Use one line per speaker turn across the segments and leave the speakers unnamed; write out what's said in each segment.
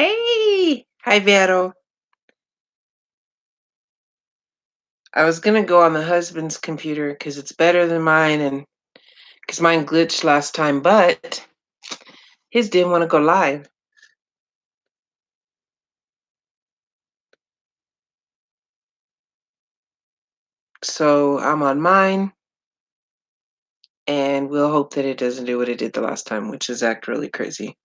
Hey, hi Vero. I was gonna go on the husband's computer because it's better than mine, and because mine glitched last time, but his didn't want to go live. So I'm on mine, and we'll hope that it doesn't do what it did the last time, which is act really crazy.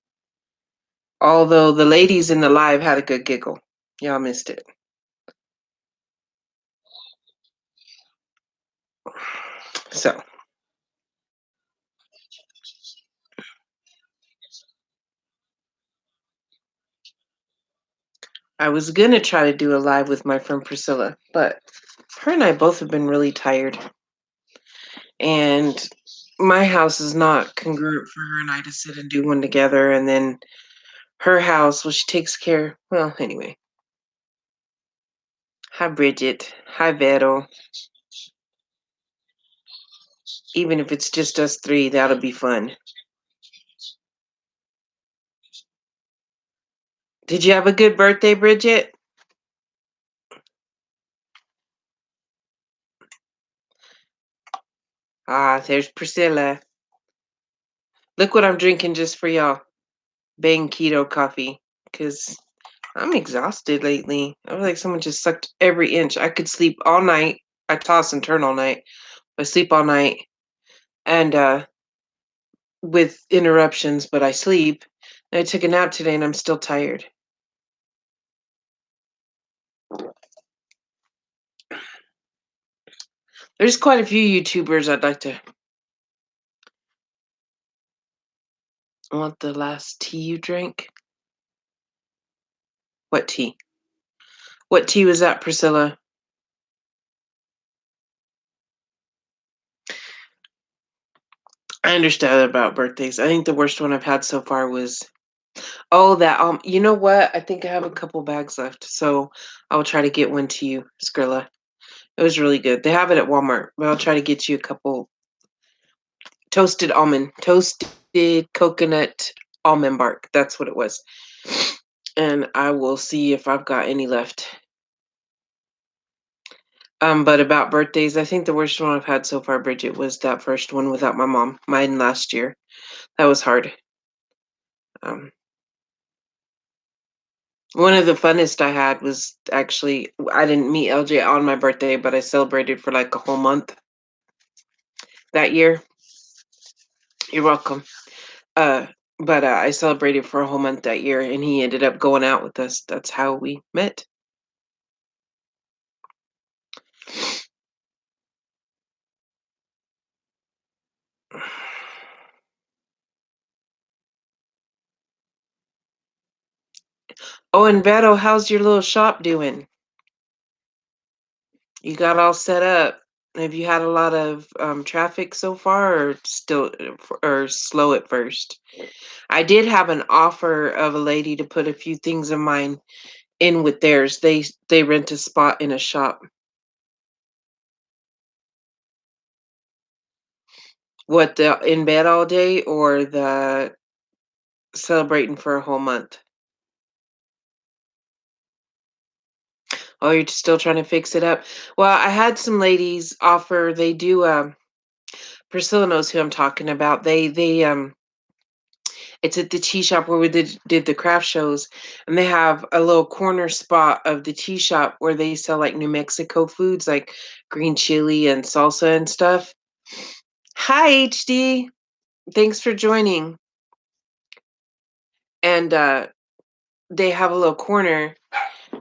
Although the ladies in the live had a good giggle. Y'all missed it. So I was gonna try to do a live with my friend Priscilla, but her and I both have been really tired. And my house is not congruent for her and I to sit and do one together. And then her house, well, she takes care. Well, anyway. Hi, Bridget. Hi, Vero. Even if it's just us three, that'll be fun. Did you have a good birthday, Bridget? Ah, there's Priscilla. Look what I'm drinking just for y'all. Bang keto coffee. Because I'm exhausted lately. I feel like someone just sucked every inch. I could sleep all night. I toss and turn all night. I sleep all night. And with interruptions, but I sleep. And I took a nap today and I'm still tired. There's quite a few YouTubers I'd like to. I want the last tea you drank? What tea? What tea was that, Priscilla? I understand about birthdays. I think the worst one I've had so far was that you know what? I think I have a couple bags left, so I'll try to get one to you, Skrilla. It was really good. They have it at Walmart, but I'll try to get you a couple toasted coconut almond bark. That's what it was. And I will see if I've got any left. But about birthdays, I think the worst one I've had so far, Bridget, was that first one without my mom. Mine last year. That was hard. Um, one of the funnest I had was actually I didn't meet LJ on my birthday, but I celebrated for like a whole month that year. You're welcome. But I celebrated for a whole month that year, and he ended up going out with us. That's how we met. Oh, and Vero, how's your little shop doing? You got all set up. Have you had a lot of traffic so far, or still, or slow at first? I did have an offer of a lady to put a few things of mine in with theirs. They rent a spot in a shop. What, the in bed all day or the celebrating for a whole month? Oh, you're still trying to fix it up. Well, I had some ladies offer. They do. Priscilla knows who I'm talking about. They it's at the tea shop where we did the craft shows, and they have a little corner spot of the tea shop where they sell like New Mexico foods like green chili and salsa and stuff. Hi, HD. Thanks for joining. And they have a little corner,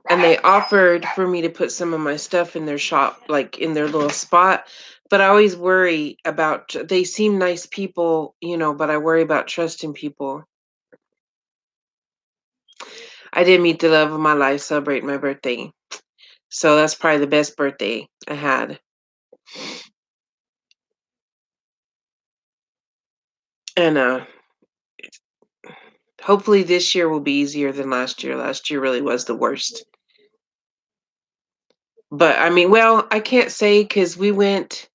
and they offered for me to put some of my stuff in their shop, like in their little spot. But I always worry about, they seem nice people, but I worry about trusting people. I did meet the love of my life celebrating my birthday. So that's probably the best birthday I had. And hopefully this year will be easier than last year. Last year really was the worst. But I mean, well, I can't say because we went,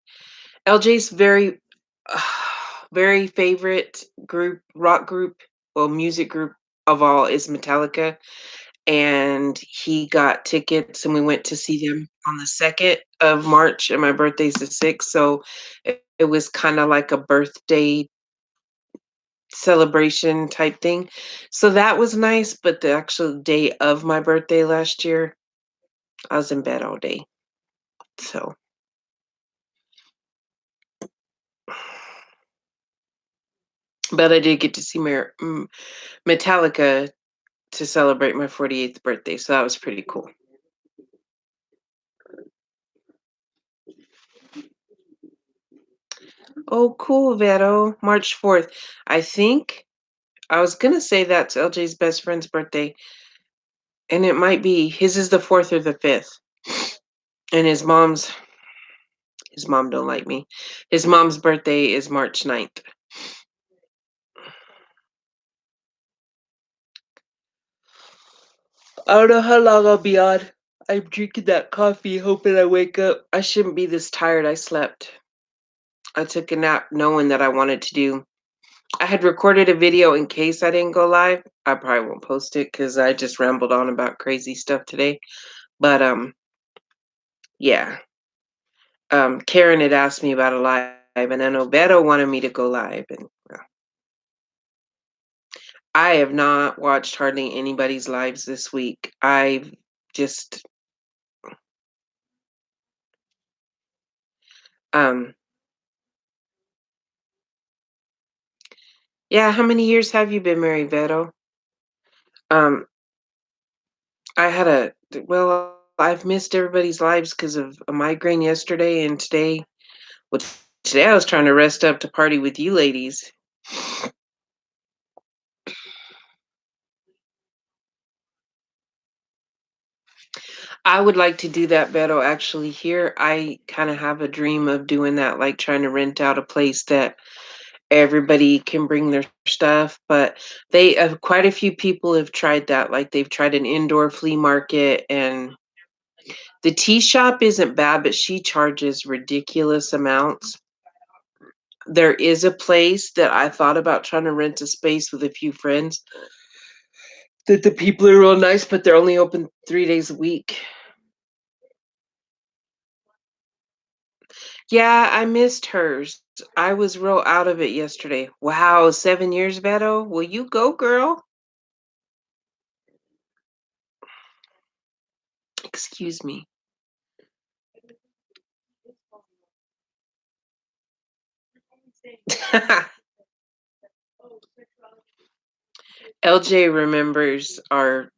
LJ's very favorite group, rock group, well, music group of all is Metallica, and he got tickets, and we went to see them on the 2nd of March, and my birthday's the 6th, so it was kinda like a birthday celebration type thing. So that was nice, but the actual day of my birthday last year, I was in bed all day. So, but I did get to see Metallica to celebrate my 48th birthday, so that was pretty cool. Oh, cool, Vero. March 4th. I think I was gonna say that's LJ's best friend's birthday, and it might be. His is the 4th or the 5th, and his mom don't like me. His mom's birthday is March 9th. I don't know how long I'll be on. I'm drinking that coffee, hoping I wake up. I shouldn't be this tired. I slept. I took a nap knowing that I wanted to do. I had recorded a video in case I didn't go live. I probably won't post it because I just rambled on about crazy stuff today. But yeah. Karen had asked me about a live, and I know Beto wanted me to go live, and I have not watched hardly anybody's lives this week. I've just um yeah, how many years have you been married, Beto? Um, I had well, I've missed everybody's lives because of a migraine yesterday and today. Well, today I was trying to rest up to party with you ladies. I would like to do that, Beto. Actually, here I kind of have a dream of doing that, like trying to rent out a place that everybody can bring their stuff. But they quite a few people have tried that. Like they've tried an indoor flea market, and the tea shop isn't bad, but she charges ridiculous amounts. There is a place that I thought about trying to rent a space with a few friends that the people are real nice, but they're only open 3 days a week. Yeah, I missed hers. I was real out of it yesterday. Wow, 7 years, Beto? Will you go, girl? Excuse me. LJ remembers our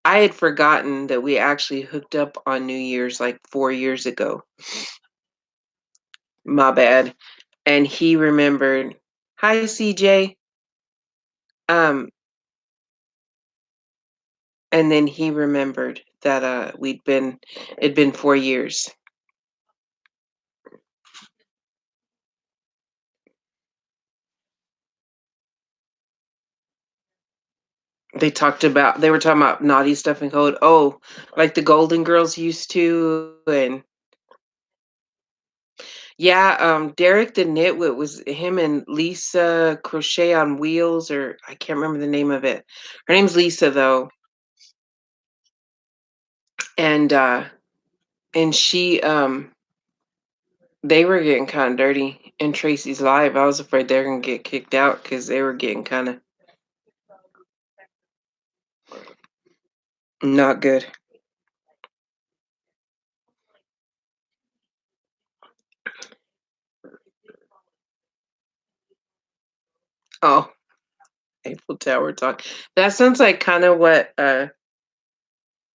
I had forgotten that we actually hooked up on New Year's like 4 years ago. My bad. And he remembered, "Hi, CJ." Um, and then he remembered that, it'd been 4 years. They were talking about naughty stuff in code. Oh, like the Golden Girls used to, and yeah, Derek the Nitwit was him and Lisa Crochet on Wheels, or I can't remember the name of it. Her name's Lisa though, and she they were getting kind of dirty in Tracy's live. I was afraid they're gonna get kicked out because they were getting kind of not good. Oh, Eiffel Tower talk. That sounds like kind of what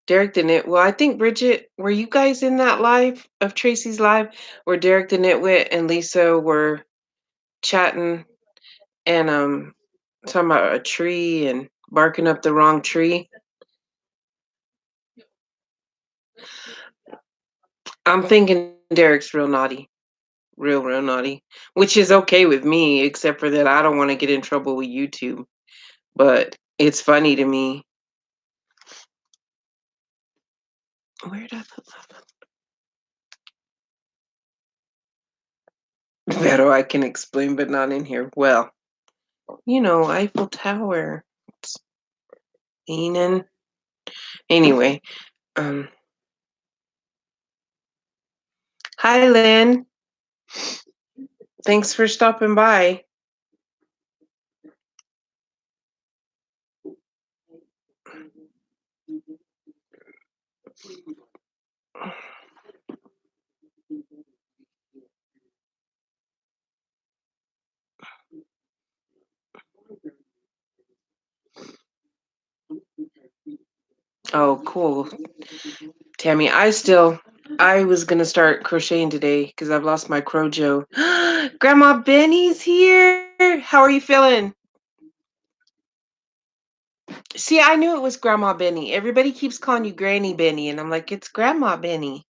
Derek the Nit. Well, I think Bridget, were you guys in that live of Tracy's live where Derek the Nitwit and Lisa were chatting and talking about a tree and barking up the wrong tree? I'm thinking Derek's real naughty, real naughty, which is okay with me, except for that I don't want to get in trouble with YouTube. But it's funny to me. Where did I put that? I can explain, but not in here. Well, Eiffel Tower. It's leaning. Anyway, um, hi, Lynn. Thanks for stopping by. Oh, cool. Tammy, I was gonna start crocheting today because I've lost my Crojo. Grandma Benny's here. How are you feeling? See, I knew it was Grandma Benny. Everybody keeps calling you Granny Benny, and I'm like, it's Grandma Benny.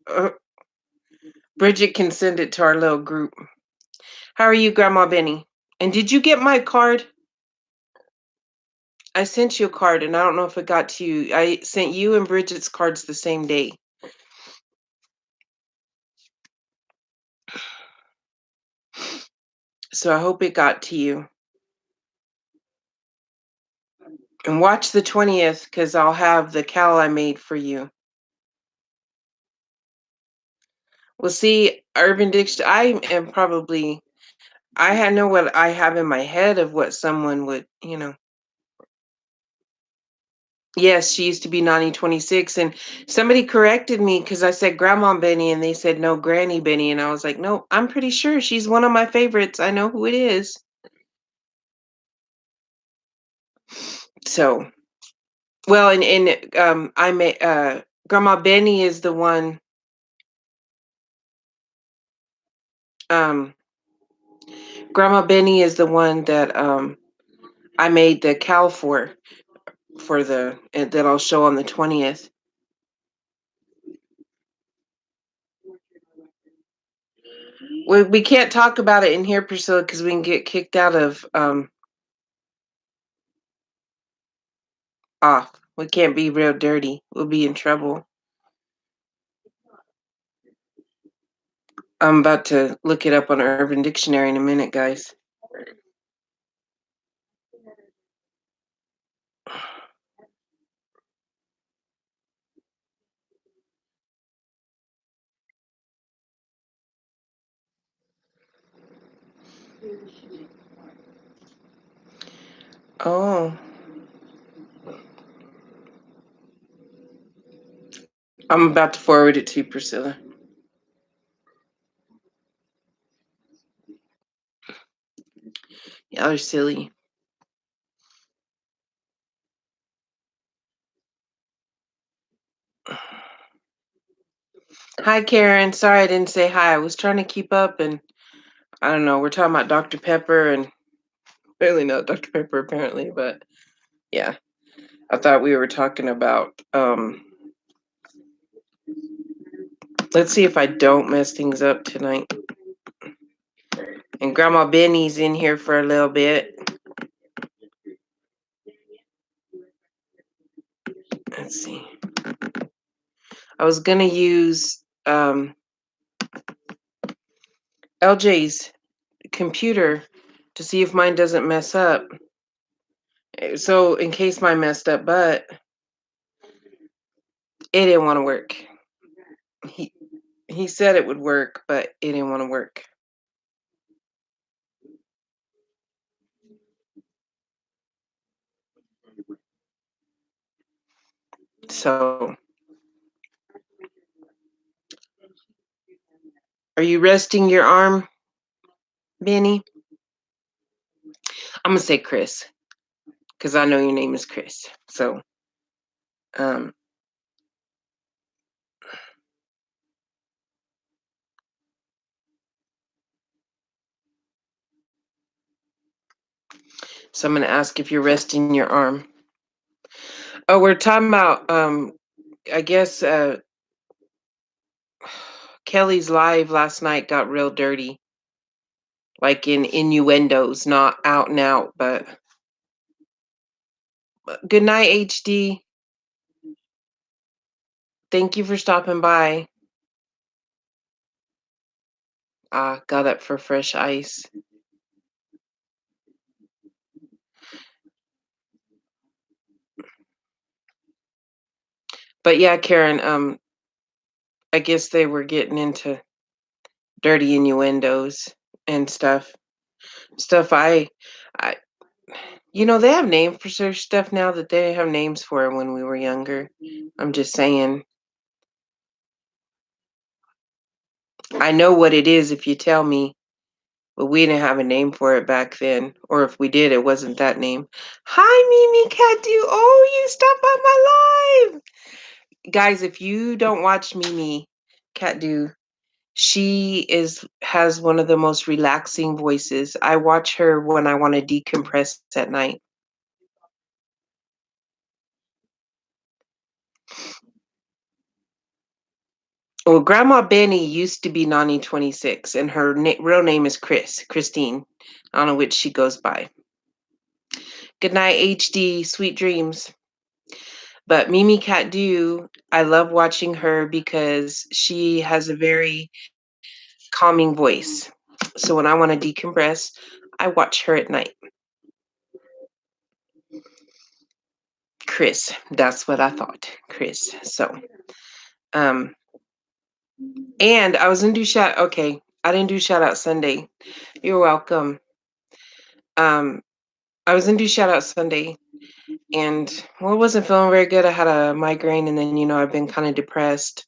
Uh, Bridget can send it to our little group. How are you, Grandma Benny? And did you get my card? I sent you a card, and I don't know if it got to you. I sent you and Bridget's cards the same day. So I hope it got to you. And watch the 20th because I'll have the cowl I made for you. Well, see, Urban Dictionary, I know what I have in my head of what someone would. Yes, she used to be Nani 26, and somebody corrected me because I said Grandma Benny, and they said no, Granny Benny, and I was like, no, I'm pretty sure she's one of my favorites. I know who it is. So, well, and I may Grandma Benny is the one. Um, Grandma Benny is the one that I made the cow for the that I'll show on the 20th. We can't talk about it in here, Priscilla, because we can get kicked out of off. We can't be real dirty. We'll be in trouble. I'm about to look it up on Urban Dictionary in a minute, guys. Oh, I'm about to forward it to you, Priscilla. Y'all are silly. Hi, Karen. Sorry I didn't say hi. I was trying to keep up, and I don't know. We're talking about Dr. Pepper, and barely not Dr. Pepper apparently, but yeah, I thought we were talking about. Let's see if I don't mess things up tonight. And Grandma Benny's in here for a little bit. Let's see. I was gonna use LJ's computer to see if mine doesn't mess up. So in case mine messed up, but it didn't want to work. He he said it would work, but it didn't want to work. So, are you resting your arm, Benny? I'm gonna say Chris because I know your name is Chris. Um, so I'm gonna ask if you're resting your arm. Oh, we're talking about I guess Kelly's live last night got real dirty, like in innuendos, not out and out, but good night, HD. Thank you for stopping by. Got up for fresh ice. But yeah, Karen, I guess they were getting into dirty innuendos and stuff. Stuff I they have names for certain stuff now that they didn't have names for when we were younger. I'm just saying. I know what it is if you tell me, but we didn't have a name for it back then. Or if we did, it wasn't that name. Hi, Mimi Cadu. Oh, you stopped by my live. Guys, if you don't watch Mimi Cadu, she has one of the most relaxing voices. I watch her when I want to decompress at night. Well, Grandma Benny used to be Nani 26, and her real name is Christine. I don't know which she goes by. Good night, HD. Sweet dreams. But Mimi Cat Do, I love watching her because she has a very calming voice. So when I want to decompress, I watch her at night. Chris, that's what I thought. Chris. So, um, and I was in do shout. Okay, I didn't do shout out Sunday. You're welcome. Um, I was in do shout out Sunday, and well, I wasn't feeling very good. I had a migraine, and then I've been kind of depressed.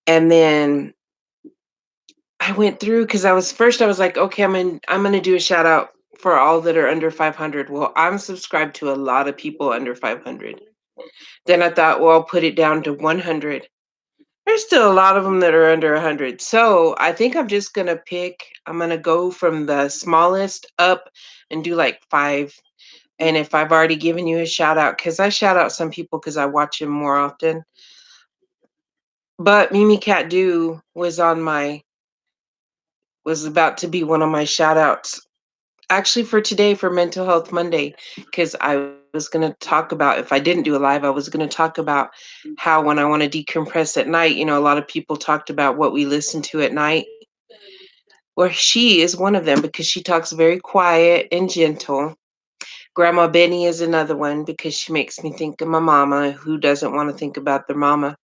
And then I went through because I was like, okay, I'm gonna do a shout out for all that are under 500. Well, I'm subscribed to a lot of people under 500. Then I thought, well, I'll put it down to 100. There's still a lot of them that are under 100. So I think I'm gonna go from the smallest up and do like five. And if I've already given you a shout out, because I shout out some people because I watch them more often. But Mimi Cat Do was about to be one of my shout outs. Actually, for today, for Mental Health Monday, because I was going to talk about, if I didn't do a live, I was going to talk about how when I want to decompress at night, a lot of people talked about what we listen to at night. Well, she is one of them because she talks very quiet and gentle. Grandma Benny is another one because she makes me think of my mama who doesn't want to think about their mama.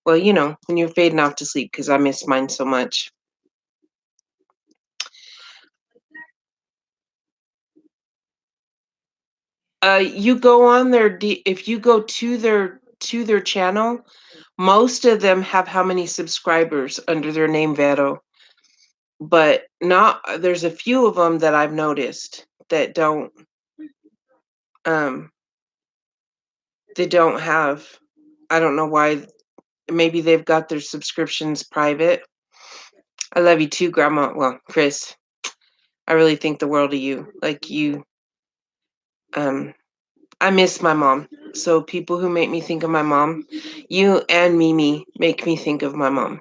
Well, when you're fading off to sleep, because I miss mine so much. You go on if you go to their channel, most of them have how many subscribers under their name Vero, but not there's a few of them that I've noticed that um don't have. I don't know why. Maybe they've got their subscriptions private. I love you too, Grandma. Well, Chris, I really think the world of you. Like um I miss my mom. So people who make me think of my mom, you and Mimi make me think of my mom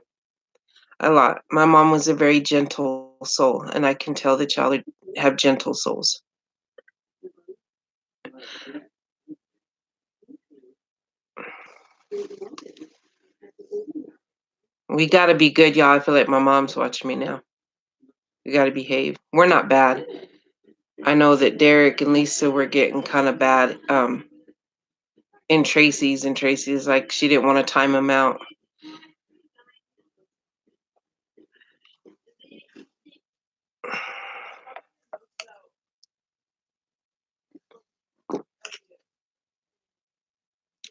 a lot. My mom was a very gentle soul, and I can tell that y'all have gentle souls. We gotta be good, y'all. I feel like my mom's watching me now. We gotta behave. We're not bad. I know that Derek and Lisa were getting kind of bad in Tracy's, and Tracy's like she didn't want to time them out.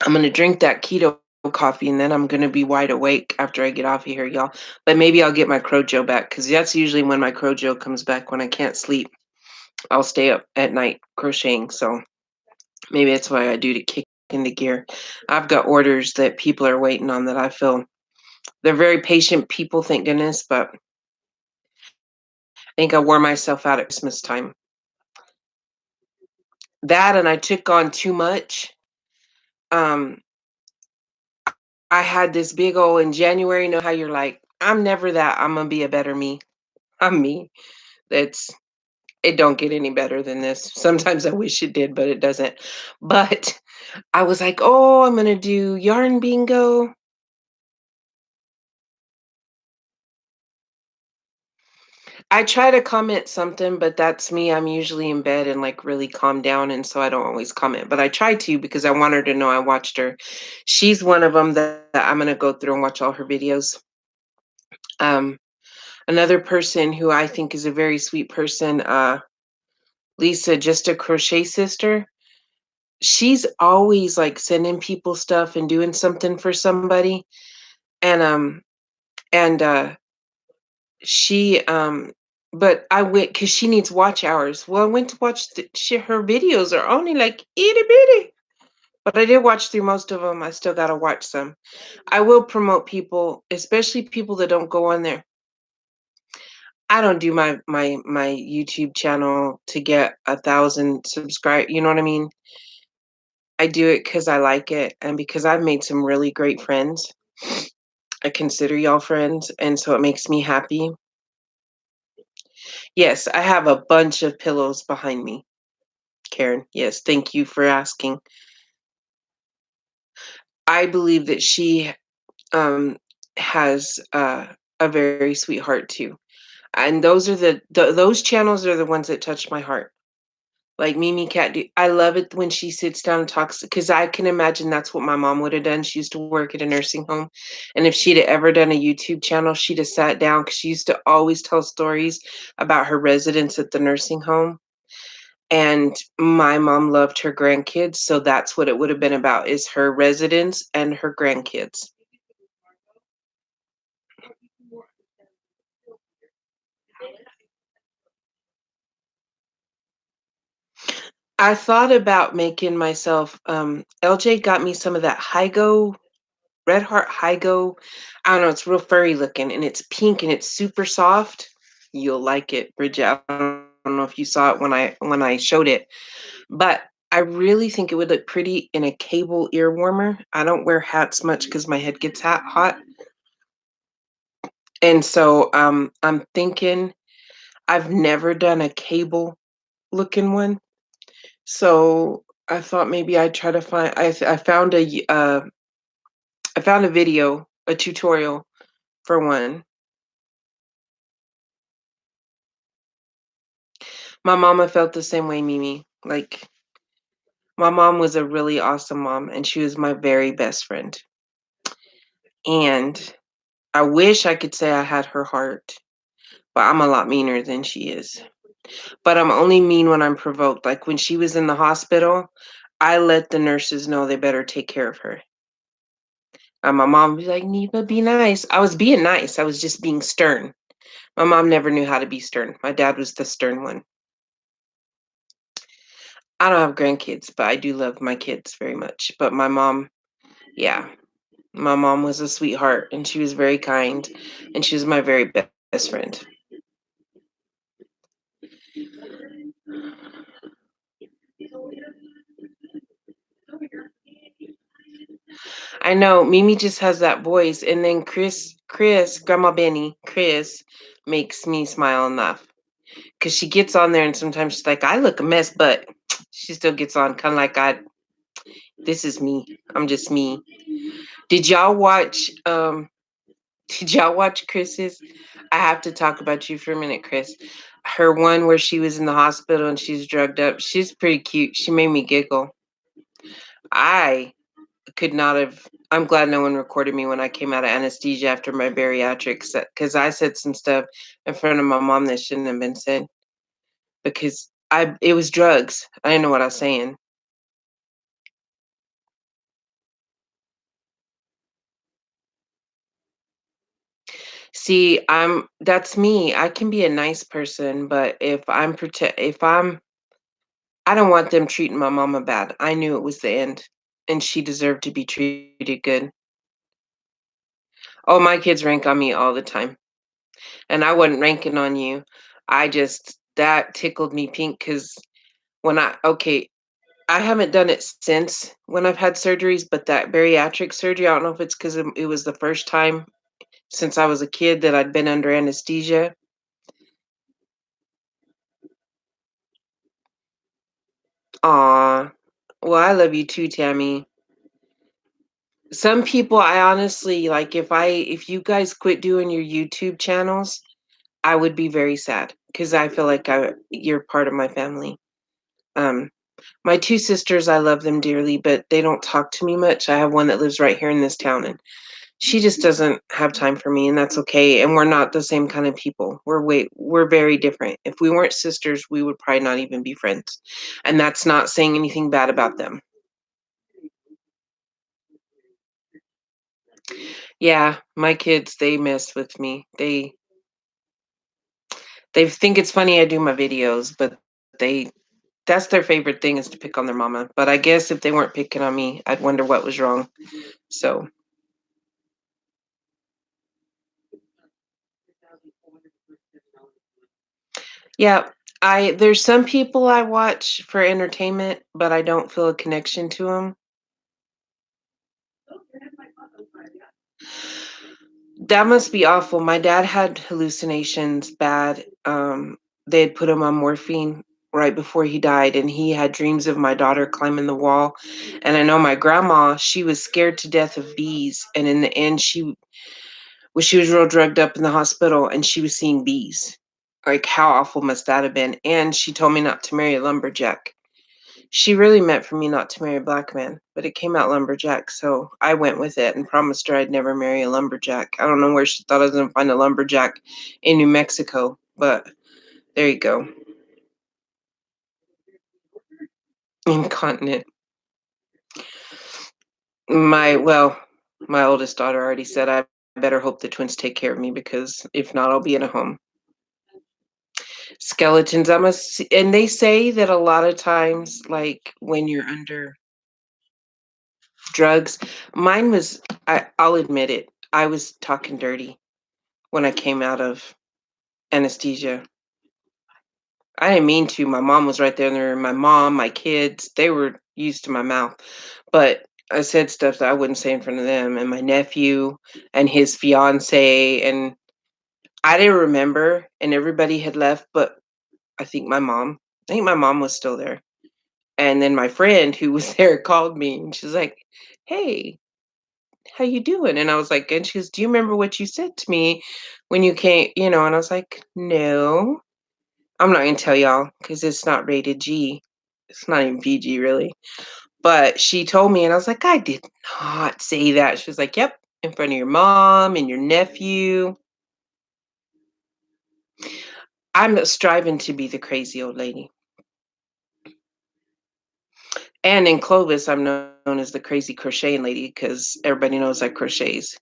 I'm gonna drink that keto coffee and then I'm gonna be wide awake after I get off of here, y'all. But maybe I'll get my Crojo back because that's usually when my Crojo comes back when I can't sleep. I'll stay up at night crocheting. So maybe that's why I do to kick in the gear. I've got orders that people are waiting on that I feel they're very patient people, thank goodness, but I think I wore myself out at Christmas time. That and I took on too much. Um, I had this big old in January, know how you're like, I'm never that. I'm gonna be a better me. I'm me. That's it don't get any better than this. Sometimes I wish it did, but it doesn't. But I was like, oh, I'm gonna do yarn bingo. I try to comment something, but that's me. I'm usually in bed and like really calm down, and so I don't always comment. But I try to because I want her to know I watched her. She's one of them that I'm gonna go through and watch all her videos. Um, Another person who I think is a very sweet person, Lisa, just a crochet sister. She's always like sending people stuff and doing something for somebody, and and she but I went because she needs watch hours. Well, I went to watch her videos are only like itty bitty, but I did watch through most of them. I still gotta watch some. I will promote people, especially people that don't go on there. I don't do my YouTube channel to get 1,000 subscribe. You know what I mean? I do it because I like it and because I've made some really great friends. I consider y'all friends, and so it makes me happy. Yes, I have a bunch of pillows behind me. Karen, yes, thank you for asking. I believe that she has a very sweet heart too, and those are those channels are the ones that touch my heart. Like Mimi Cat, I love it when she sits down and talks because I can imagine that's what my mom would have done. She used to work at a nursing home, and if she'd have ever done a YouTube channel, she'd have sat down because she used to always tell stories about her residents at the nursing home. And my mom loved her grandkids, so that's what it would have been about, is her residents and her grandkids. I thought about making myself, LJ got me some of that Hygo, Red Heart Hygo. I don't know, it's real furry looking and it's pink and it's super soft. You'll like it, Bridget. I don't know if you saw it when I showed it, but I really think it would look pretty in a cable ear warmer. I don't wear hats much because my head gets hot. And so I'm thinking I've never done a cable looking one. So I thought maybe I'd try to find I found I found a video, a tutorial for one. My mama felt the same way, Mimi. Like my mom was a really awesome mom and she was my very best friend. And I wish I could say I had her heart, but I'm a lot meaner than she is. But I'm only mean when I'm provoked. Like when she was in the hospital, I let the nurses know they better take care of her. And my mom was like, Neva, be nice. I was being nice. I was just being stern. My mom never knew how to be stern. My dad was the stern one. I don't have grandkids, but I do love my kids very much. But my mom, yeah, my mom was a sweetheart and she was very kind and she was my very best friend. I know Mimi just has that voice, and then Grandma Benny, Chris makes me smile enough because she gets on there and sometimes she's like, "I look a mess," but she still gets on, kind of like I. This is me. I'm just me. Did y'all watch? Did y'all watch Chris's? I have to talk about you for a minute, Chris. Her one where she was in the hospital and she's drugged up. She's pretty cute. She made me giggle. I could not have. I'm glad no one recorded me when I came out of anesthesia after my bariatrics because I said some stuff in front of my mom that shouldn't have been said because I it was drugs. I didn't know what I was saying. See, that's me. I can be a nice person, but if I don't want them treating my mama bad. I knew it was the end and she deserved to be treated good. Oh, my kids rank on me all the time. And I wasn't ranking on you. I just that tickled me pink because when I haven't done it since when I've had surgeries, but that bariatric surgery, I don't know if it's because it was the first time since I was a kid that I'd been under anesthesia. Aw. Well, I love you too, Tammy. Some people I honestly like if you guys quit doing your YouTube channels, I would be very sad because I feel like you're part of my family. Um, my 2 sisters, I love them dearly, but they don't talk to me much. I have one that lives right here in this town, and she just doesn't have time for me, and that's okay, and we're not the same kind of people. We're very different. If we weren't sisters, we would probably not even be friends, and that's not saying anything bad about them. Yeah, my kids, they mess with me. They think it's funny I do my videos, but they that's their favorite thing is to pick on their mama, but I guess if they weren't picking on me, I'd wonder what was wrong. So, yeah, I there's some people I watch for entertainment, but I don't feel a connection to them. That must be awful. My dad had hallucinations bad. They had put him on morphine right before he died, and he had dreams of my daughter climbing the wall. And I know my grandma, she was scared to death of bees, and in the end, she was real drugged up in the hospital, and she was seeing bees. Like, how awful must that have been? And she told me not to marry a lumberjack. She really meant for me not to marry a black man, but it came out lumberjack, so I went with it and promised her I'd never marry a lumberjack. I don't know where she thought I was gonna find a lumberjack in New Mexico, but there you go. Incontinent. My oldest daughter already said I better hope the twins take care of me because if not, I'll be in a home. Skeletons, and they say that a lot of times, like when you're under drugs, mine was, I'll admit it, I was talking dirty when I came out of anesthesia. I didn't mean to. My mom was right there in the room. My mom, my kids, they were used to my mouth. But I said stuff that I wouldn't say in front of them and my nephew and his fiance. And I didn't remember, and everybody had left, but I think my mom was still there. And then my friend who was there called me and she's like, "Hey, how you doing?" And I was like, and she goes, "Do you remember what you said to me when you came?" And I was like, "No." I'm not gonna tell y'all because it's not rated G. It's not even PG really. But she told me and I was like, "I did not say that." She was like, "Yep, in front of your mom and your nephew." I'm striving to be the crazy old lady. And in Clovis, I'm known as the crazy crocheting lady because everybody knows I crochets.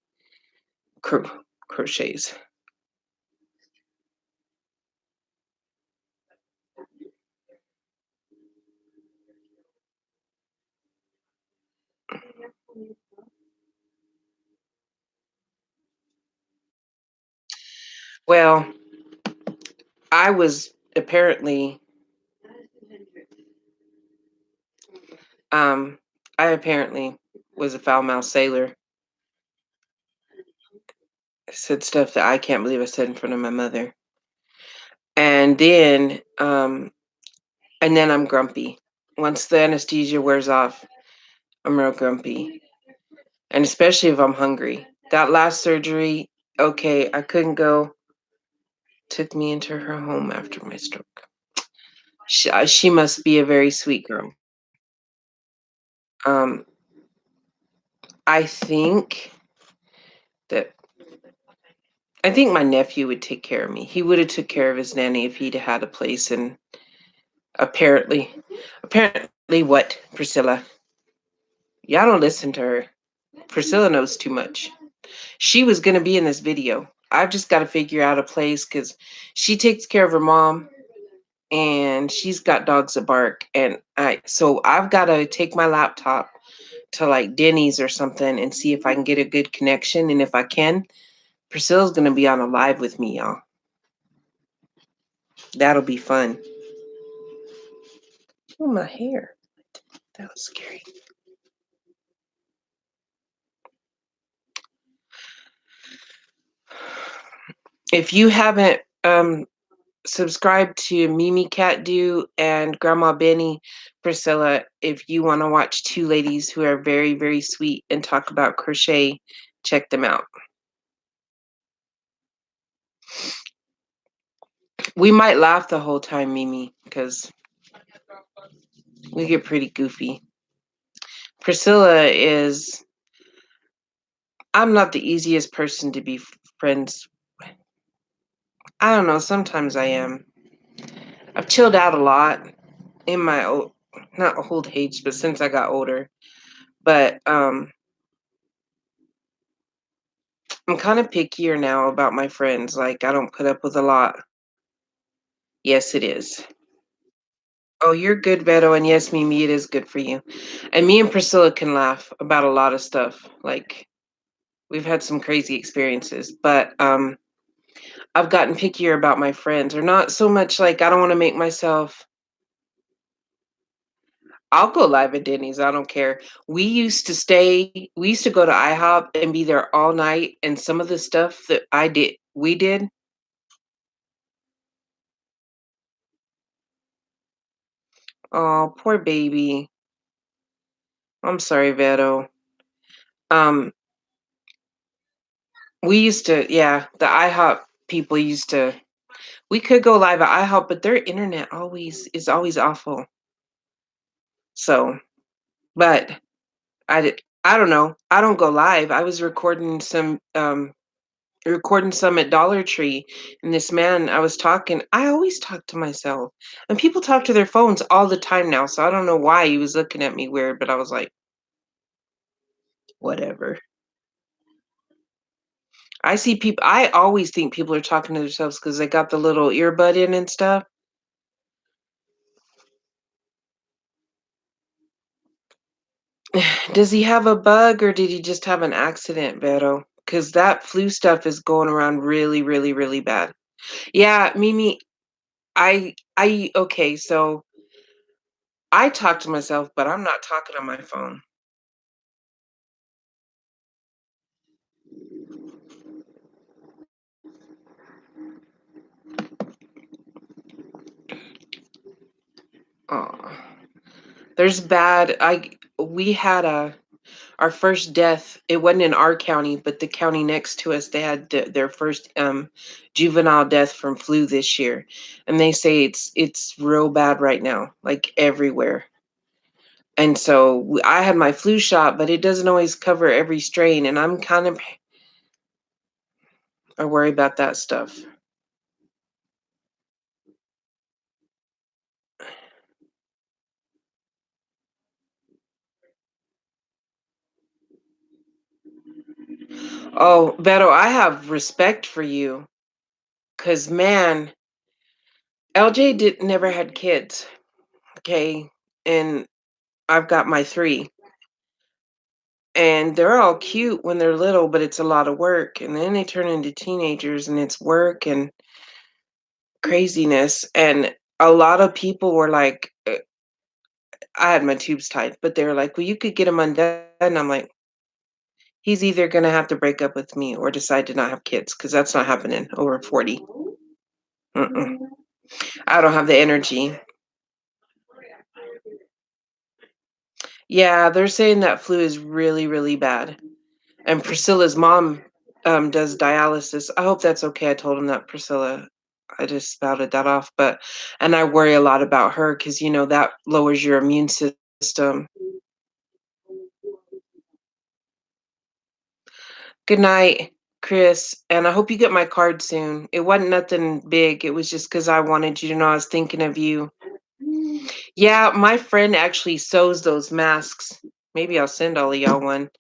Well, I was apparently um I apparently was a foul mouthed sailor. I said stuff that I can't believe I said in front of my mother. And then I'm grumpy. Once the anesthesia wears off, I'm real grumpy. And especially if I'm hungry. That last surgery, okay, I couldn't go. Took me into her home after my stroke. She must be a very sweet girl. Um, I think that I think my nephew would take care of me. He would have took care of his nanny if he'd had a place. And apparently, what, Priscilla? Y'all don't listen to her. Priscilla knows too much. She was gonna be in this video. I've just got to figure out a place because she takes care of her mom and she's got dogs that bark. And I've got to take my laptop to like Denny's or something and see if I can get a good connection. And if I can, Priscilla's gonna be on a live with me, y'all. That'll be fun. Oh, my hair. That was scary. If you haven't subscribed to Mimi Cat Do and Grandma Benny, Priscilla, if you want to watch two ladies who are very, very sweet and talk about crochet, check them out. We might laugh the whole time, Mimi, because we get pretty goofy. Priscilla is I'm not the easiest person to be friends. I don't know, sometimes I am. I've chilled out a lot in my old not old age, but since I got older. But I'm kind of pickier now about my friends. Like I don't put up with a lot. Yes, it is. Oh, you're good, Beto, and yes, Mimi, it is good for you. And me and Priscilla can laugh about a lot of stuff. Like we've had some crazy experiences, but I've gotten pickier about my friends, or not so much like I don't want to make myself. I'll go live at Denny's. I don't care. We used to go to IHOP and be there all night. And some of the stuff that we did. Oh, poor baby. I'm sorry, Vero. Um, yeah, the IHOP people used to. We could go live at IHOP, but their internet always awful. So, but I don't know. I don't go live. I was recording some at Dollar Tree, and this man I was talking. I always talk to myself, and people talk to their phones all the time now. So I don't know why he was looking at me weird, but I was like, whatever. I see people. I always think people are talking to themselves because they got the little earbud in and stuff. Does he have a bug or did he just have an accident, Vero? Because that flu stuff is going around really, really, really bad. Yeah, Mimi, okay, so I talk to myself, but I'm not talking on my phone. Oh, there's bad. We had our first death. It wasn't in our county, but the county next to us. They had their first juvenile death from flu this year, and they say it's real bad right now, like everywhere. And so I had my flu shot, but it doesn't always cover every strain, and I'm kind of I worry about that stuff. Oh, Beto, I have respect for you, cause man, LJ did never had kids, okay, and I've got my three, and they're all cute when they're little, but it's a lot of work, and then they turn into teenagers, and it's work and craziness, and a lot of people were like, I had my tubes tied, but they were like, "Well, you could get them undone." I'm like, he's either gonna have to break up with me or decide to not have kids, because that's not happening over 40. Mm-mm. I don't have the energy. Yeah, they're saying that flu is really, really bad. And Priscilla's mom does dialysis. I hope that's okay. I told him that, Priscilla. I just spouted that off, but and I worry a lot about her because that lowers your immune system. Good night, Chris, and I hope you get my card soon. It wasn't nothing big. It was just because I wanted you to know I was thinking of you. Yeah, my friend actually sews those masks. Maybe I'll send all of y'all one.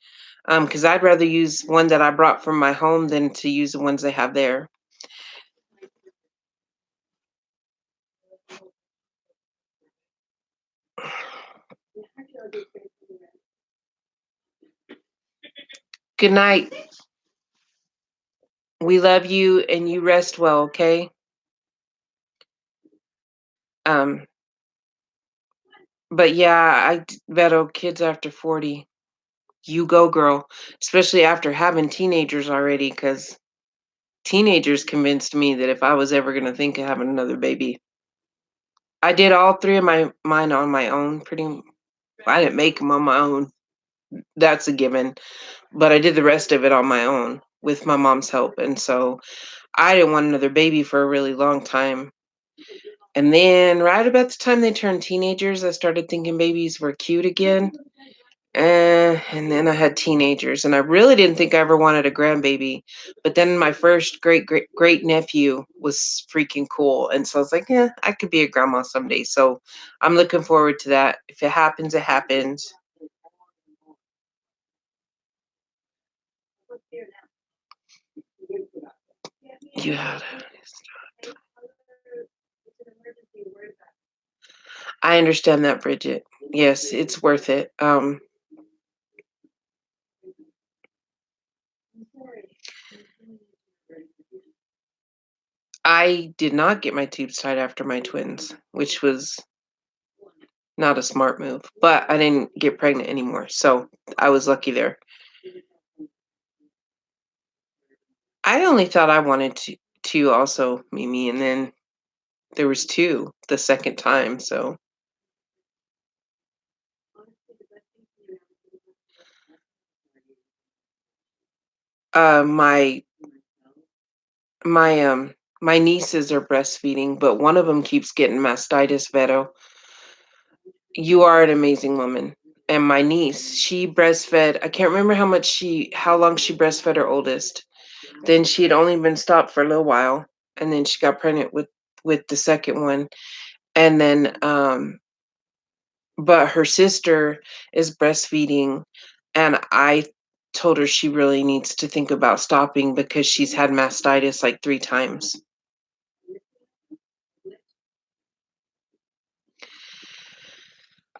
Because I'd rather use one that I brought from my home than to use the ones they have there. Good night. We love you and you rest well, okay? Um, but yeah, Veto, kids after 40, you go, girl. Especially after having teenagers already, because teenagers convinced me that if I was ever gonna think of having another baby, I did all three of mine on my own. I didn't make them on my own. That's a given. But I did the rest of it on my own with my mom's help, and so I didn't want another baby for a really long time. And then right about the time they turned teenagers, I started thinking babies were cute again. And then I had teenagers, and I really didn't think I ever wanted a grandbaby. But then my first great nephew was freaking cool, and so I was like, yeah, I could be a grandma someday. So I'm looking forward to that. If it happens, it happens. Yeah, I understand that, Bridget. Yes, it's worth it. I did not get my tubes tied after my twins, which was not a smart move, but I didn't get pregnant anymore, so I was lucky there. I only thought I wanted to also, Mimi, and then there was 2 the second time, so, my my, my nieces are breastfeeding, but one of them keeps getting mastitis, Vero. You are an amazing woman. And my niece, she breastfed I can't remember how long she breastfed her oldest. Then she had only been stopped for a little while, and then she got pregnant with the second one, and then, but her sister is breastfeeding, and I told her she really needs to think about stopping because she's had mastitis, like, 3 times.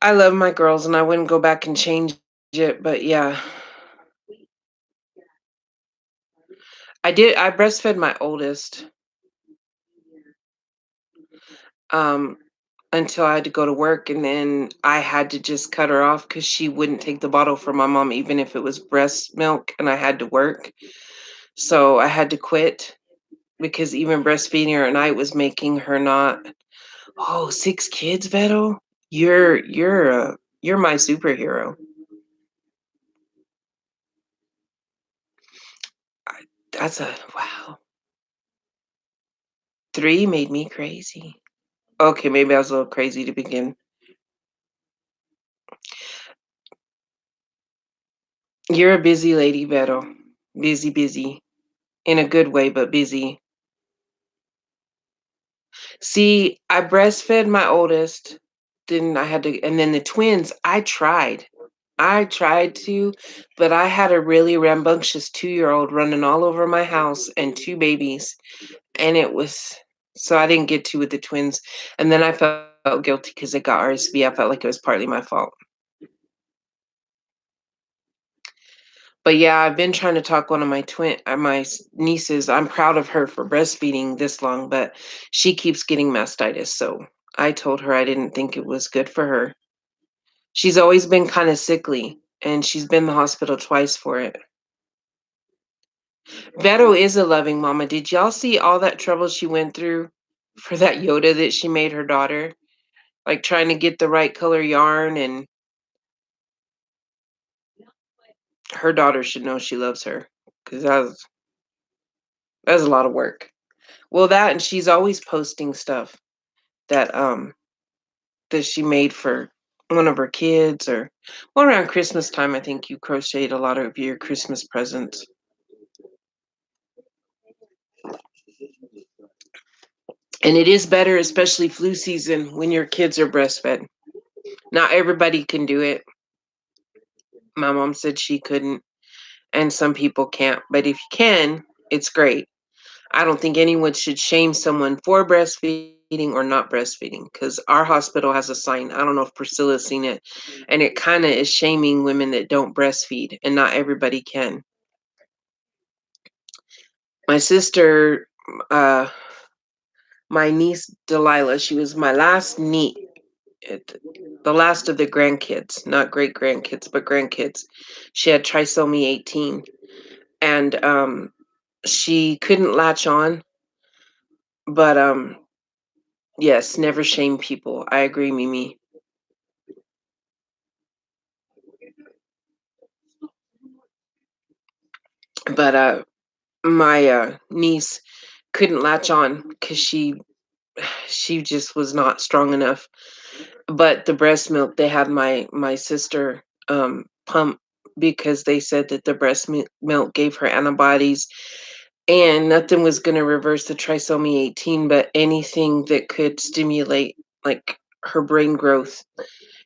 I love my girls, and I wouldn't go back and change it, but yeah. I breastfed my oldest, um, until I had to go to work, and then I had to just cut her off because she wouldn't take the bottle from my mom even if it was breast milk, and I had to work. So, I had to quit because even breastfeeding her at night was making her not. Oh, 6 kids, Vettel? You're my superhero. I that's a wow. 3 made me crazy. Okay, maybe I was a little crazy to begin. You're a busy lady, Vettel. Busy, busy. In a good way, but busy. See, I breastfed my oldest, then I had to and then the twins, I tried. I tried to, but I had a really rambunctious 2-year-old running all over my house and 2 babies. And it was so I didn't get to with the twins, and then I felt guilty because they got RSV. I felt like it was partly my fault. But yeah, I've been trying to talk one of my nieces. I'm proud of her for breastfeeding this long, but she keeps getting mastitis. So I told her I didn't think it was good for her. She's always been kind of sickly, and she's been in the hospital twice for it. Vero is a loving mama. Did y'all see all that trouble she went through for that Yoda that she made her daughter? Like trying to get the right color yarn, and her daughter should know she loves her because that's a lot of work. Well, that and she's always posting stuff that that she made for one of her kids or well around Christmas time. I think you crocheted a lot of your Christmas presents, and it is better, especially flu season, when your kids are breastfed. Not everybody can do it. My mom said she couldn't, and some people can't. But if you can, it's great. I don't think anyone should shame someone for breastfeeding or not breastfeeding because our hospital has a sign. I don't know if Priscilla's seen it, and it kind of is shaming women that don't breastfeed, and not everybody can. My sister, uh, my niece Delilah, she was my last niece, the last of the grandkids, not great grandkids, but grandkids. She had trisomy 18, and she couldn't latch on, but yes, never shame people. I agree, Mimi. But my niece couldn't latch on because she she just was not strong enough. But the breast milk, they had my sister pump because they said that the milk gave her antibodies and nothing was going to reverse the trisomy 18, but anything that could stimulate like her brain growth,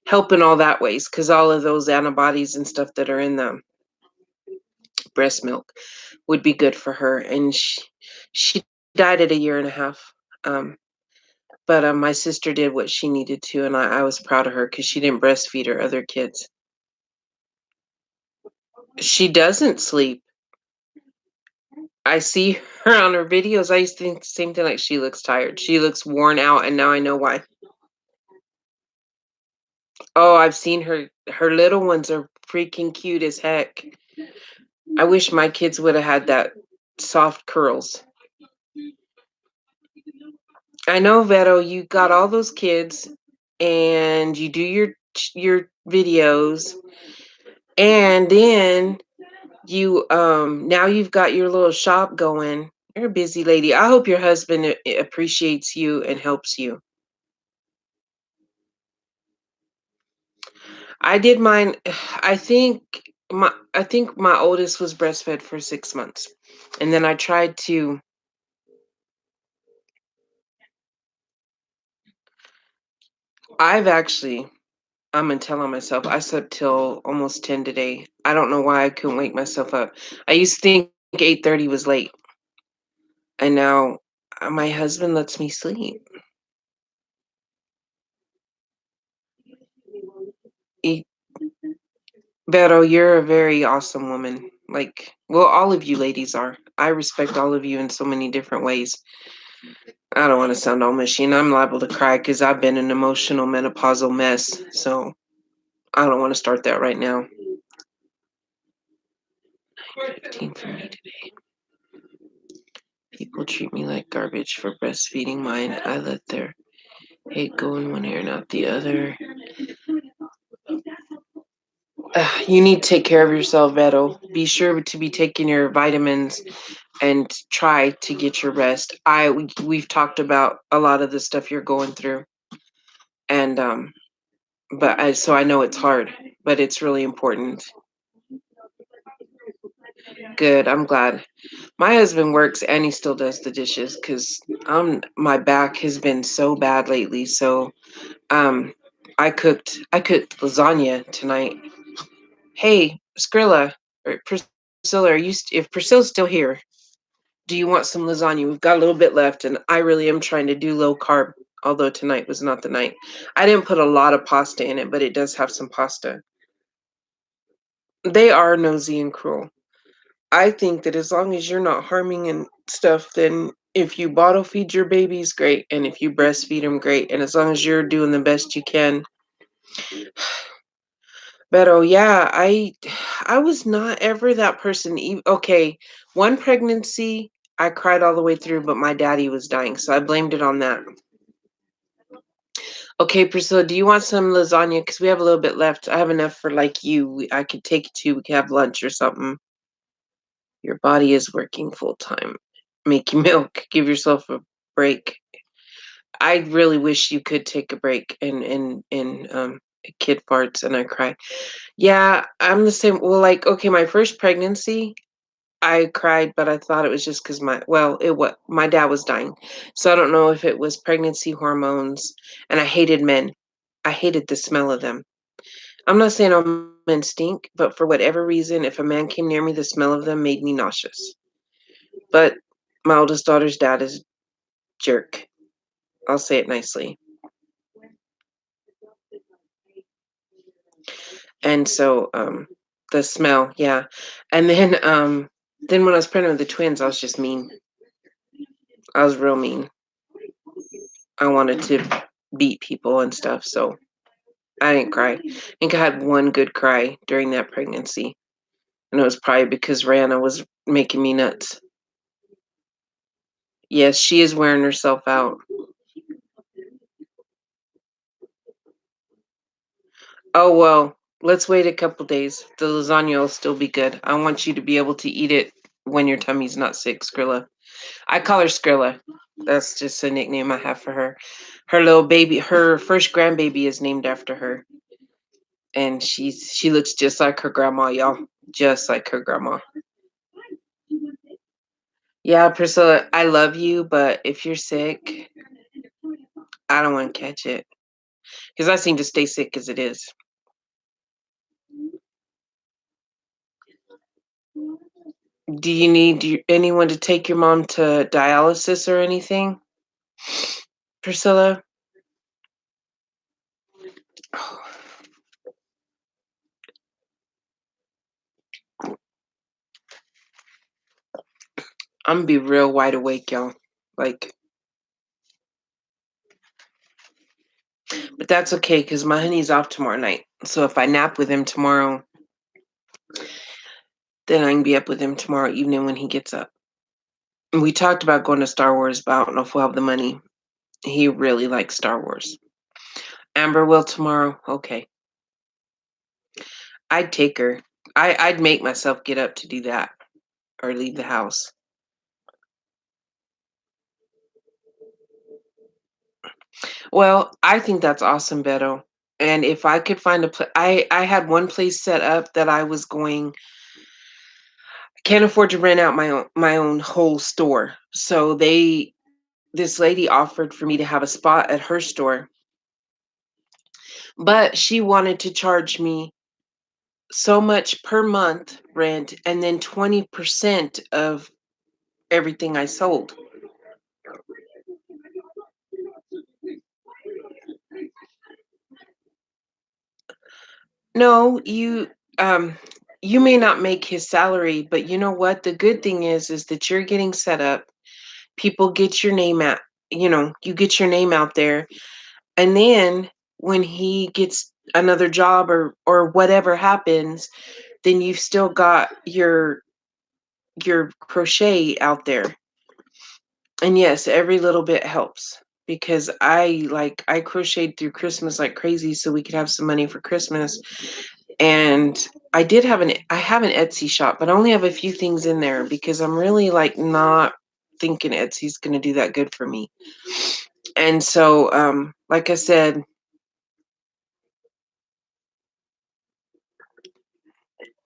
help in all that ways, because all of those antibodies and stuff that are in the breast milk would be good for her. And she died at a year and a half. Um, but my sister did what she needed to, and I was proud of her because she didn't breastfeed her other kids. She doesn't sleep. I see her on her videos. I used to think the same thing, like she looks tired. She looks worn out, and now I know why. Oh, I've seen her. Her little ones are freaking cute as heck. I wish my kids would have had that soft curls. I know, Vero, you got all those kids and you do your videos, and then you now you've got your little shop going. You're a busy lady. I hope your husband appreciates you and helps you. I did mine. I think my oldest was breastfed for 6 months, and then I tried to. I've actually. I'm gonna tell on myself. I slept till almost 10 today. I don't know why I couldn't wake myself up. I used to think 8:30 was late, and now my husband lets me sleep. He, Vero, you're a very awesome woman. Like, well, all of you ladies are. I respect all of you in so many different ways. I don't want to sound all mushy, and I'm liable to cry because I've been an emotional menopausal mess. So I don't want to start that right now. 15 for me today. People treat me like garbage for breastfeeding mine. I let their hate go in one ear, not the other. You need to take care of yourself, Beto. Be sure to be taking your vitamins and try to get your rest. We've talked about a lot of the stuff you're going through, and so I know it's hard, but it's really important. Good. I'm glad. My husband works and he still does the dishes because my back has been so bad lately. So um I cooked lasagna tonight. Hey, Skrilla or Priscilla, if Priscilla's still here, do you want some lasagna? We've got a little bit left, and I really am trying to do low carb, although tonight was not the night. I didn't put a lot of pasta in it, but it does have some pasta. They are nosy and cruel. I think that as long as you're not harming and stuff, then if you bottle feed your babies, great. And if you breastfeed them, great. And as long as you're doing the best you can. But oh yeah, I was not ever that person. Okay, one pregnancy I cried all the way through, but my daddy was dying, so I blamed it on that. Okay, Priscilla, do you want some lasagna? Because we have a little bit left. I have enough for like you. I could take it to. We could have lunch or something. Your body is working full time. Make you milk. Give yourself a break. I really wish you could take a break and a kid farts and I cry. Yeah, I'm the same. Well, like, okay, my first pregnancy, I cried, but I thought it was just because my dad was dying. So I don't know if it was pregnancy hormones, and I hated men. I hated the smell of them. I'm not saying all men stink, but for whatever reason, if a man came near me, the smell of them made me nauseous. But my oldest daughter's dad is a jerk. I'll say it nicely. And so the smell, yeah. And then when I was pregnant with the twins, I was just mean. I was real mean. I wanted to beat people and stuff, so I didn't cry. I think I had one good cry during that pregnancy, and it was probably because Rihanna was making me nuts. Yes, she is wearing herself out. Oh well, let's wait a couple days. The lasagna will still be good. I want you to be able to eat it when your tummy's not sick, Skrilla. I call her Skrilla. That's just a nickname I have for her. Her little baby, her first grandbaby is named after her. And she looks just like her grandma, y'all. Just like her grandma. Yeah, Priscilla, I love you, but if you're sick, I don't want to catch it. Because I seem to stay sick as it is. Do you need anyone to take your mom to dialysis or anything, Priscilla? I'm gonna be real wide awake, y'all. Like, but that's okay because my honey's off tomorrow night. So if I nap with him tomorrow, then I can be up with him tomorrow evening when he gets up. And we talked about going to Star Wars, but I don't know if we'll have the money. He really likes Star Wars. Amber will tomorrow. Okay. I'd take her. I'd make myself get up to do that or leave the house. Well, I think that's awesome, Beto. And if I could find a place, I had one place set up that I was going. Can't afford to rent out my own whole store, so this lady offered for me to have a spot at her store, but she wanted to charge me so much per month rent and then 20% of everything I sold. No, um you may not make his salary, but you know what? The good thing is that you're getting set up. People get your name out, you get your name out there. And then when he gets another job or whatever happens, then you've still got your crochet out there. And yes, every little bit helps because I crocheted through Christmas like crazy so we could have some money for Christmas. And I have an Etsy shop, but I only have a few things in there because I'm really like not thinking Etsy's going to do that good for me. And so like I said,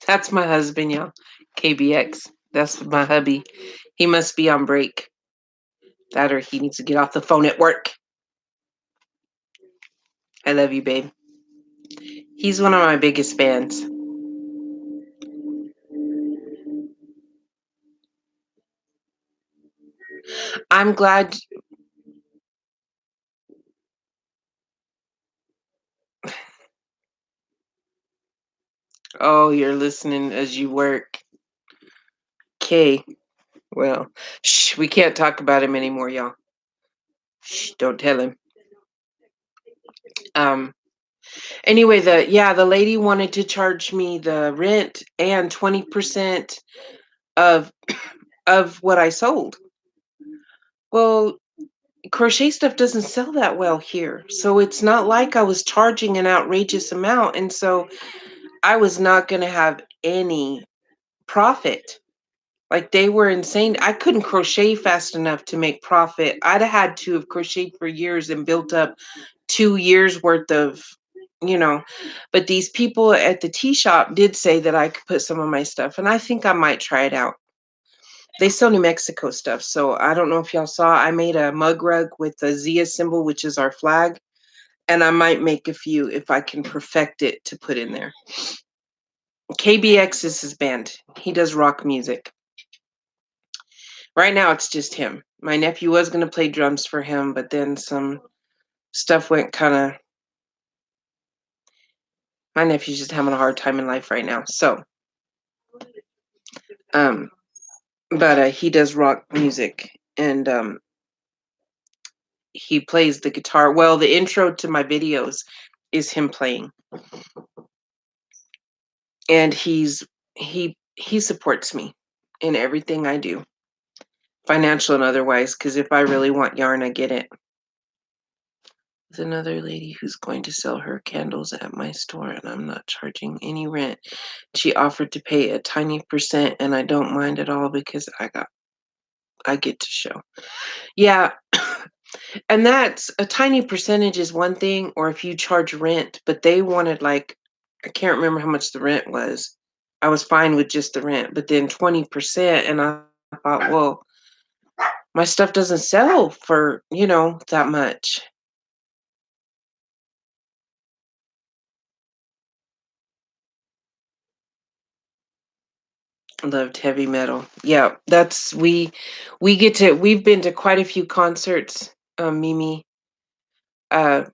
that's my husband, y'all. KBX. That's my hubby. He must be on break. That or he needs to get off the phone at work. I love you, babe. He's one of my biggest fans. I'm glad. Oh, you're listening as you work. Okay. Well, shh, we can't talk about him anymore, y'all. Shh, don't tell him. Um. Anyway, the lady wanted to charge me the rent and 20% of of what I sold. Well, crochet stuff doesn't sell that well here. So it's not like I was charging an outrageous amount. And so I was not going to have any profit. Like they were insane. I couldn't crochet fast enough to make profit. I'd have had to have crocheted for years and built up 2 years worth of, you know. But these people at the tea shop did say that I could put some of my stuff, and I think I might try it out. They sell New Mexico stuff. So I don't know if y'all saw, I made a mug rug with the Zia symbol, which is our flag. And I might make a few if I can perfect it to put in there. KBX is his band. He does rock music. Right now it's just him. My nephew was going to play drums for him, but then some stuff went kind of. My nephew's just having a hard time in life right now. So, um, but he does rock music and he plays the guitar. Well, the intro to my videos is him playing, and he supports me in everything I do, financial and otherwise. Because if I really want yarn, I get it. There's another lady who's going to sell her candles at my store, and I'm not charging any rent. she offered to pay a tiny percent, and I don't mind at all because I get to show. Yeah, and that's a tiny percentage is one thing, or if you charge rent, but they wanted, like, I can't remember how much the rent was. I was fine with just the rent, but then 20%, and I thought, "Well, my stuff doesn't sell for, that much." Loved heavy metal. Yeah, that's we've been to quite a few concerts, Mimi. Uh,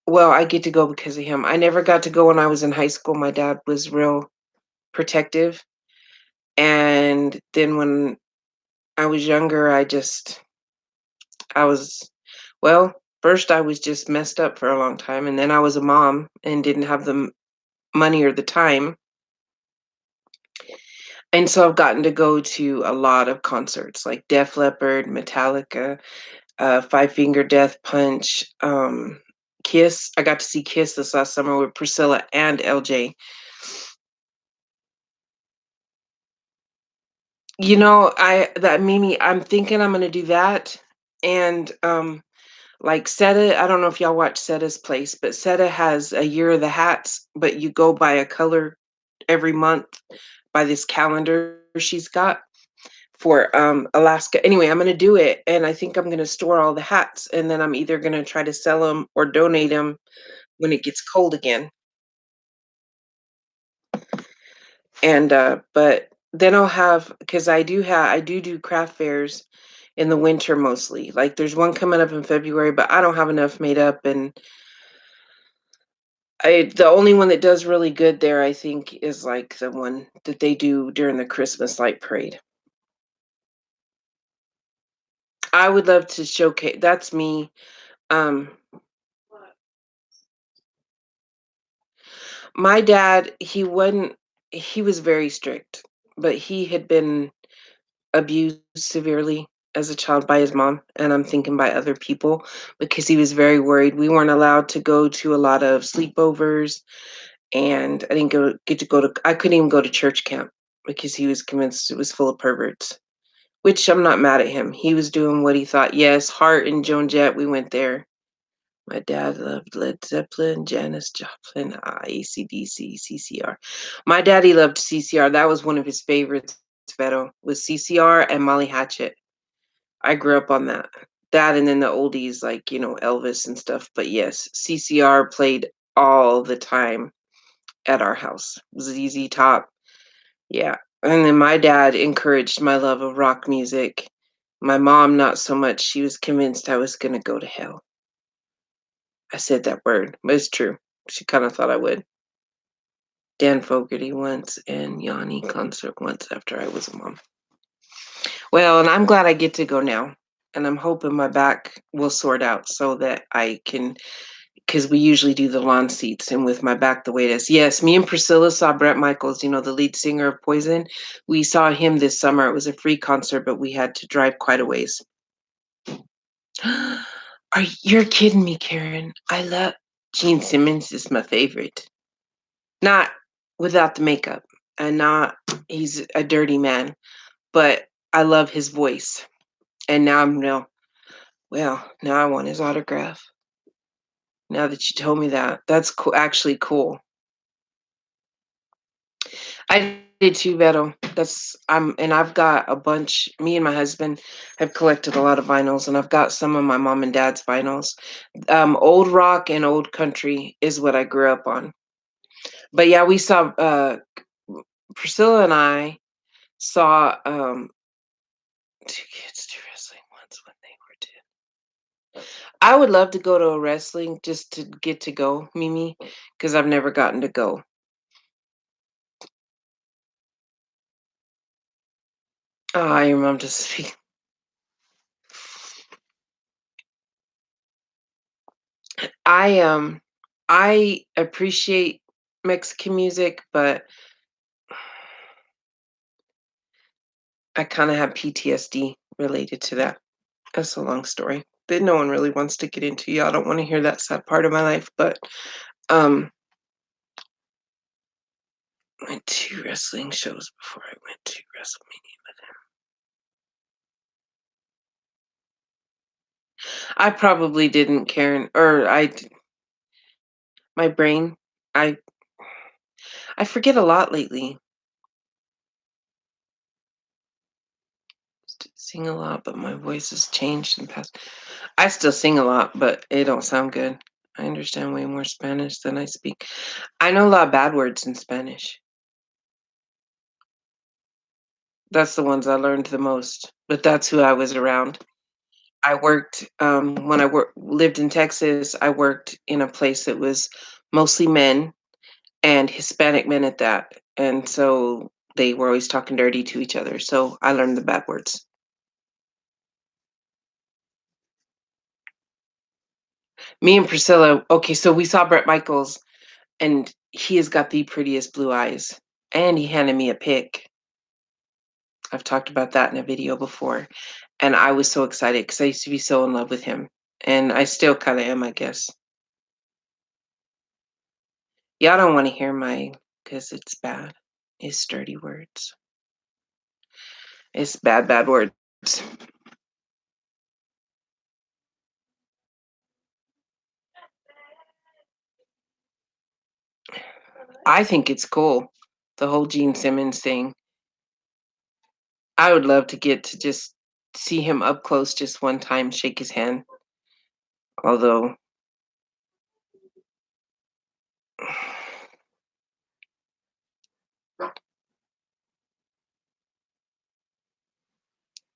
well, I get to go because of him. I never got to go when I was in high school. My dad was real protective, and then when I was younger, I was well, first I was just messed up for a long time, and then I was a mom and didn't have the money or the time. And so I've gotten to go to a lot of concerts like Def Leppard, Metallica, Five Finger Death Punch, Kiss. I got to see Kiss this last summer with Priscilla and LJ. I'm thinking I'm gonna do that. And like Seta, I don't know if y'all watch Seta's Place, but Seta has a Year of the Hats, but you go by a color every month by this calendar she's got for Alaska. Anyway, I'm gonna do it, and I think I'm gonna store all the hats, and then I'm either gonna try to sell them or donate them when it gets cold again. And but then I'll have because I do craft fairs in the winter mostly. Like there's one coming up in February, but I don't have enough made up, and the only one that does really good there, I think, is like the one that they do during the Christmas light parade. I would love to showcase. That's me. Um, my dad, he was very strict, but he had been abused severely as a child by his mom, and I'm thinking by other people because he was very worried. We weren't allowed to go to a lot of sleepovers, and I didn't get to go to. I couldn't even go to church camp because he was convinced it was full of perverts. Which I'm not mad at him. He was doing what he thought. Yes, Hart and Joan Jett, we went there. My dad loved Led Zeppelin, Janis Joplin, AC/DC, CCR. My daddy loved CCR. That was one of his favorites, Beto, was CCR and Molly Hatchet. I grew up on that. That and then the oldies like, Elvis and stuff. But yes, CCR played all the time at our house. ZZ Top. Yeah. And then my dad encouraged my love of rock music. My mom, not so much. She was convinced I was going to go to hell. I said that word, but it's true. She kind of thought I would. Dan Fogerty once and Yanni concert once after I was a mom. Well, and I'm glad I get to go now. And I'm hoping my back will sort out so that I can, because we usually do the lawn seats. And with my back the way it is. Yes, me and Priscilla saw Brett Michaels, the lead singer of Poison. We saw him this summer. It was a free concert, but we had to drive quite a ways. You're kidding me, Karen? I love Gene Simmons is my favorite. Not without the makeup, and not he's a dirty man, but I love his voice. And now I'm no well, now I want his autograph. Now that you told me that, that's actually cool. I did too, Beto. And I've got a bunch. Me and my husband have collected a lot of vinyls, and I've got some of my mom and dad's vinyls. Old rock and old country is what I grew up on. But yeah, we saw Priscilla and I saw 2 kids do wrestling once when they were 10. I would love to go to a wrestling just to get to go, Mimi, because I've never gotten to go. Oh, your mom doesn't speak. I I appreciate Mexican music, but I kind of have PTSD related to that. That's a long story that no one really wants to get into. Y'all don't want to hear that sad part of my life, but um Went to wrestling shows before I went to WrestleMania. I probably didn't care, or my brain. I I forget a lot lately. Sing a lot, but my voice has changed in past. I still sing a lot, but it don't sound good. I understand way more Spanish than I speak. I know a lot of bad words in Spanish. That's the ones I learned the most, but that's who I was around. I worked when lived in Texas. I worked in a place that was mostly men and Hispanic men at that, and so they were always talking dirty to each other. So I learned the bad words. Me and Priscilla. Okay, so we saw Brett Michaels, and he has got the prettiest blue eyes, and he handed me a pic. I've talked about that in a video before, and I was so excited because I used to be so in love with him, and I still kind of am, I guess. Y'all don't want to hear my because it's bad. It's dirty words. It's bad, bad words. I think it's cool, the whole Gene Simmons thing. I would love to get to just see him up close just one time, shake his hand. Although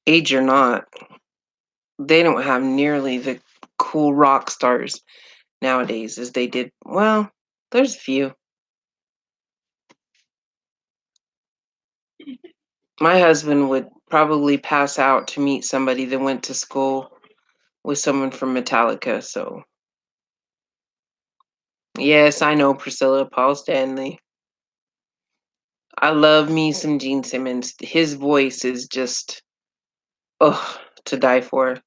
age or not, they don't have nearly the cool rock stars nowadays as they did. Well, there's a few. My husband would probably pass out to meet somebody that went to school with someone from Metallica. So, yes, I know Priscilla Paul Stanley. I love me some Gene Simmons. His voice is just, oh, to die for.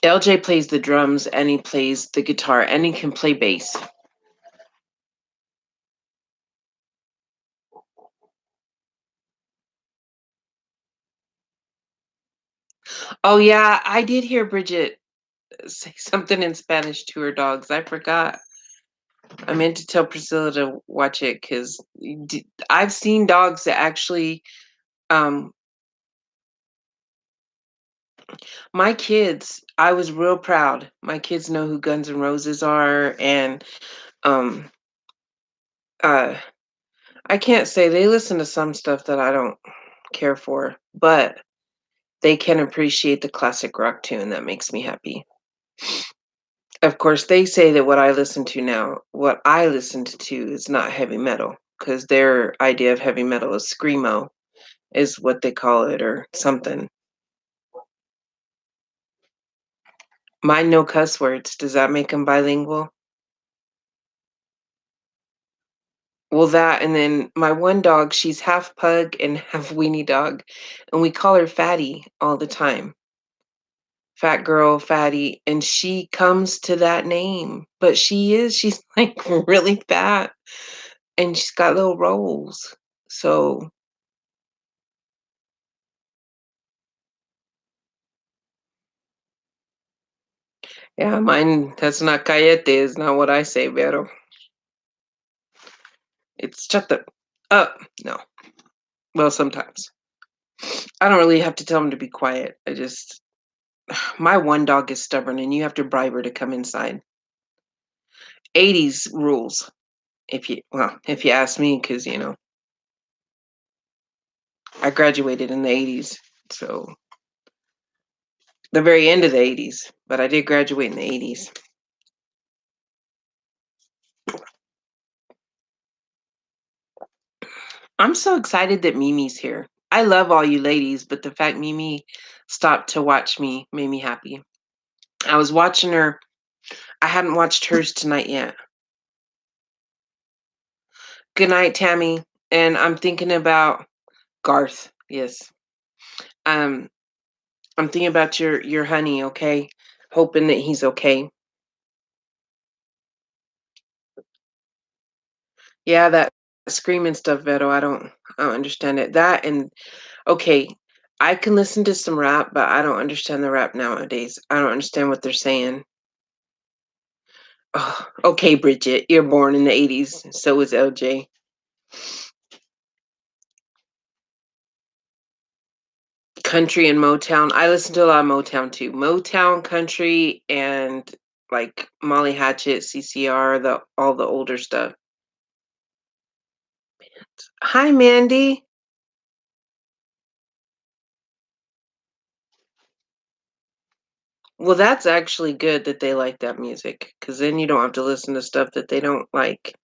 LJ plays the drums and he plays the guitar and he can play bass. Oh, yeah, I did hear Bridget say something in Spanish to her dogs. I forgot. I meant to tell Priscilla to watch it because I've seen dogs that actually, um, my kids, I was real proud. My kids know who Guns N' Roses are, and um, uh, I can't say they listen to some stuff that I don't care for, but they can appreciate the classic rock tune. That makes me happy. Of course, they say that what I listened to is not heavy metal because their idea of heavy metal is screamo, is what they call it, or something. Mine no cuss words. Does that make them bilingual? Well, that and then my one dog, she's half pug and half weenie dog, and we call her Fatty all the time. Fat girl, Fatty, and she comes to that name, but she's like really fat and she's got little rolls. So, yeah, mine, that's not cayete, is not what I say, Vero. It's shut the up. No. Well, sometimes. I don't really have to tell him to be quiet. My one dog is stubborn and you have to bribe her to come inside. 80s rules, if you ask me, because, I graduated in the 80s. So, the very end of the 80s, but I did graduate in the 80s. I'm so excited that Mimi's here. I love all you ladies, but the fact Mimi stopped to watch me made me happy. I was watching her. I hadn't watched hers tonight yet. Good night, Tammy. And I'm thinking about Garth. Yes. Um, I'm thinking about your honey, okay? Hoping that he's okay. Yeah, that screaming stuff, Beto, I don't understand it. That and okay, I can listen to some rap, but I don't understand the rap nowadays. I don't understand what they're saying. Oh, okay, Bridget, you're born in the 80s. So was LJ. Country and Motown. I listen to a lot of Motown too. Motown, country, and like Molly Hatchet, CCR, the all the older stuff. Hi, Mandy. Well, that's actually good that they like that music because then you don't have to listen to stuff that they don't like.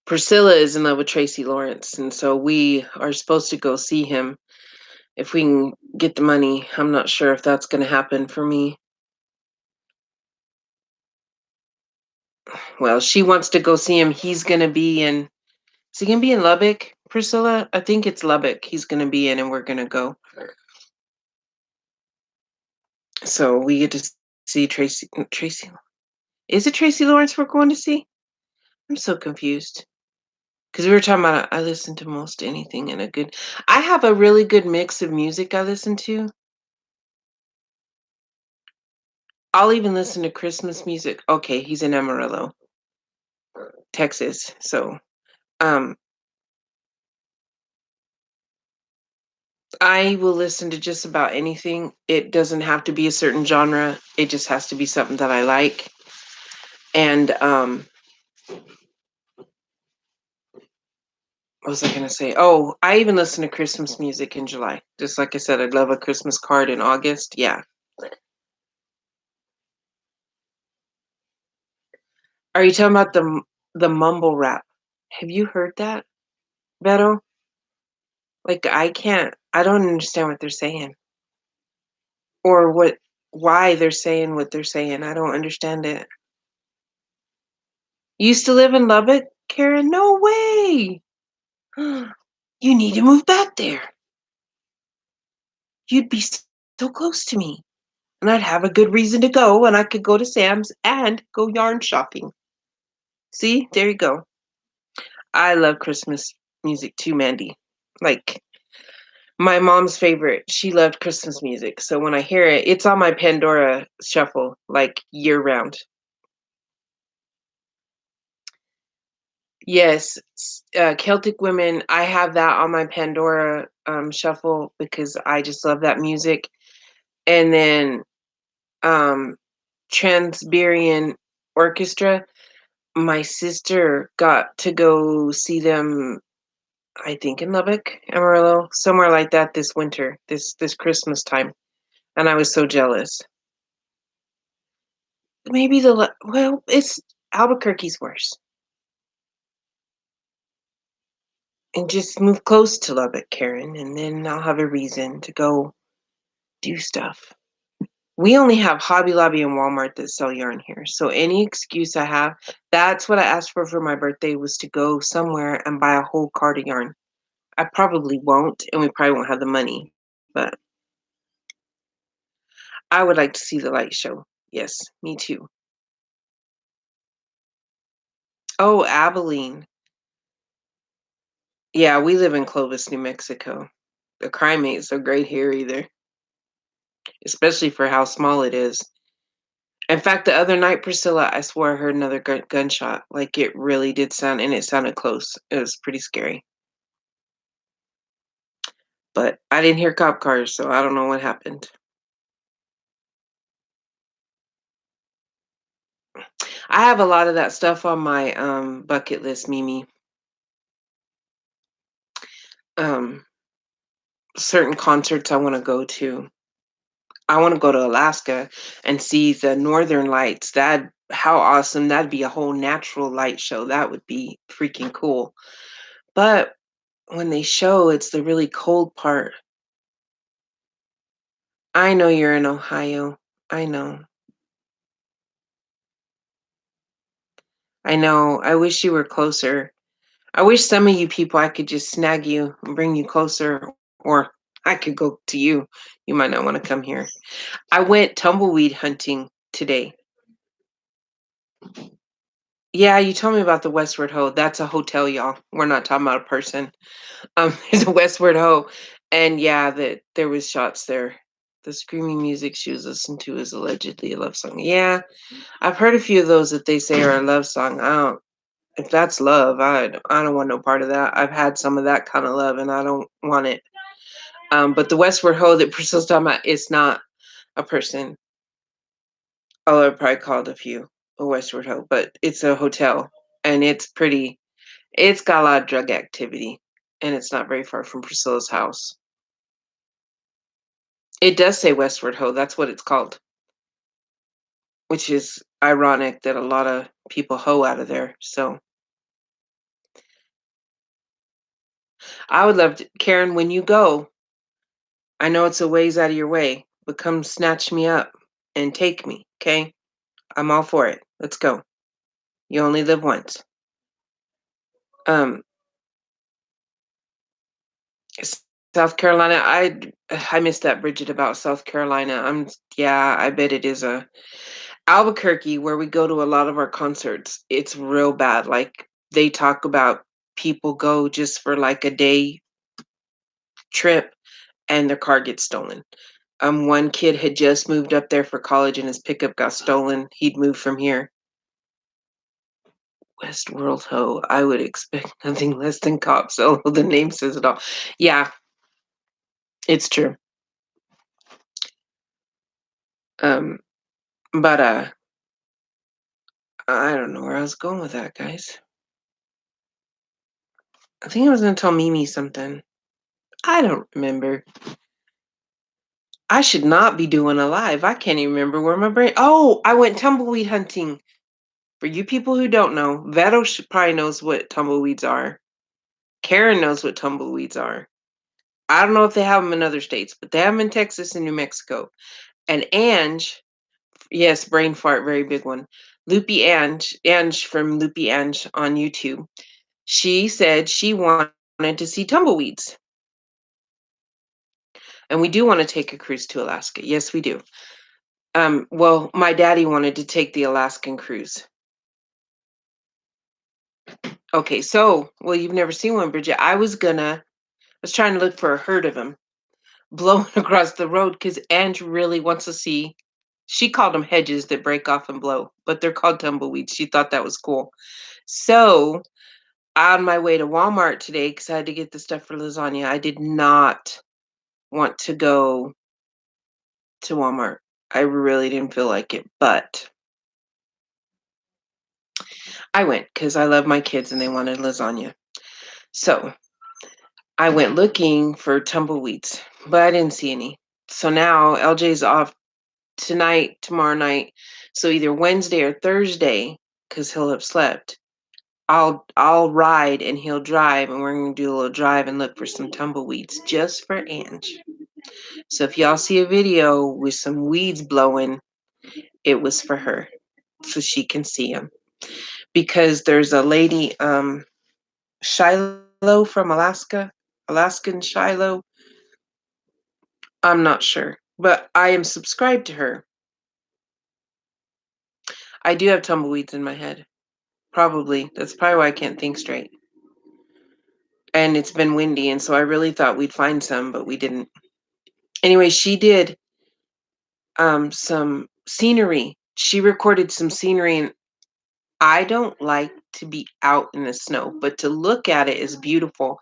Priscilla is in love with Tracy Lawrence, and so we are supposed to go see him if we can get the money. I'm not sure if that's going to happen for me. Well, she wants to go see him. He's going to be in, is he going to be in Lubbock, Priscilla? I think it's Lubbock he's going to be in, and we're going to go. So we get to see Tracy. Is it Tracy Lawrence we're going to see? I'm so confused. Because we were talking about I listen to most anything and a good I have a really good mix of music I listen to. I'll even listen to Christmas music. Okay, he's in Amarillo, Texas. So, um, I will listen to just about anything. It doesn't have to be a certain genre. It just has to be something that I like. And what was I gonna say? Oh, I even listen to Christmas music in July. Just like I said, I'd love a Christmas card in August. Yeah. Are you talking about the mumble rap? Have you heard that, Beto? Like I don't understand what they're saying or why they're saying what they're saying. I don't understand it. You used to live in Lubbock, Karen? No way. You need to move back there. You'd be so close to me. And I'd have a good reason to go and I could go to Sam's and go yarn shopping. See? There you go. I love Christmas music too, Mandy. Like my mom's favorite. She loved Christmas music. So when I hear it, it's on my Pandora shuffle like year round. Yes, Celtic Women, I have that on my Pandora, shuffle because I just love that music, and then, um, Trans-Siberian Orchestra, my sister got to go see them, I think in Lubbock, Amarillo, somewhere like that this winter, this Christmas time, and I was so jealous. Maybe well, it's Albuquerque's worse, and just move close to Lubbock, Karen, and then I'll have a reason to go do stuff. We only have Hobby Lobby and Walmart that sell yarn here. So any excuse I have, that's what I asked for my birthday was to go somewhere and buy a whole cart of yarn. I probably won't, and we probably won't have the money, but I would like to see the light show. Yes, me too. Oh, Abilene. Yeah, we live in Clovis, New Mexico. The crime ain't so great here either, especially for how small it is. In fact, the other night, Priscilla, I swore I heard another gunshot. Like it really did sound, and it sounded close. It was pretty scary. But I didn't hear cop cars, so I don't know what happened. I have a lot of that stuff on my bucket list, Mimi. Um, certain concerts I want to go to. I want to go to Alaska and see the northern lights. That how awesome. That'd be a whole natural light show. That would be freaking cool. But when they show, it's the really cold part. I know you're in Ohio. I know. I know. I wish you were closer. I wish some of you people I could just snag you and bring you closer, or I could go to you. You might not want to come here. I went tumbleweed hunting today. Yeah, you told me about the Westward Ho. That's a hotel, y'all. We're not talking about a person. There's a Westward Ho, and yeah, that there was shots there. The screaming music she was listening to is allegedly a love song. Yeah, I've heard a few of those that they say are a love song. I don't. If that's love, I don't want no part of that. I've had some of that kind of love, and I don't want it. But the Westward Ho that Priscilla's talking about is not a person. Oh, I probably called a few a Westward Ho, but it's a hotel, and it's pretty. It's got a lot of drug activity, and it's not very far from Priscilla's house. It does say Westward Ho. That's what it's called, which is ironic that a lot of people hoe out of there. So I would love to, Karen, when you go, I know it's a ways out of your way, but come snatch me up and take me, okay? I'm all for it. Let's go. You only live once. Um, S- South Carolina, I missed that Bridget about South Carolina. Yeah, I bet it is a Albuquerque where we go to a lot of our concerts. It's real bad. Like they talk about people go just for like a day trip and their car gets stolen. One kid had just moved up there for college and his pickup got stolen. He'd moved from here. Westworld Ho. I would expect nothing less than cops. Oh, the name says it all. Yeah, it's true. Um, but I don't know where I was going with that, guys. I think I was gonna tell Mimi something. I don't remember. I should not be doing a live. I can't even remember where my brain. Oh, I went tumbleweed hunting. For you people who don't know, Veto probably knows what tumbleweeds are. Karen knows what tumbleweeds are. I don't know if they have them in other states, but they have them in Texas and New Mexico. And Ange, yes, brain fart, very big one. Loopy Ange from Loopy Ange on YouTube. She said she wanted to see tumbleweeds. And we do want to take a cruise to Alaska. Yes, we do. Well, my daddy wanted to take the Alaskan cruise. Okay, so, well, you've never seen one, Bridget. I was trying to look for a herd of them blowing across the road because Ange really wants to see. She called them hedges that break off and blow, but they're called tumbleweeds. She thought that was cool. So, on my way to Walmart today, because I had to get the stuff for lasagna, I did not want to go to Walmart. I really didn't feel like it, but I went because I love my kids and they wanted lasagna. So I went looking for tumbleweeds, but I didn't see any. So now LJ's off tonight, tomorrow night. So either Wednesday or Thursday, because he'll have slept. I'll ride and he'll drive, and we're gonna do a little drive and look for some tumbleweeds just for Ange. So if y'all see a video with some weeds blowing, it was for her, so she can see them. Because there's a lady, Shiloh from Alaska, Alaskan Shiloh. I'm not sure, but I am subscribed to her. I do have tumbleweeds in my head. Probably. That's probably why I can't think straight. And it's been windy, and so I really thought we'd find some, but we didn't. Anyway, she did some scenery. She recorded some scenery, and I don't like to be out in the snow, but to look at it is beautiful.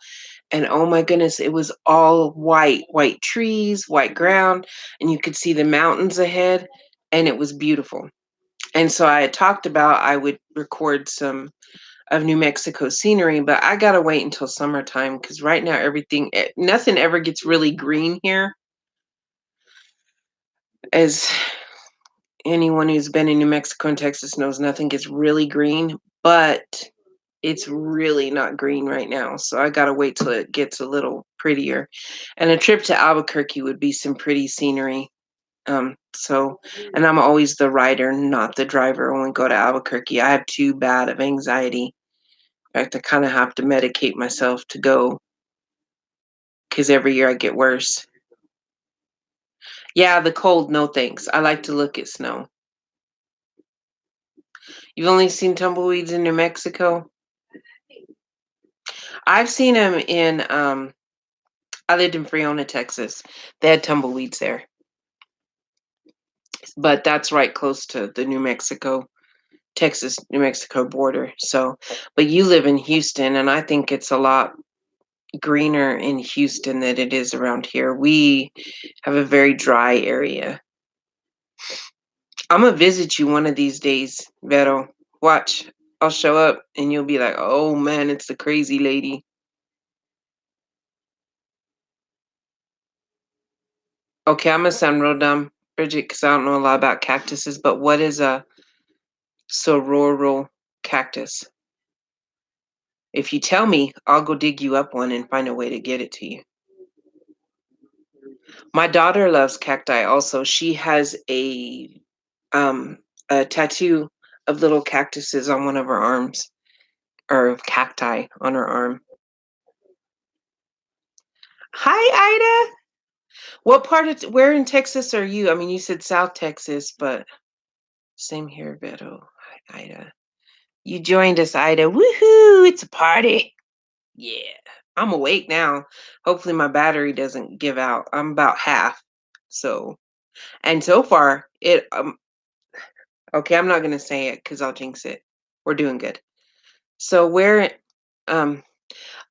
And oh my goodness, it was all white, white trees, white ground, and you could see the mountains ahead, and it was beautiful. And so I had talked about I would record some of New Mexico scenery, but I gotta wait until summertime because right now nothing ever gets really green here. As anyone who's been in New Mexico and Texas knows, nothing gets really green, but it's really not green right now. So I gotta wait till it gets a little prettier. And a trip to Albuquerque would be some pretty scenery. And I'm always the rider, not the driver when we go to Albuquerque. I have too bad of anxiety. In fact, I kind of have to medicate myself to go because every year I get worse. Yeah, the cold, no thanks. I like to look at snow. You've only seen tumbleweeds in New Mexico? I've seen them in, I lived in Freona, Texas. They had tumbleweeds there, but that's right close to the New Mexico, Texas, New Mexico border. So, but you live in Houston, and I think it's a lot greener in Houston than it is around here. We have a very dry area. I'm gonna visit you one of these days, Vero. Watch. I'll show up and you'll be like, oh man, it's the crazy lady. Okay, I'm gonna sound real dumb, Bridget, because I don't know a lot about cactuses, but what is a sororo cactus? If you tell me, I'll go dig you up one and find a way to get it to you. My daughter loves cacti also. She has um a tattoo of little cactuses on one of her arms, or cacti on her arm. Hi, Ida. What part of where in Texas are you? I mean, you said South Texas, but same here, Beto. Hi, Ida. You joined us, Ida. Woohoo! It's a party. Yeah. I'm awake now. Hopefully my battery doesn't give out. I'm about half. So, and so far it okay, I'm not going to say it cuz I'll jinx it. We're doing good. So, where um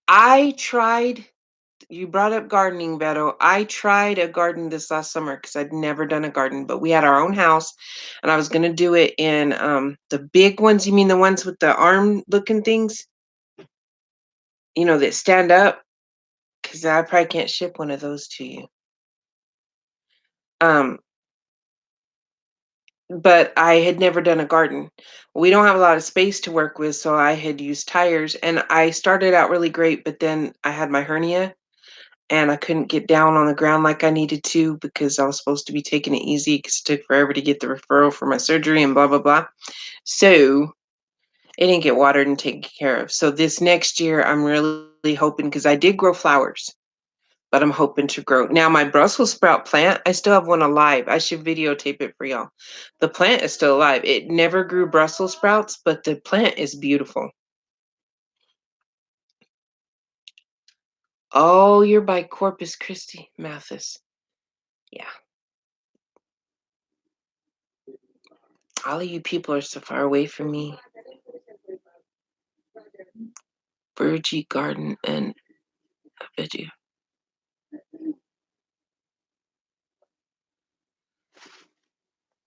I tried you brought up gardening, Beto. I tried a garden this last summer because I'd never done a garden, but we had our own house and I was gonna do it in the big ones. You mean the ones with the arm looking things, that stand up? Because I probably can't ship one of those to you. Um, but I had never done a garden. We don't have a lot of space to work with, so I had used tires and I started out really great, but then I had my hernia and I couldn't get down on the ground like I needed to because I was supposed to be taking it easy because it took forever to get the referral for my surgery and blah blah blah. So it didn't get watered and taken care of. So this next year, I'm really hoping because I did grow flowers, but I'm hoping to grow now. My Brussels sprout plant, I still have one alive. I should videotape it for y'all. The plant is still alive. It never grew Brussels sprouts, but the plant is beautiful. Oh, you're by Corpus Christi, Mathis. Yeah. All of you people are so far away from me. Virgie Garden and a video.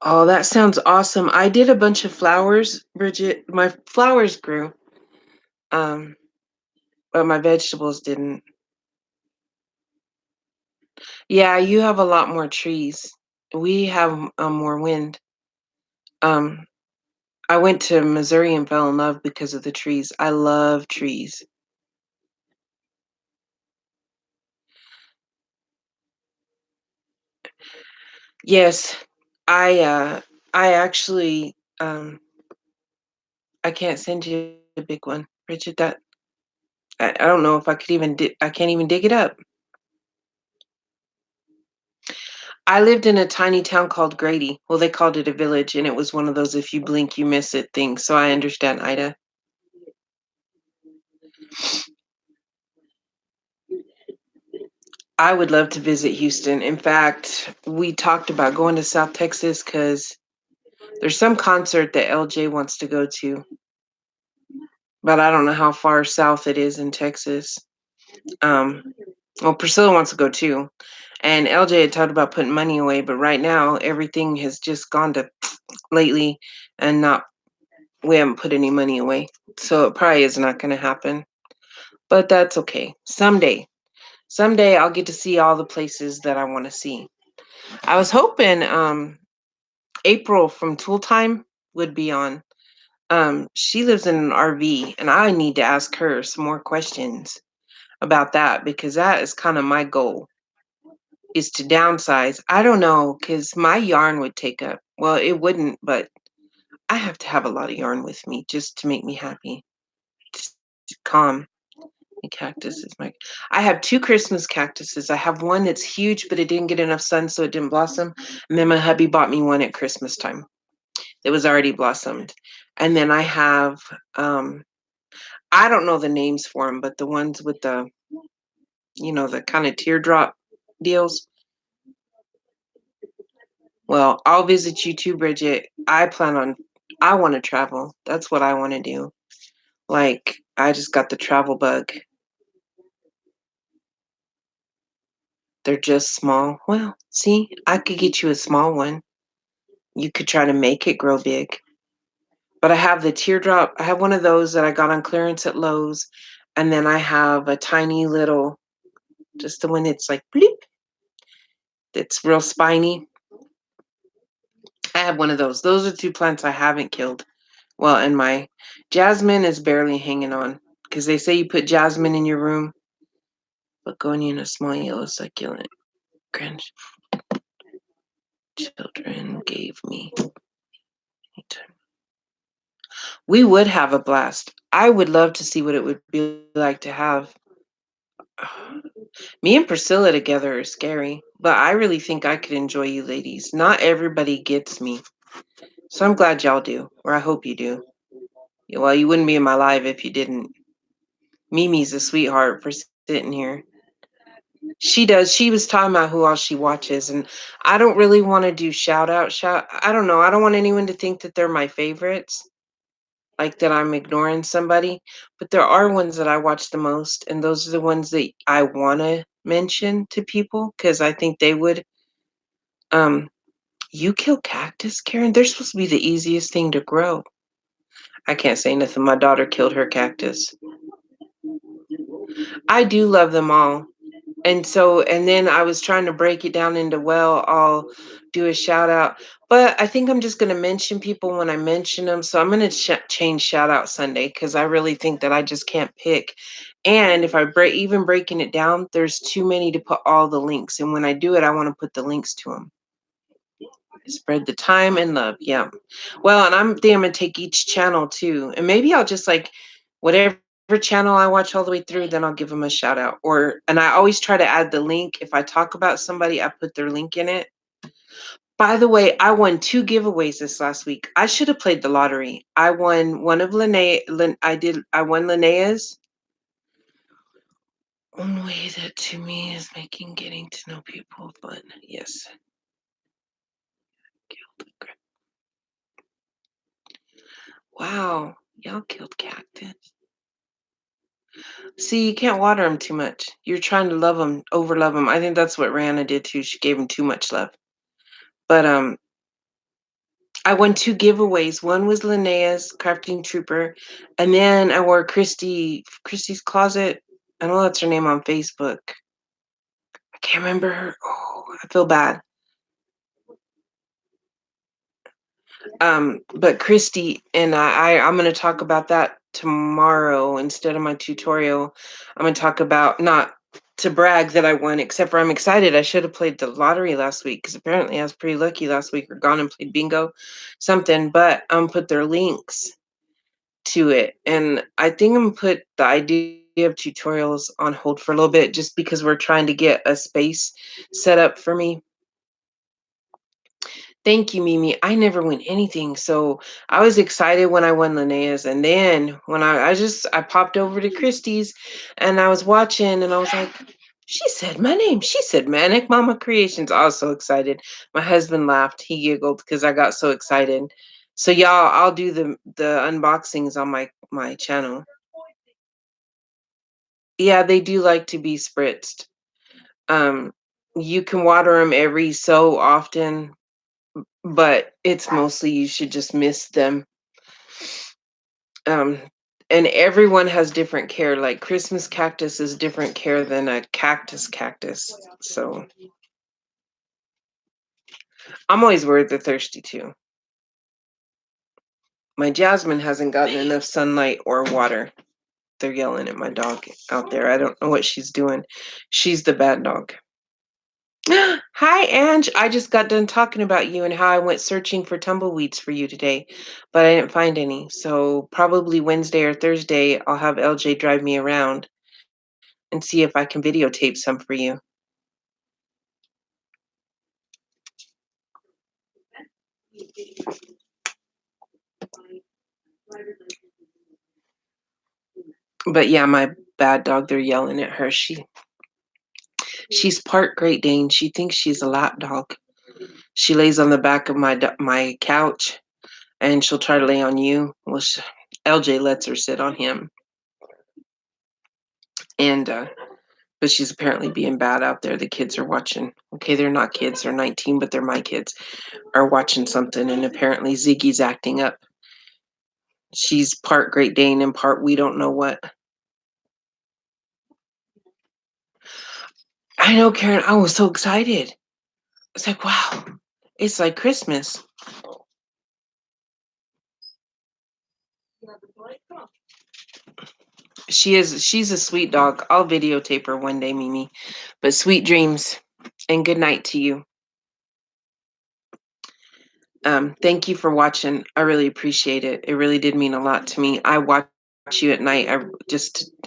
Oh, that sounds awesome. I did a bunch of flowers, Bridget. My flowers grew, um, but my vegetables didn't. Yeah, you have a lot more trees. We have more wind. Um, I went to Missouri and fell in love because of the trees. I love trees. Yes, I actually I can't send you a big one, Bridget. That I don't know if I could even I can't even dig it up. I lived in a tiny town called Grady. Well, they called it a village, and it was one of those if you blink, you miss it things. So I understand, Ida. I would love to visit Houston. In fact, we talked about going to South Texas because there's some concert that LJ wants to go to, but I don't know how far south it is in Texas. Um, well, Priscilla wants to go too, and LJ had talked about putting money away, but right now everything has just gone to lately, and not we haven't put any money away, so it probably is not going to happen. But that's okay. Someday I'll get to see all the places that I want to see. I was hoping April from Tool Time would be on. She lives in an RV, and I need to ask her some more questions about that because that is kind of my goal is to downsize. I don't know because my yarn would take up. Well, it wouldn't, but I have to have a lot of yarn with me just to make me happy, just to calm. The cactus is my. I have two Christmas cactuses. I have one that's huge, but it didn't get enough sun, so it didn't blossom. And then my hubby bought me one at Christmas time. It was already blossomed. And then I have, um, I don't know the names for them, but the ones with the, the kind of teardrop deals. Well, I'll visit you too, Bridget. I want to travel. That's what I want to do. Like, I just got the travel bug. They're just small. Well, see, I could get you a small one. You could try to make it grow big. But I have the teardrop. I have one of those that I got on clearance at Lowe's. And then I have a tiny little, just the one that's like bleep, that's real spiny. I have one of those. Those are two plants I haven't killed. Well, and my jasmine is barely hanging on because they say you put jasmine in your room, begonia and a small yellow succulent. Grandchildren gave me. We would have a blast. I would love to see what it would be like to have me and Priscilla together are scary, but I really think I could enjoy you ladies. Not everybody gets me. So I'm glad y'all do, or I hope you do. Yeah, well, you wouldn't be in my life if you didn't. Mimi's a sweetheart for sitting here. She does. She was talking about who all she watches, and I don't really want to do shout. I don't know. I don't want anyone to think that they're my favorites, like that I'm ignoring somebody. But there are ones that I watch the most, and those are the ones that I want to mention to people because I think they would. Um, you kill cactus, Karen? They're supposed to be the easiest thing to grow. I can't say nothing. My daughter killed her cactus. I do love them all. And then I was trying to break it down into, well, I'll do a shout out. But I think I'm just going to mention people when I mention them. So I'm going to change shout out Sunday because I really think that I just can't pick. And if I even breaking it down, there's too many to put all the links. And when I do it, I want to put the links to them. Spread the time and love. Yeah. Well, and I'm damn gonna take each channel too. And maybe I'll just like whatever channel I watch all the way through, then I'll give them a shout out. And I always try to add the link. If I talk about somebody, I put their link in it. By the way, I won two giveaways this last week. I should have played the lottery. I won one of I won Linnea's. One way that to me is making getting to know people fun. Yes. Wow, y'all killed cactus. See, you can't water them too much. You're trying to love them, over love them. I think that's what Rihanna did too. She gave him too much love. But I won two giveaways. One was Linnea's Crafting Trooper, and then I wore Christy's Closet. I know that's her name on Facebook. I can't remember her. Oh, I feel bad. But Christy and I'm going to talk about that tomorrow instead of my tutorial. I'm going to talk about, not to brag that I won, except for I'm excited. I should have played the lottery last week because apparently I was pretty lucky last week, or gone and played bingo, something. But put their links to it, and I think I'm gonna put the idea of tutorials on hold for a little bit, just because we're trying to get a space set up for me. Thank you, Mimi. I never win anything, so I was excited when I won Linnea's, and then when I popped over to Christie's, and I was watching, and I was like, "She said my name. She said Manic Mama Creations." I was so excited. My husband laughed. He giggled because I got so excited. So y'all, I'll do the unboxings on my channel. Yeah, they do like to be spritzed. Um, you can water them every so often, but it's mostly you should just mist them. Um, and everyone has different care. Like Christmas cactus is different care than a cactus. So I'm always worried they're thirsty too. My jasmine hasn't gotten enough sunlight or water. They're yelling at my dog out there. I don't know what she's doing. She's the bad dog. Hi, Ange. I just got done talking about you and how I went searching for tumbleweeds for you today, but I didn't find any. So probably Wednesday or Thursday, I'll have LJ drive me around and see if I can videotape some for you. But yeah, my bad dog, they're yelling at her. She's part Great Dane. She thinks she's a lap dog. She lays on the back of my couch, and she'll try to lay on you. Well, LJ lets her sit on him, and but she's apparently being bad out there. The kids are watching. Okay, they're not kids; they're 19, but they're my kids. Are watching something, and apparently Ziggy's acting up. She's part Great Dane and part we don't know what. I know, Karen. I was so excited. It's like, wow, it's like Christmas. She's a sweet dog. I'll videotape her one day, Mimi. But sweet dreams and good night to you. Thank you for watching. I really appreciate it. It really did mean a lot to me. I watch you at night.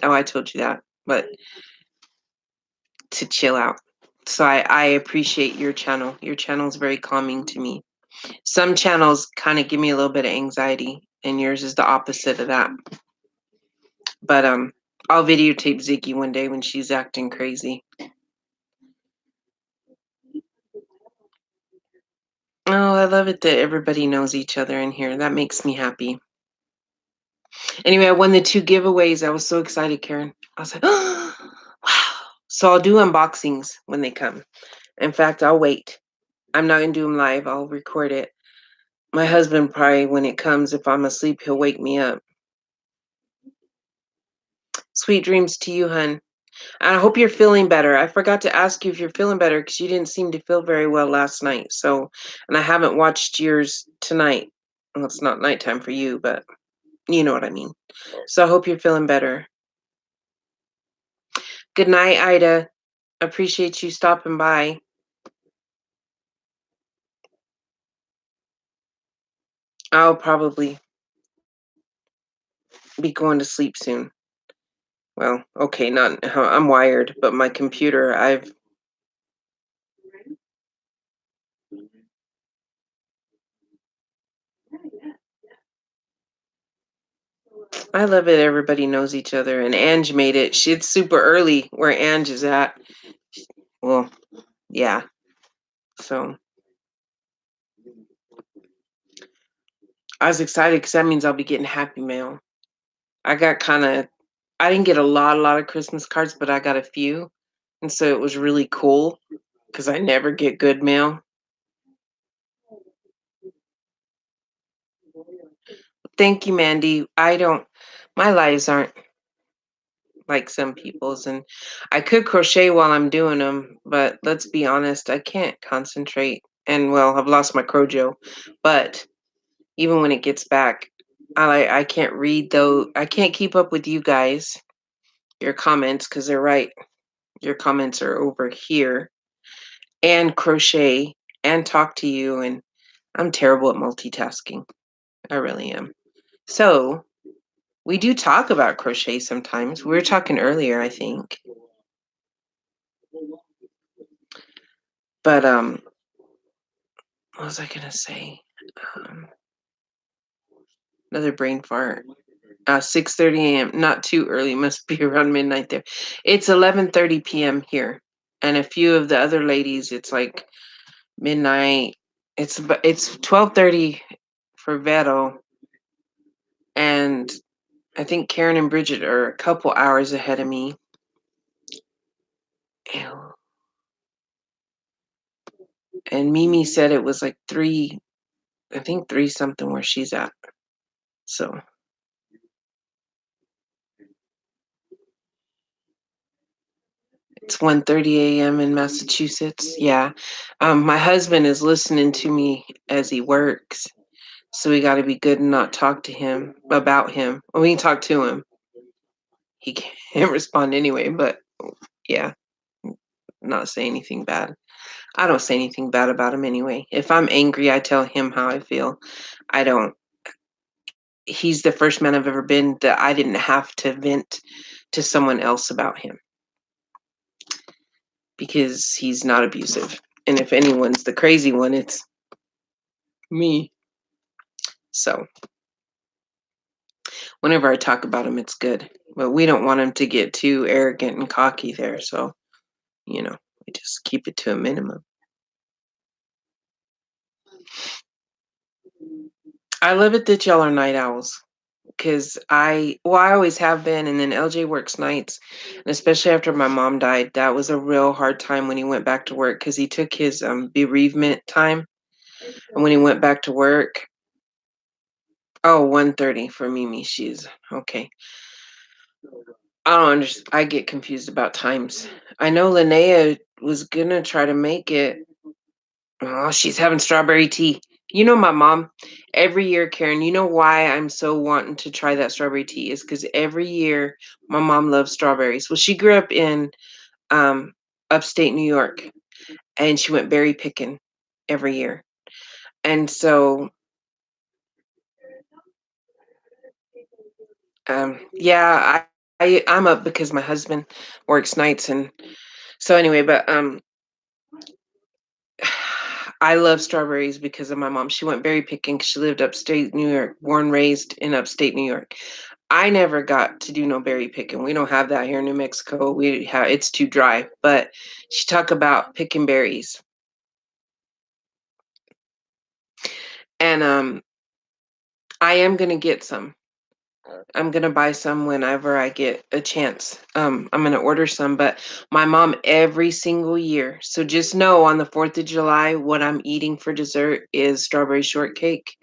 I told you that, but to chill out. So I appreciate your channel. Your channel is very calming to me. Some channels kind of give me a little bit of anxiety, and yours is the opposite of that. But I'll videotape Ziggy one day when she's acting crazy. Oh, I love it that everybody knows each other in here. That makes me happy. Anyway, I won the 2 giveaways. I was so excited, Karen. I was like, oh, wow. So I'll do unboxings when they come. In fact, I'll wait. I'm not going to do them live. I'll record it. My husband probably, when it comes, if I'm asleep, he'll wake me up. Sweet dreams to you, hun. And I hope you're feeling better. I forgot to ask you if you're feeling better because you didn't seem to feel very well last night. So, and I haven't watched yours tonight. Well, it's not nighttime for you, but you know what I mean. So I hope you're feeling better. Good night, Ida. Appreciate you stopping by. I'll probably be going to sleep soon. Well, okay, not I'm wired, but my computer, I love it. Everybody knows each other, and Ange made it. It's super early where Ange is at. Well, yeah. So I was excited because that means I'll be getting Happy Mail. I got I didn't get a lot of Christmas cards, but I got a few, and so it was really cool because I never get good mail. Thank you, Mandy. My lives aren't like some people's, and I could crochet while I'm doing them, but let's be honest, I can't concentrate. And well, I've lost my Crojo, but even when it gets back, I can't read though. I can't keep up with you guys, your comments, because they're right. Your comments are over here, and crochet and talk to you, and I'm terrible at multitasking. I really am. So we do talk about crochet sometimes. We were talking earlier, I think. But what was I gonna say? Um, Another brain fart. 6:30 a.m. Not too early. Must be around midnight there. It's 11:30 p.m. here, and a few of the other ladies, it's like midnight. It's 12:30 for Vero, and I think Karen and Bridget are a couple hours ahead of me. Ew. And Mimi said it was like 3, I think 3 something where she's at. So it's 1:30 a.m. in Massachusetts. Yeah. My husband is listening to me as he works. So we got to be good and not talk to him about him. Well, we can talk to him. He can't respond anyway, but yeah, not say anything bad. I don't say anything bad about him anyway. If I'm angry, I tell him how I feel. I don't. He's the first man I've ever been that I didn't have to vent to someone else about him because he's not abusive. And if anyone's the crazy one, it's me. So Whenever I talk about him, it's good. But we don't want him to get too arrogant and cocky there, so, you know, we just keep it to a minimum. I love it that y'all are night owls. 'Cause I always have been, and then LJ works nights, and especially after my mom died, that was a real hard time when he went back to work because he took his, bereavement time, and when he went back to work. Oh, 1:30 for Mimi, she's okay. I don't understand. I get confused about times. I know Linnea was gonna try to make it. Oh, she's having strawberry tea. You know my mom, every year, Karen, you know why I'm so wanting to try that strawberry tea is because every year my mom loves strawberries. Well, she grew up in um, upstate New York, and she went berry picking every year. And so, yeah, I'm up because my husband works nights, and so anyway, but I love strawberries because of my mom. She went berry picking 'cause she lived upstate New York, born, raised in upstate New York. I never got to do no berry picking. We don't have that here in New Mexico. We have it's too dry. But she talk about picking berries, and I am gonna get some. I'm gonna buy some whenever I get a chance. I'm gonna order some, but my mom every single year. So just know on the 4th of July, what I'm eating for dessert is strawberry shortcake.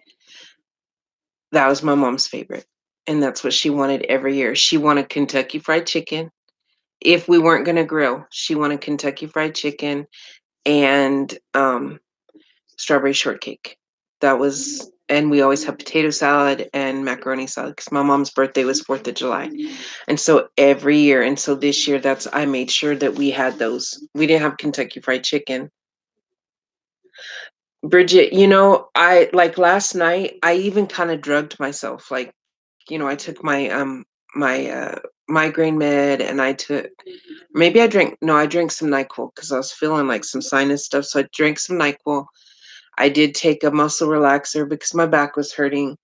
That was my mom's favorite, and that's what she wanted every year. She wanted Kentucky Fried Chicken. If we weren't gonna grill, she wanted Kentucky Fried Chicken and, strawberry shortcake. That was and we always have potato salad and macaroni salad because my mom's birthday was 4th of July, and so every year and so this year, that's I made sure that we had those. We didn't have Kentucky Fried Chicken. Bridget, I like, last night, I even kinda drugged myself, like, I took my migraine med, and I took maybe I drank no, I drank some NyQuil because I was feeling, like, some sinus stuff, so I drank some NyQuil. I did take a muscle relaxer because my back was hurting.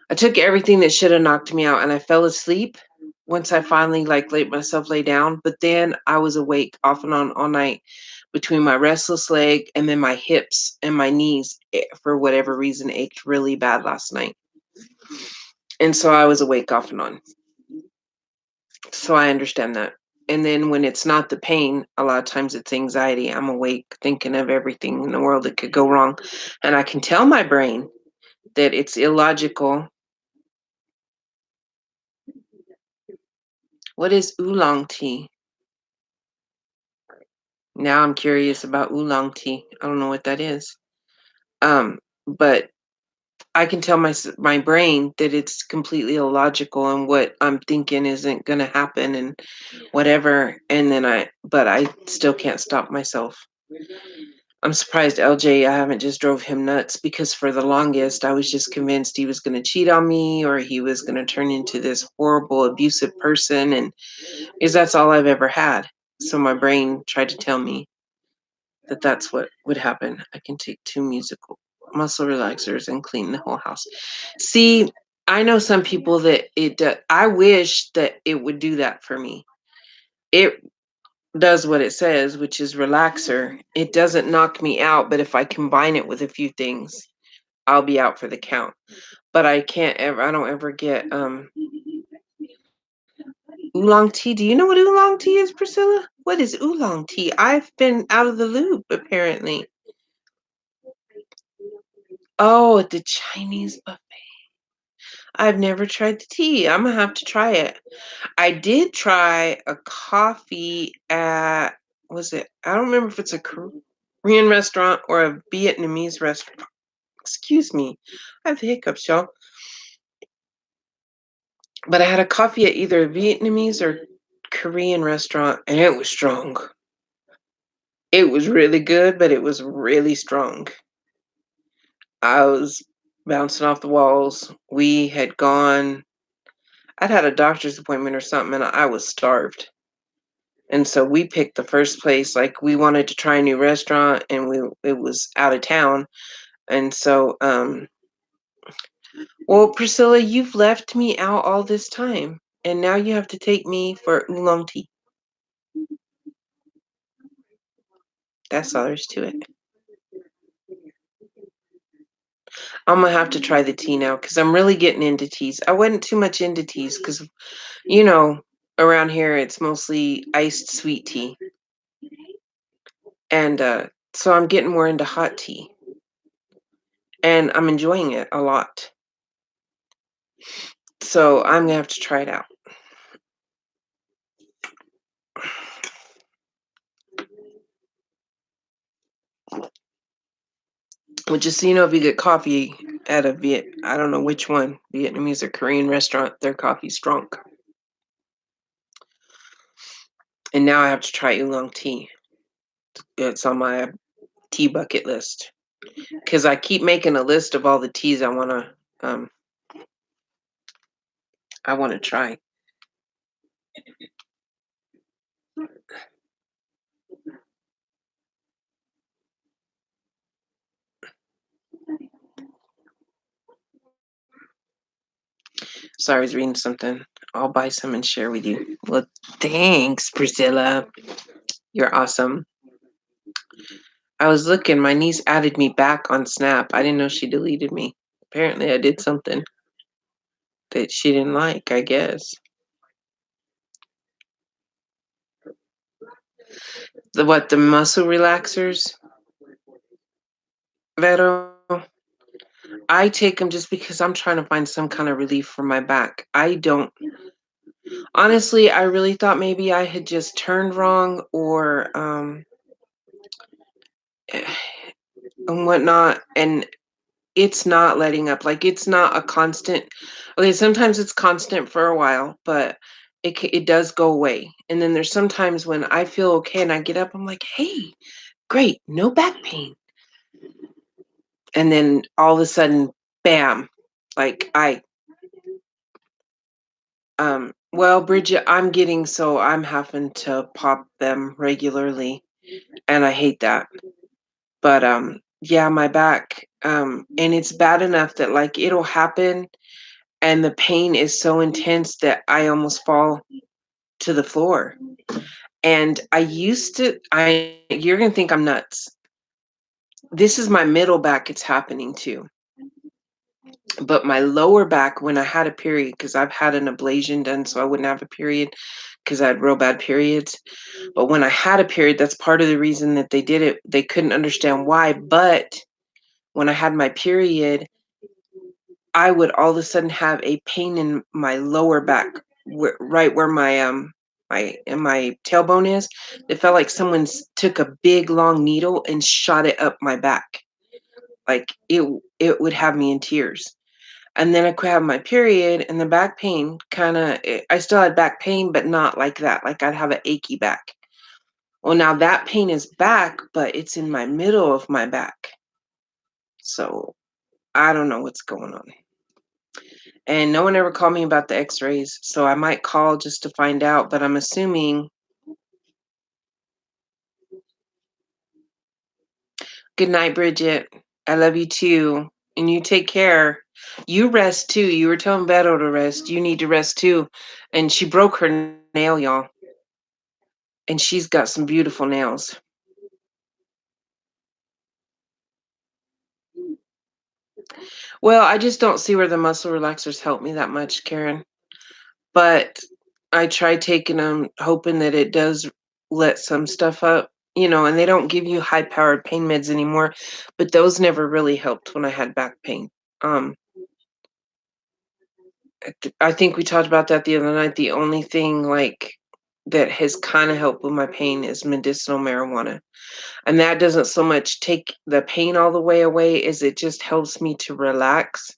I took everything that shoulda knocked me out, and I fell asleep once I finally, like, let myself lay down, but then I was awake off and on all night between my restless leg and then my hips and my knees, for whatever reason, ached really bad last night, and so I was awake off and on. So I understand that. And then when it's not the pain, a lot of times it's anxiety. I'm awake thinking of everything in the world that could go wrong, and I can tell my brain that it's illogical. What is oolong tea? Now I'm curious about oolong tea. I don't know what that is. But I can tell my brain that it's completely illogical and what I'm thinking isn't gonna happen and whatever. And then but I still can't stop myself. I'm surprised LJ, I haven't just drove him nuts because for the longest I was just convinced he was gonna cheat on me or he was gonna turn into this horrible abusive person and because that's all I've ever had. So my brain tried to tell me that that's what would happen. I can take 2 musical muscle relaxers and clean the whole house. See, I know some people that I wish that it would do that for me. It does what it says, which is relaxer. It doesn't knock me out, but if I combine it with a few things, I'll be out for the count. But I don't ever get, oolong tea. Do you know what oolong tea is, Priscilla? What is oolong tea? I've been out of the loop, apparently. Oh, at the Chinese buffet. I've never tried the tea. Imma have to try it. I did try a coffee at was it I don't remember if it's a Korean restaurant or a Vietnamese restaurant. Excuse me. I have the hiccups, y'all. But I had a coffee at either a Vietnamese or Korean restaurant, and it was strong. It was really good, but it was really strong. I was bouncing off the walls. We had gone I'd had a doctor's appointment or something, and I was starved. And so we picked the first place, like, we wanted to try a new restaurant, and it was out of town, and so, Well, Priscilla, you've left me out all this time, and now you have to take me for oolong tea. That's all there's to it. I'm gonna have to try the tea now because I'm really getting into teas. I wasn't too much into teas because, you know, around here it's mostly iced sweet tea, and so I'm getting more into hot tea, and I'm enjoying it a lot. So I'm gonna have to try it out. Well, just so you know, if you get coffee at a I don't know which one, Vietnamese or Korean restaurant, their coffee's strong. And now I have to try oolong tea. It's on my tea bucket list because I keep making a list of all the teas um I want to try. Sorry, I was reading something. I'll buy some and share with you. Well, thanks, Priscilla. You're awesome. I was looking. My niece added me back on Snap. I didn't know she deleted me. Apparently, I did something that she didn't like, I guess. The muscle relaxers, Vero? I take them just because I'm trying to find some kind of relief for my back. I don't honestly, I really thought maybe I had just turned wrong or and whatnot, and it's not letting up. Like it's not a constant. Okay, sometimes it's constant for a while, but it does go away. And then there's sometimes when I feel okay and I get up, I'm like, hey, great, no back pain. And then all of a sudden, bam, like well, Bridget, I'm having to pop them regularly, and I hate that. But yeah, my back, and it's bad enough that like it'll happen, and the pain is so intense that I almost fall to the floor. And you're gonna think I'm nuts. This is my middle back it's happening to. But my lower back, when I had a period, because I've had an ablation done so I wouldn't have a period because I had real bad periods. But when I had a period, that's part of the reason that they did it. They couldn't understand why. But when I had my period, I would all of a sudden have a pain in my lower back, right where my tailbone is. It felt like someone's took a big long needle and shot it up my back. Like it would have me in tears. And then I could have my period and the back pain I still had back pain, but not like that. Like I'd have an achy back. Well, now that pain is back, but it's in my middle of my back. So I don't know what's going on. And no one ever called me about the x-rays, so I might call just to find out, but I'm assuming. Good night, Bridget. I love you too. And you take care. You rest too. You were telling Beto to rest. You need to rest too. And she broke her nail, y'all. And she's got some beautiful nails. Well, I just don't see where the muscle relaxers help me that much, Karen. But I try taking them, hoping that it does let some stuff up, and they don't give you high powered pain meds anymore, but those never really helped when I had back pain. Um, I think we talked about that the other night. The only thing like that has kind of helped with my pain is medicinal marijuana. And that doesn't so much take the pain all the way away as it just helps me to relax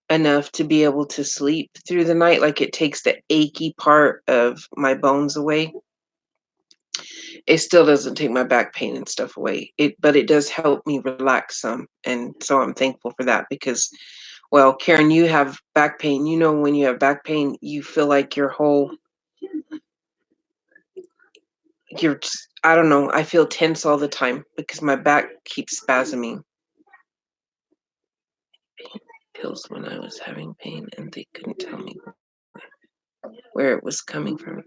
enough to be able to sleep through the night. Like it takes the achy part of my bones away. It still doesn't take my back pain and stuff away. But it does help me relax some. And so I'm thankful for that because, well, Karen, you have back pain. When you have back pain, you feel like I don't know, I feel tense all the time because my back keeps spasming. pills when I was having pain, and they couldn't tell me where it was coming from.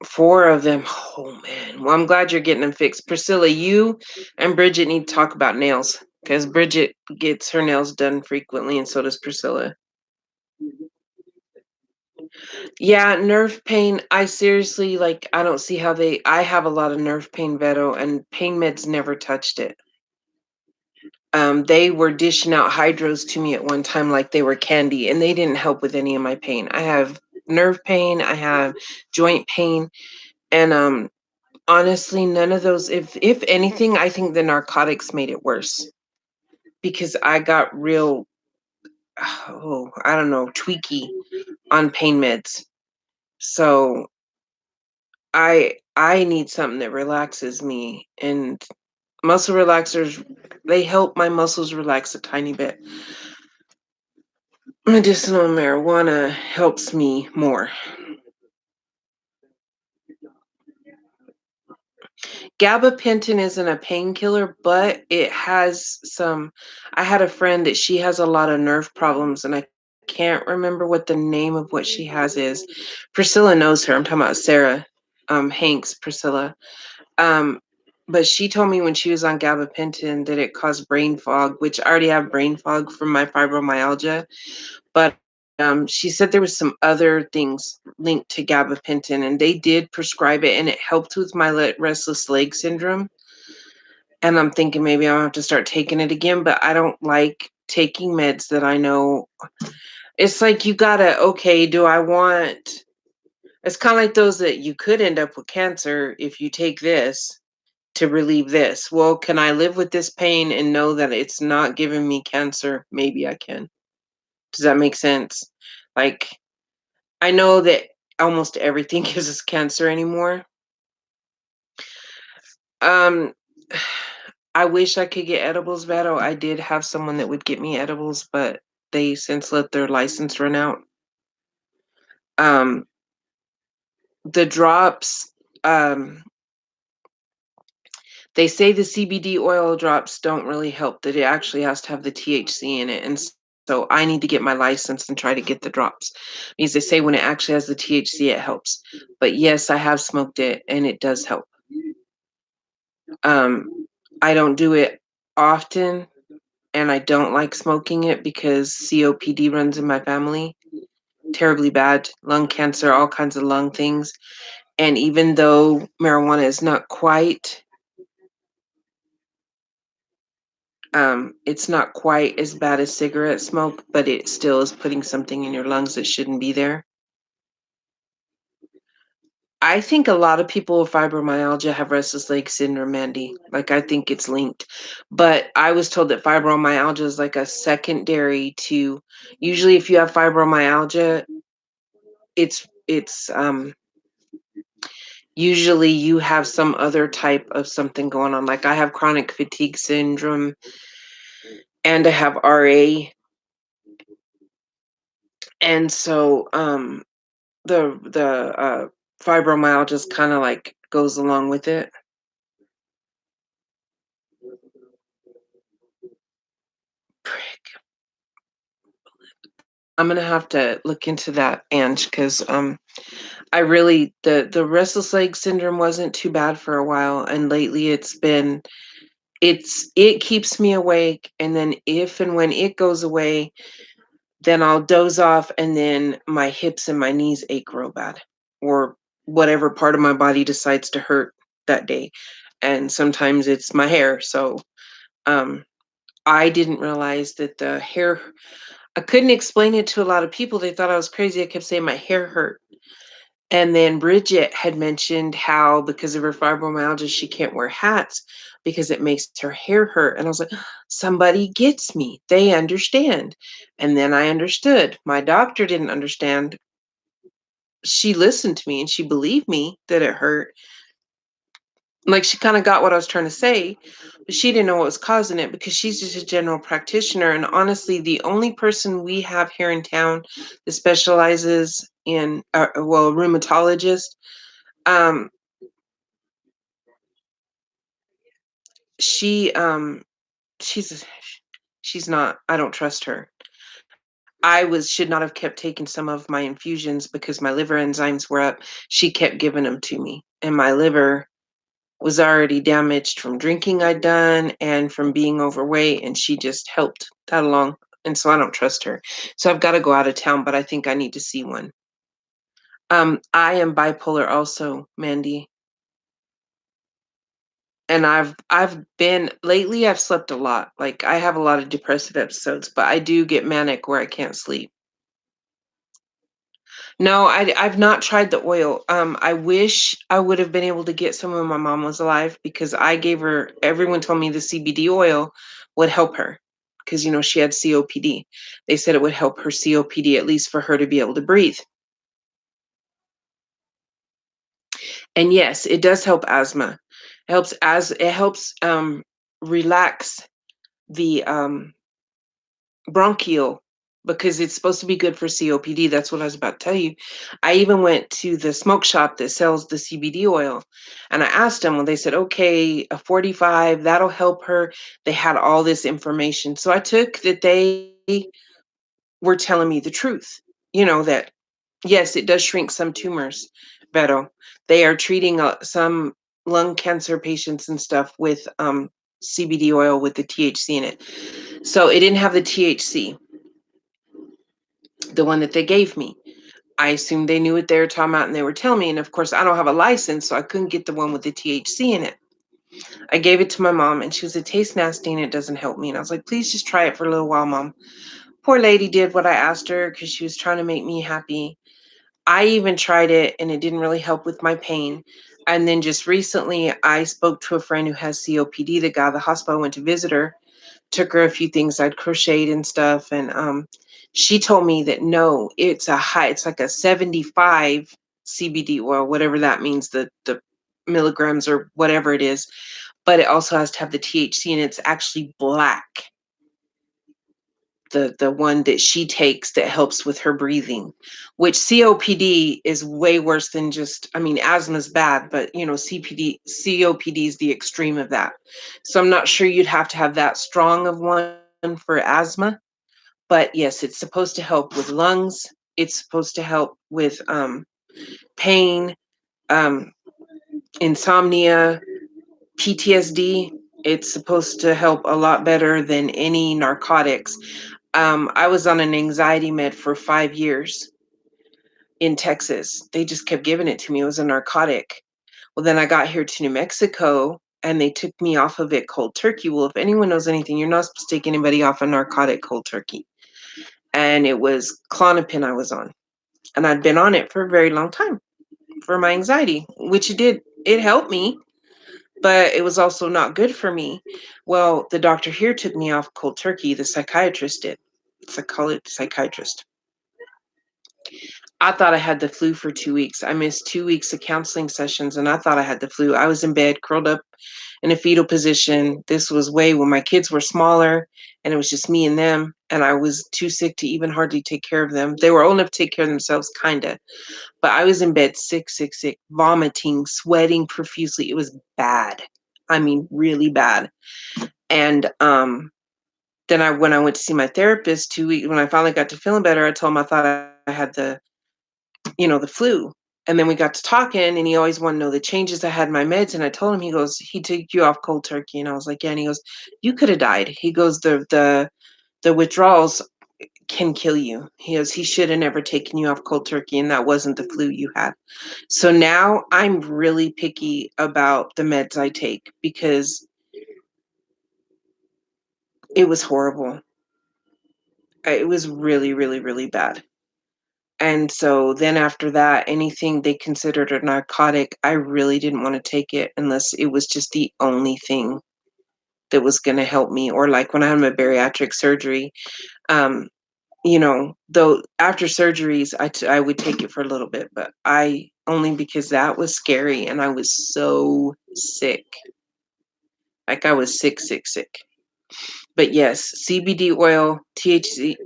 4 of them. Oh, man. Well, I'm glad you're getting them fixed. Priscilla, you and Bridget need to talk about nails because Bridget gets her nails done frequently, and so does Priscilla. Yeah, nerve pain. I seriously, like, I don't see how I have a lot of nerve pain, Veto, and pain meds never touched it. They were dishing out hydros to me at one time like they were candy, and they didn't help with any of my pain. I have nerve pain, I have joint pain, and honestly, none of those. If anything, I think the narcotics made it worse because I got real, oh, I don't know, tweaky on pain meds. So I need something that relaxes me, and muscle relaxers, they help my muscles relax a tiny bit. Medicinal marijuana helps me more. Gabapentin isn't a painkiller, but it has some. I had a friend that she has a lot of nerve problems, and I can't remember what the name of what she has is. Priscilla knows her. I'm talking about Sarah Hanks, Priscilla. Um, but she told me when she was on gabapentin that it caused brain fog, which I already have brain fog from my fibromyalgia. But she said there was some other things linked to gabapentin, and they did prescribe it, and it helped with my restless leg syndrome. And I'm thinking maybe I'll have to start taking it again, but I don't like taking meds that I know. It's like you gotta, okay, do I want, it's kind of like those that you could end up with cancer if you take this to relieve this. Well, can I live with this pain and know that it's not giving me cancer? Maybe I can. Does that make sense? Like, I know that almost everything gives us cancer anymore. Um, I wish I could get edibles, Vado. I did have someone that would get me edibles, but they since let their license run out. Um, the drops, um, they say the CBD oil drops don't really help, that it actually has to have the THC in it. And so I need to get my license and try to get the drops. Because they say when it actually has the THC, it helps. But yes, I have smoked it and it does help. Um, I don't do it often, and I don't like smoking it because COPD runs in my family. Terribly bad, lung cancer, all kinds of lung things. And even though marijuana is not quite, it's not quite as bad as cigarette smoke, but it still is putting something in your lungs that shouldn't be there. I think a lot of people with fibromyalgia have restless leg syndrome, Mandy. Like, I think it's linked. But I was told that fibromyalgia is like a secondary to, usually if you have fibromyalgia, it's usually you have some other type of something going on. Like I have chronic fatigue syndrome and I have RA. And so the fibromyalgia just kind of like goes along with it. I'm gonna have to look into that, Ange, because I really, the restless leg syndrome wasn't too bad for a while, and lately it keeps me awake, and then if and when it goes away, then I'll doze off, and then my hips and my knees ache real bad, or whatever part of my body decides to hurt that day, and sometimes it's my hair. So um, I didn't realize that the hair. I couldn't explain it to a lot of people. They thought I was crazy. I kept saying my hair hurt. And then Bridget had mentioned how because of her fibromyalgia, she can't wear hats because it makes her hair hurt. And I was like, somebody gets me. They understand. And then I understood. My doctor didn't understand. She listened to me and she believed me that it hurt. Like she kind of got what I was trying to say, but she didn't know what was causing it because she's just a general practitioner. And honestly, the only person we have here in town that specializes in, well, a rheumatologist, um, she she's she's not, I don't trust her. I was should not have kept taking some of my infusions because my liver enzymes were up. She kept giving them to me, and my liver was already damaged from drinking I'd done and from being overweight, and she just helped that along. And so I don't trust her. So I've got to go out of town, but I think I need to see one. I am bipolar also, Mandy. And I've been lately I've slept a lot. Like I have a lot of depressive episodes, but I do get manic where I can't sleep. No, I've not tried the oil. I wish I would have been able to get some when my mom was alive because I gave her everyone told me the CBD oil would help her because she had COPD. They said it would help her COPD at least for her to be able to breathe. And yes, it does help asthma. It helps relax the bronchial because it's supposed to be good for COPD. That's what I was about to tell you. I even went to the smoke shop that sells the CBD oil and I asked them, well, they said, okay, a 45, that'll help her. They had all this information. So I took that they were telling me the truth, that yes, it does shrink some tumors, Beto. They are treating some lung cancer patients and stuff with CBD oil with the THC in it. So it didn't have the THC, the one that they gave me. I assumed they knew what they were talking about and they were telling me. And of course, I don't have a license, so I couldn't get the one with the THC in it. I gave it to my mom and she was, it tastes nasty and it doesn't help me. And I was like, please just try it for a little while, mom. Poor lady did what I asked her because she was trying to make me happy. I even tried it and it didn't really help with my pain. And then just recently, I spoke to a friend who has COPD. The guy at the hospital went to visit her, took her a few things I'd crocheted and stuff. And she told me that no, it's like a 75 CBD oil, whatever that means, the milligrams or whatever it is. But it also has to have the THC and it's actually black. The one that she takes that helps with her breathing, which COPD is way worse than just, I mean, asthma's bad, but COPD is the extreme of that. So I'm not sure you'd have to have that strong of one for asthma, but yes, it's supposed to help with lungs. It's supposed to help with pain, um, insomnia, PTSD. It's supposed to help a lot better than any narcotics. I was on an anxiety med for 5 years in Texas. They just kept giving it to me. It was a narcotic. Well, then I got here to New Mexico and they took me off of it cold turkey. Well, if anyone knows anything, you're not supposed to take anybody off a narcotic cold turkey. And it was Klonopin I was on. And I'd been on it for a very long time for my anxiety, which it did. It helped me, but it was also not good for me. Well, the doctor here took me off cold turkey. The psychiatrist did. Psychiatrist. I thought I had the flu for 2 weeks. I missed 2 weeks of counseling sessions, and I thought I had the flu. I was in bed, curled up in a fetal position. This was way when my kids were smaller, and it was just me and them, and I was too sick to even hardly take care of them. They were old enough to take care of themselves, kinda, but I was in bed sick, sick, sick, vomiting, sweating profusely. It was bad. I mean, really bad. And, then when I went to see my therapist 2 weeks when I finally got to feeling better, I told him I thought I had the flu. And then we got to talking and he always wanted to know the changes I had in my meds. And I told him, he goes, he took you off cold turkey. And I was like, yeah. And he goes, you could have died. He goes, the withdrawals can kill you. He goes, he should have never taken you off cold turkey. And that wasn't the flu you had. So now I'm really picky about the meds I take because it was horrible. It was really, really, really bad. And so then after that, anything they considered a narcotic, I really didn't want to take it unless it was just the only thing that was going to help me. Or like when I had my bariatric surgery, um, though after surgeries, I would take it for a little bit, but I only because that was scary and I was so sick. Like I was sick, sick, sick. But yes, CBD oil, THC,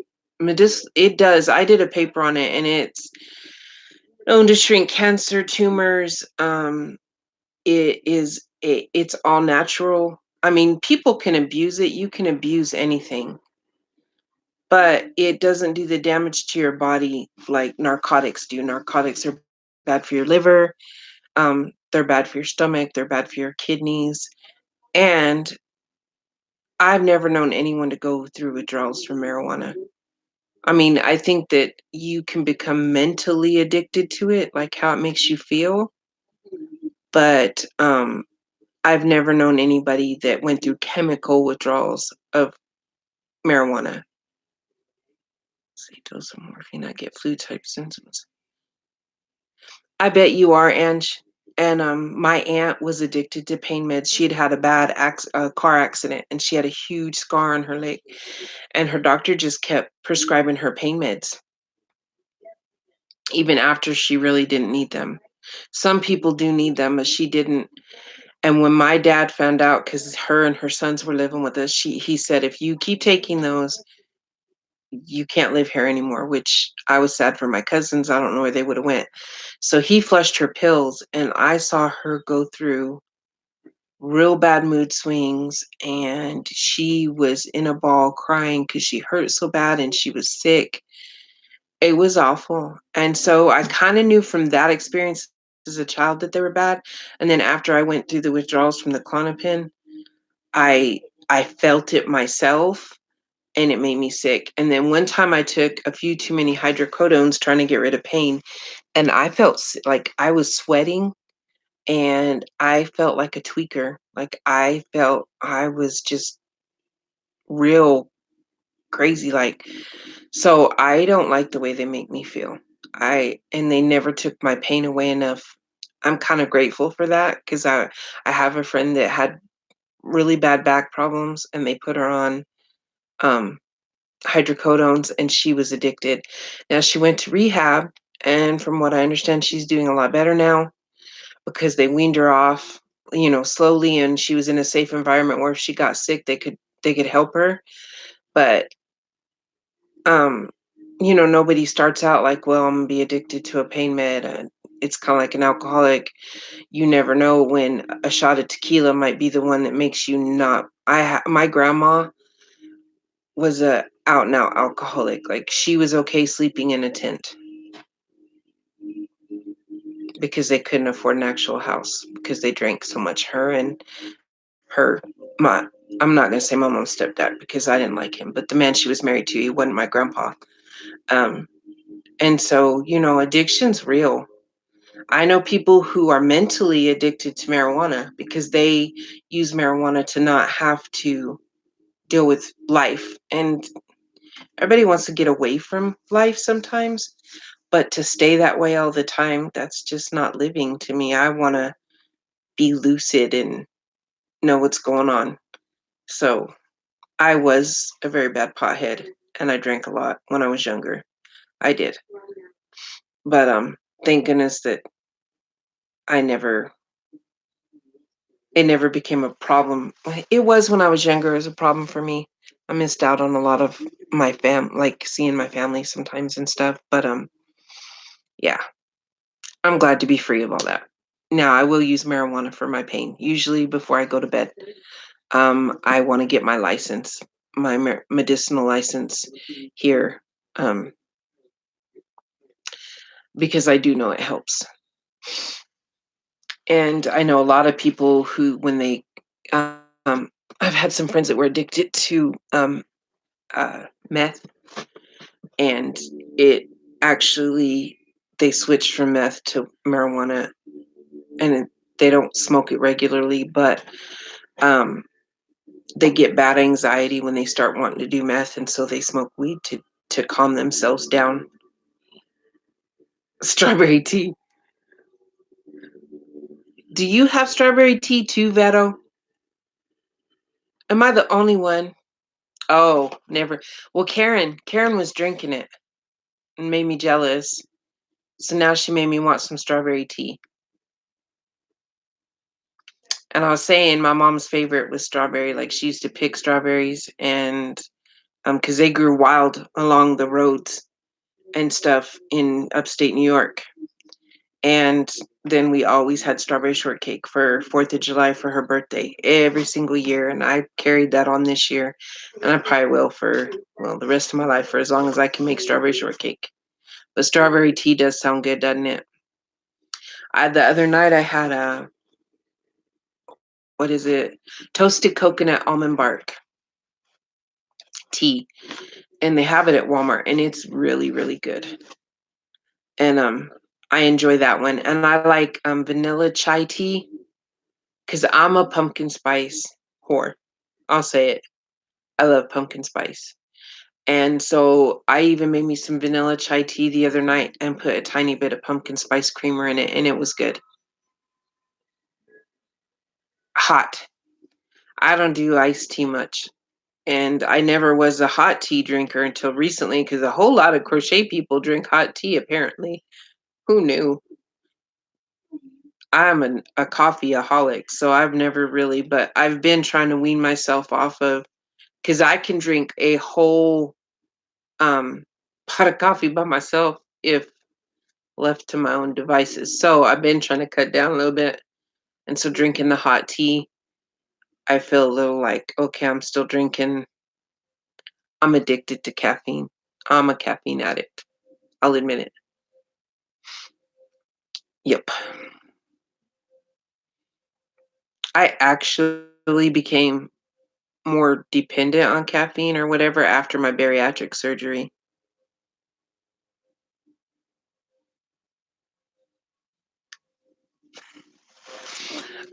it does. I did a paper on it and it's known to shrink cancer tumors. It's all natural. I mean, people can abuse it, you can abuse anything, but it doesn't do the damage to your body like narcotics do. Narcotics are bad for your liver, they're bad for your stomach, they're bad for your kidneys, and I've never known anyone to go through withdrawals from marijuana. I mean, I think that you can become mentally addicted to it, like how it makes you feel, but, I've never known anybody that went through chemical withdrawals of marijuana. Say dose of morphine, I get flu-type symptoms. I bet you are, Ange. And, my aunt was addicted to pain meds. She had had a bad car accident, and she had a huge scar on her leg, and her doctor just kept prescribing her pain meds, even after she really didn't need them. Some people do need them, but she didn't. And when my dad found out, because her and her sons were living with us, he said, "If you keep taking those, you can't live here anymore," which I was sad for my cousins. I don't know where they would have went. So he flushed her pills, and I saw her go through real bad mood swings, and she was in a ball crying because she hurt so bad and she was sick. It was awful. And so I kind of knew from that experience as a child that they were bad. And then after I went through the withdrawals from the Klonopin, I I felt it myself, and it made me sick. And then one time I took a few too many hydrocodones trying to get rid of pain, and I felt like I was sweating, and I felt like a tweaker. Like I felt I was just real crazy. Like, so I don't like the way they make me feel. And they never took my pain away enough. I'm kind of grateful for that because I have a friend that had really bad back problems, and they put her on um hydrocodones, and she was addicted. Now she went to rehab, and from what I understand, she's doing a lot better now because they weaned her off, slowly, and she was in a safe environment where if she got sick, they could help her. But um, nobody starts out like, well, I'm gonna be addicted to a pain med. It's kind of like an alcoholic. You never know when a shot of tequila might be the one that makes you not. My grandma was a out and out alcoholic. Like she was okay sleeping in a tent because they couldn't afford an actual house because they drank so much. Her and her my I'm not gonna say my mom's stepdad because I didn't like him, but the man she was married to, he wasn't my grandpa. Um, and so, addiction's real. I know people who are mentally addicted to marijuana because they use marijuana to not have to deal with life. And everybody wants to get away from life sometimes, but to stay that way all the time, that's just not living to me. I want to be lucid and know what's going on. So I was a very bad pothead, and I drank a lot when I was younger. I did. But thank goodness that I never it never became a problem. It was when I was younger, it was a problem for me. I missed out on a lot of my like seeing my family sometimes and stuff. But yeah, I'm glad to be free of all that. Now I will use marijuana for my pain, usually before I go to bed. I want to get my license, my medicinal license here, um, because I do know it helps. And I know a lot of people who, when um, I've had some friends that were addicted to meth, and it actually, they switched from meth to marijuana, and they don't smoke it regularly, but um, they get bad anxiety when they start wanting to do meth, and so they smoke weed to calm themselves down. Strawberry tea. Do you have strawberry tea too, Veto? Am I the only one? Oh, never. Well, Karen was drinking it and made me jealous. So now she made me want some strawberry tea. And I was saying my mom's favorite was strawberry. Like she used to pick strawberries, and because they grew wild along the roads and stuff in upstate New York. And then we always had strawberry shortcake for 4th of July for her birthday every single year, and I carried that on this year, and I probably will for, well, the rest of my life for as long as I can make strawberry shortcake. But strawberry tea does sound good, doesn't it? The other night I had a, what is it? Toasted coconut almond bark tea, and they have it at Walmart, and it's really, really good. And I enjoy that one. And I like vanilla chai tea because I'm a pumpkin spice whore. I'll say it. I love pumpkin spice. And so I even made me some vanilla chai tea the other night and put a tiny bit of pumpkin spice creamer in it, and it was good. Hot. I don't do iced tea much. And I never was a hot tea drinker until recently because a whole lot of crochet people drink hot tea, apparently. Who knew? I'm a coffeeaholic, so I've never really, but I've been trying to wean myself off of, because I can drink a whole um, pot of coffee by myself if left to my own devices. So I've been trying to cut down a little bit. And so drinking the hot tea, I feel a little like, okay, I'm still drinking. I'm addicted to caffeine. I'm a caffeine addict. I'll admit it. Yep. I actually became more dependent on caffeine or whatever after my bariatric surgery.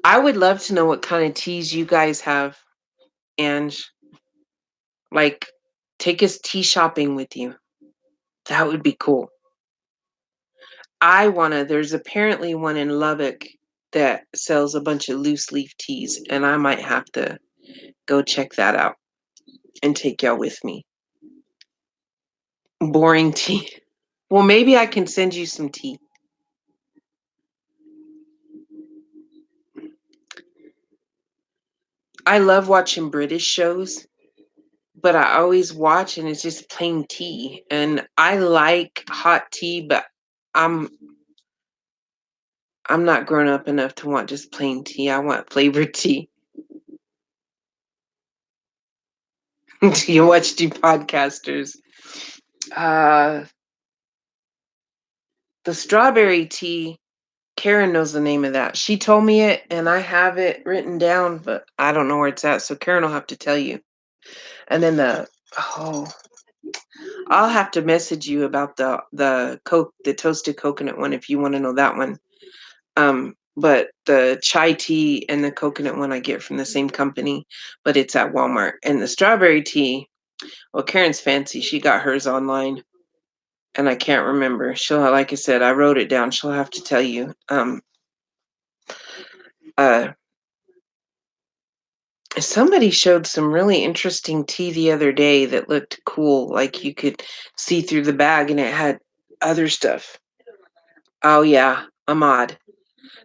I would love to know what kind of teas you guys have, and like take us tea shopping with you. That would be cool. There's apparently one in Lubbock that sells a bunch of loose leaf teas, and I might have to go check that out and take y'all with me. Boring tea. Well, maybe I can send you some tea. I love watching British shows, but I always watch and it's just plain tea. And I like hot tea, but I'm I'm not grown up enough to want just plain tea. I want flavored tea. Do you watch tea podcasters? Uh, the strawberry tea, Karen knows the name of that. She told me it and I have it written down, but I don't know where it's at. So Karen will have to tell you. And then oh, I'll have to message you about the toasted coconut one if you want to know that one. But the chai tea and the coconut one I get from the same company, but it's at Walmart. And the strawberry tea, well, Karen's fancy. She got hers online, and I can't remember. Like I said, I wrote it down. She'll have to tell you. Uh, Somebody showed some really interesting tea the other day that looked cool. Like you could see through the bag, and it had other stuff. Oh yeah, Ahmad.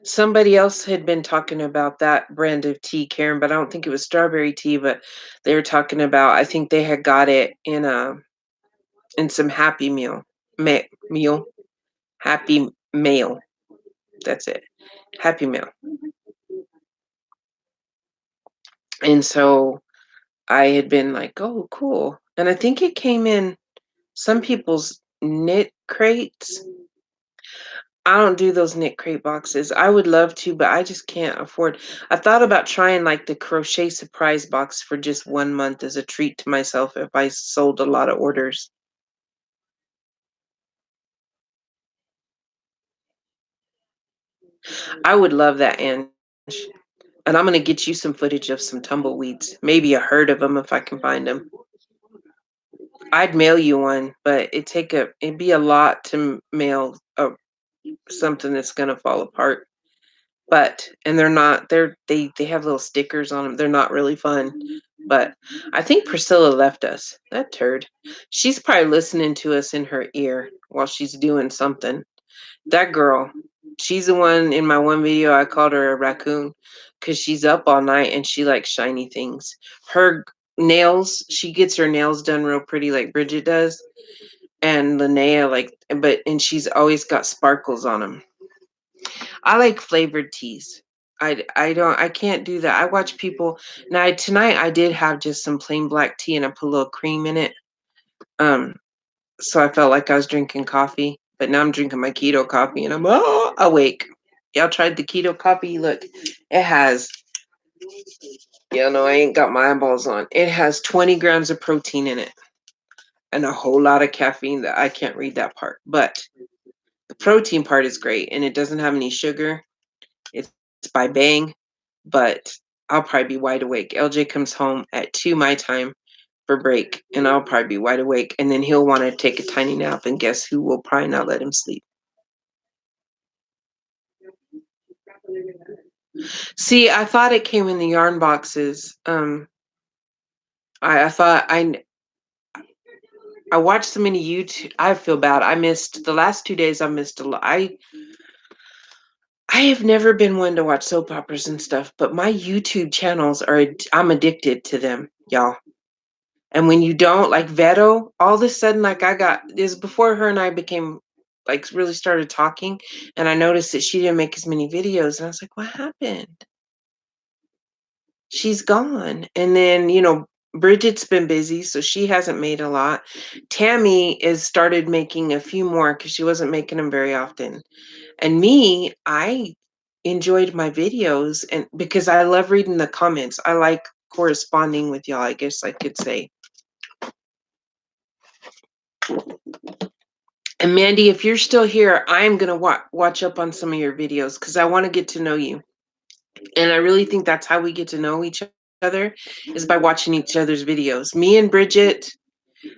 Somebody else had been talking about that brand of tea, Karen, but I don't think it was strawberry tea, but they were talking about, I think they had got it in some Happy Meal, Happy Mail. That's it. Happy Meal. And so I had been like, "Oh, cool." And I think it came in some people's knit crates. I don't do those knit crate boxes. I would love to, but I just can't afford. I thought about trying like the crochet surprise box for just 1 month as a treat to myself if I sold a lot of orders. I would love that, Ange. And I'm gonna get you some footage of some tumbleweeds, maybe a herd of them if I can find them. I'd mail you one, but it'd be a lot to mail something that's gonna fall apart. But and they're not they have little stickers on them. They're not really fun. But I think Priscilla left us. That turd. She's probably listening to us in her ear while she's doing something. That girl, she's the one in my one video I called her a raccoon because she's up all night and she likes shiny things. Her nails, she gets her nails done real pretty like Bridget does. And Linnea, and she's always got sparkles on them. I like flavored teas. I can't do that. I watch people now tonight I did have just some plain black tea and I put a little cream in it. Um, so I felt like I was drinking coffee, but now I'm drinking my keto coffee and I'm awake. Y'all tried the keto coffee? Look, it has, yeah, no, I ain't got my eyeballs on. It has 20 grams of protein in it and a whole lot of caffeine that I can't read that part. But the protein part is great and it doesn't have any sugar. It's by Bang, but I'll probably be wide awake. LJ comes home at 2 my time for break, and I'll probably be wide awake, and then he'll wanna take a tiny nap, and guess who will probably not let him sleep? See, I thought it came in the yarn boxes. I thought I watched so many YouTube. I feel bad. I missed the last 2 days. I missed a lot. I have never been one to watch soap operas and stuff, but my YouTube channels are I'm addicted to them, y'all. And when you don't like Veto, all of a sudden, like I got this before her and I became like really started talking, and I noticed that she didn't make as many videos, and I was like, "What happened? She's gone." And then, Bridget's been busy, so she hasn't made a lot. Tammy is started making a few more because she wasn't making them very often. And me, I enjoyed my videos and because I love reading the comments. I like corresponding with y'all, I guess I could say. And Mandy, if you're still here, I'm gonna watch up on some of your videos because I want to get to know you. And I really think that's how we get to know each other is by watching each other's videos. Me and Bridget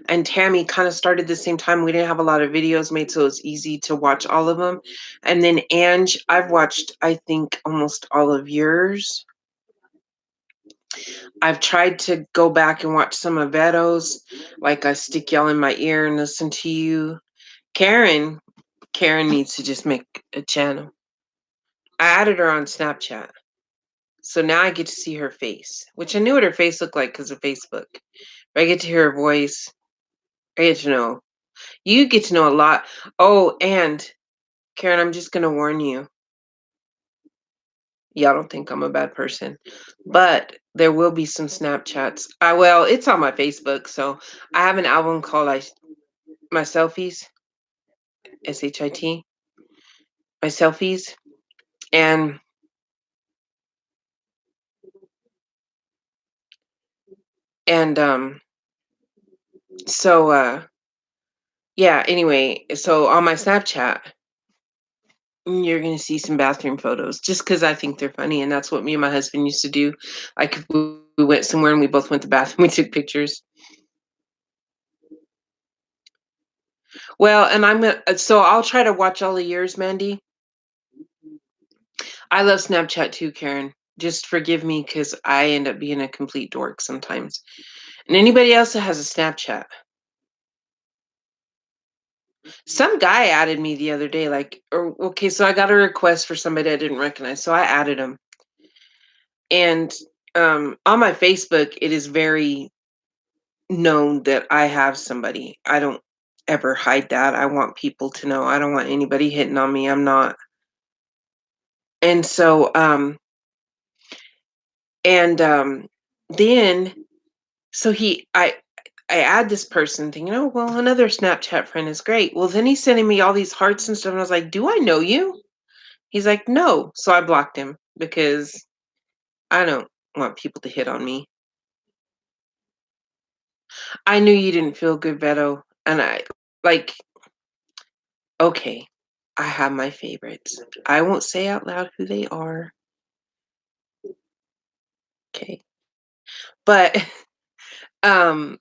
and Tammy kind of started the same time. We didn't have a lot of videos made, so it was easy to watch all of them. And then Ange, I've watched, I think, almost all of yours. I've tried to go back and watch some of Veto's, like I stick y'all in my ear and listen to you. Karen, Karen needs to just make a channel. I added her on Snapchat. So now I get to see her face, which I knew what her face looked like because of Facebook. But I get to hear her voice. I get to know. You get to know a lot. Oh, and Karen, I'm just going to warn you. Y'all don't think I'm a bad person, but there will be some Snapchats. Well, it's on my Facebook. So I have an album called My Selfies, SHIT, My Selfies. And and so yeah, anyway, so on my Snapchat, you're gonna see some bathroom photos just because I think they're funny, and that's what me and my husband used to do. Like, if we went somewhere and we both went to the bathroom, we took pictures. Well, and so I'll try to watch all of yours, Mandy. I love Snapchat too, Karen. Just forgive me because I end up being a complete dork sometimes. And anybody else that has a Snapchat. Some guy added me the other day, like, or okay, so I got a request for somebody I didn't recognize, so I added him. And on my Facebook, it is very known that I have somebody. I don't ever hide that. I want people to know. I don't want anybody hitting on me. I'm not. And so and then so I add this person thinking, oh well, another Snapchat friend is great. Well, then he's sending me all these hearts and stuff, and I was like, do I know you? He's like, no. So I blocked him because I don't want people to hit on me. I knew you didn't feel good, Beto, and I like okay, I have my favorites. I won't say out loud who they are. Okay. But um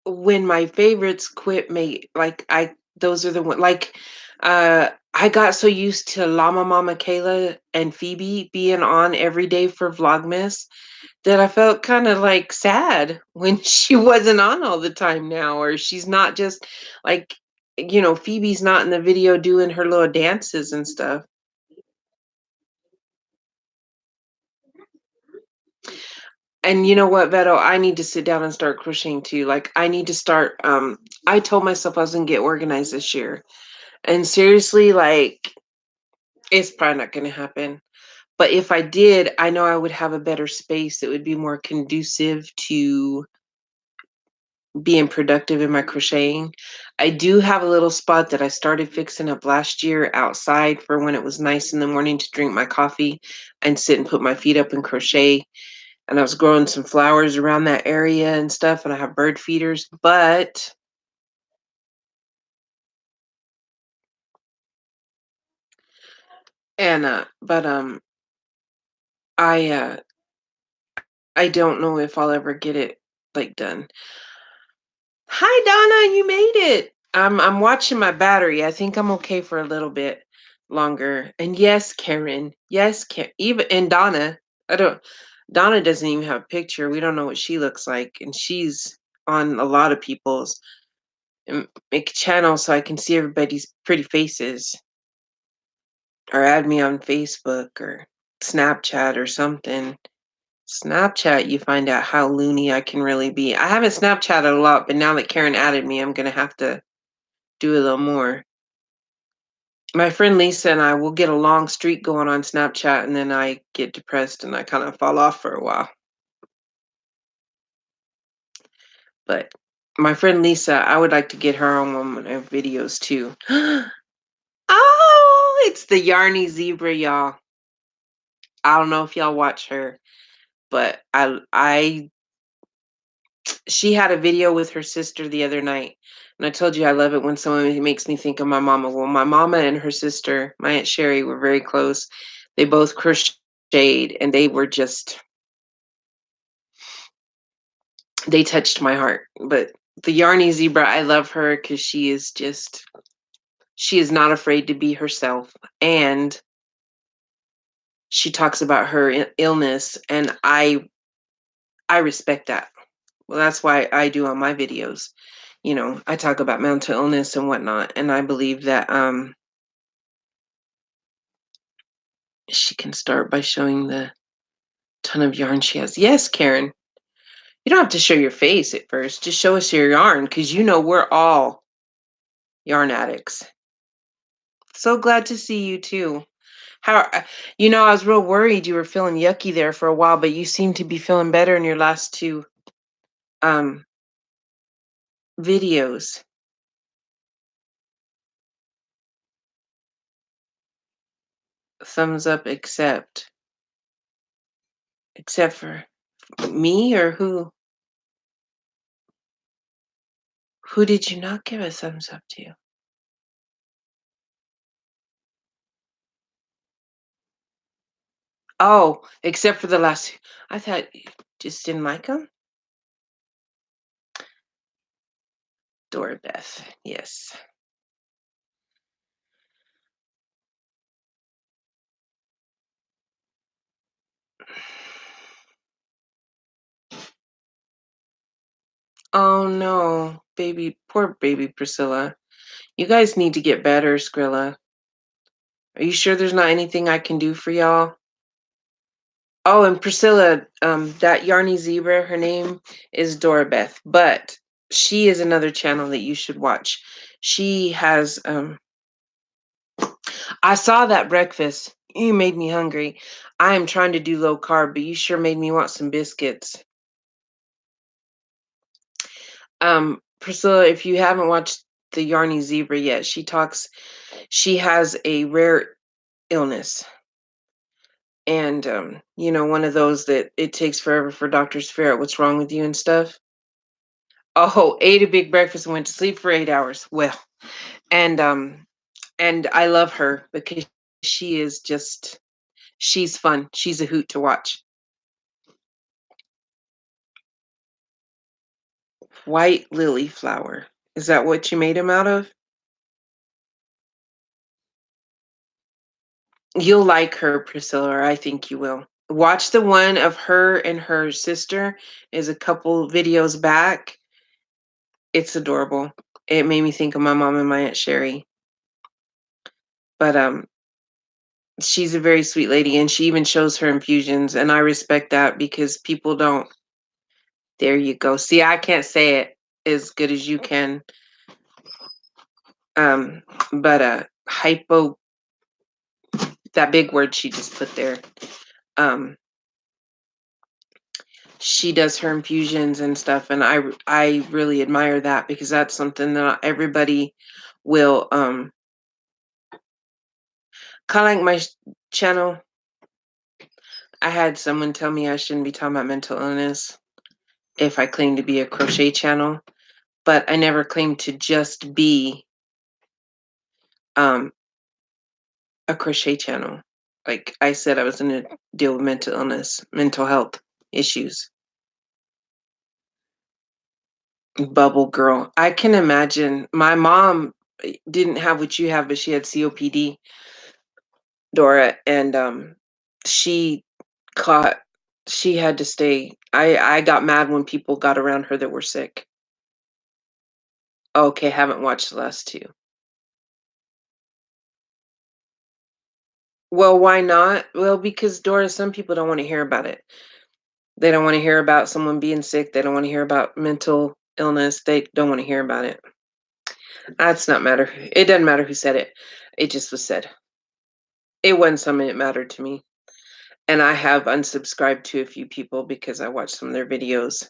when my favorites quit like I those are the one like I got so used to Llama Mama Kayla and Phoebe being on every day for Vlogmas that I felt kind of like sad when she wasn't on all the time now, or she's not just like, Phoebe's not in the video doing her little dances and stuff. And you know what, Beto? I need to sit down and start crocheting too. Like I need to start I told myself I was gonna get organized this year. And seriously, like It's probably not gonna happen. But if I did, I know I would have a better space that would be more conducive to being productive in my crocheting. I do have a little spot that I started fixing up last year outside for when it was nice in the morning to drink my coffee and sit and put my feet up and crochet. And I was growing some flowers around that area and stuff, and I have bird feeders. But I I don't know if I'll ever get it like done. Hi Donna, you made it. I'm watching my battery. I think I'm okay for a little bit longer. And yes, Karen. Yes, even and Donna. I don't Donna doesn't even have a picture. We don't know what she looks like. And she's on a lot of people's make a channel so I can see everybody's pretty faces. Or add me on Facebook or Snapchat or something. Snapchat, you find out how loony I can really be. I haven't Snapchatted a lot, but now that Karen added me, I'm gonna have to do a little more. My friend Lisa and I will get a long streak going on Snapchat, and then I get depressed and I kind of fall off for a while. But my friend Lisa, I would like to get her on one of my videos too. Oh, it's the Yarny Zebra, y'all. I don't know if y'all watch her, but I she had a video with her sister the other night. And I told you I love it when someone makes me think of my mama. Well, my mama and her sister, my Aunt Sherry, were very close. They both crocheted and they were just they touched my heart. But the Yarny Zebra, I love her because she is not afraid to be herself. And she talks about her illness and I respect that. Well, that's why I do on my videos. You know, I talk about mental illness and whatnot, and I believe that she can start by showing the ton of yarn she has. Yes, Karen, you don't have to show your face at first. Just show us your yarn because you know we're all yarn addicts. So glad to see you too. I was real worried you were feeling yucky there for a while, but you seem to be feeling better in your last two um videos. Thumbs up, except for me or who? Who did you not give a thumbs up to? Oh, except for the last I thought you just didn't like them. Dora Beth, yes. Oh no, poor baby Priscilla. You guys need to get better, Skrilla. Are you sure there's not anything I can do for y'all? Oh, and Priscilla, that Yarny Zebra, her name is Dora Beth, but she is another channel that you should watch. She has I saw that breakfast. You made me hungry. I am trying to do low carb, but you sure made me want some biscuits. Priscilla, if you haven't watched the Yarny Zebra yet, she has a rare illness. And one of those that it takes forever for doctors to figure out what's wrong with you and stuff. Oh, ate a big breakfast and went to sleep for 8 hours. Well, and I love her because she is just she's fun. She's a hoot to watch. White lily flower. Is that what you made him out of? You'll like her, Priscilla, or I think you will. Watch the one of her and her sister is a couple videos back. It's adorable. It made me think of my mom and my Aunt Sherry. But she's a very sweet lady and she even shows her infusions and I respect that because people don't. There you go. See, I can't say it as good as you can. Um but That big word she just put there. Um, she does her infusions and stuff, and I really admire that because that's something that not everybody will, kinda like my channel. I had someone tell me I shouldn't be talking about mental illness if I claim to be a crochet channel, but I never claimed to just be, um, a crochet channel. Like I said, I was gonna deal with mental illness, mental health issues. Bubble girl. I can imagine. My mom didn't have what you have, but she had COPD, Dora, and she caught she had to stay. I got mad when people got around her that were sick. Okay, haven't watched the last two. Well, why not? Well, because Dora, some people don't want to hear about it. They don't want to hear about someone being sick. They don't want to hear about mental illness. They don't want to hear about it. That's not matter. It doesn't matter who said it. It just was said. It wasn't something that mattered to me. And I have unsubscribed to a few people because I watched some of their videos.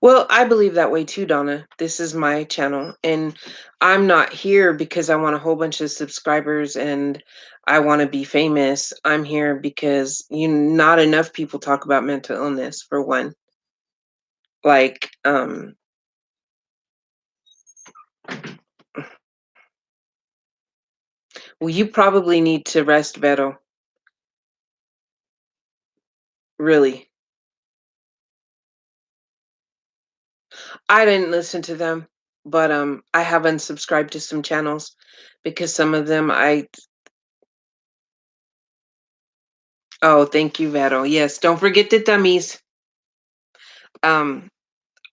Well, I believe that way too, Donna. This is my channel, and I'm not here because I want a whole bunch of subscribers and I want to be famous. I'm here because not enough people talk about mental illness for one. Like, well, you probably need to rest, Vero. Really. I didn't listen to them, but I have unsubscribed to some channels because some of them I oh, thank you, Vero. Yes, don't forget the dummies. Um,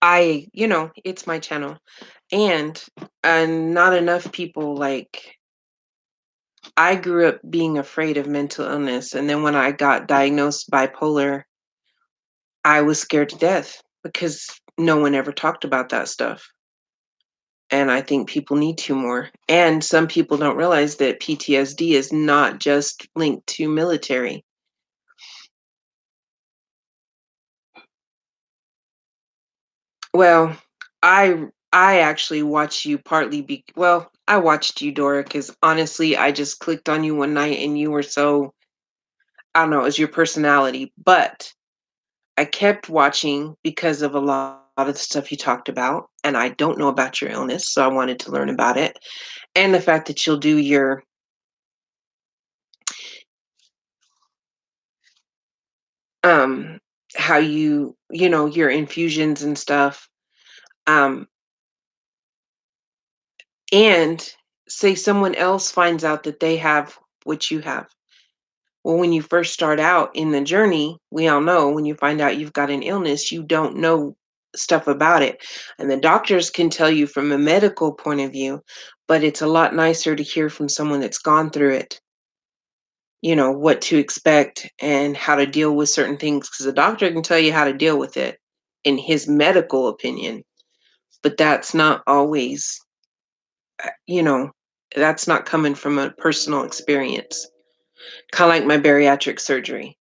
it's my channel. And not enough people like I grew up being afraid of mental illness, and then when I got diagnosed bipolar, I was scared to death because no one ever talked about that stuff. And I think people need to more. And some people don't realize that PTSD is not just linked to military. Well, I actually watched you partly well, I watched you, Dora, because honestly, I just clicked on you one night and you were so I don't know, it was your personality. But I kept watching because of a lot of the stuff you talked about, and I don't know about your illness, so I wanted to learn about it. And the fact that you'll do your um how your infusions and stuff. Um and say someone else finds out that they have what you have. Well, when you first start out in the journey, we all know when you find out you've got an illness, you don't know stuff about it. And the doctors can tell you from a medical point of view, but it's a lot nicer to hear from someone that's gone through it, what to expect and how to deal with certain things. Because the doctor can tell you how to deal with it in his medical opinion, but that's not always, uh, you know, that's not coming from a personal experience. Kind of like my bariatric surgery.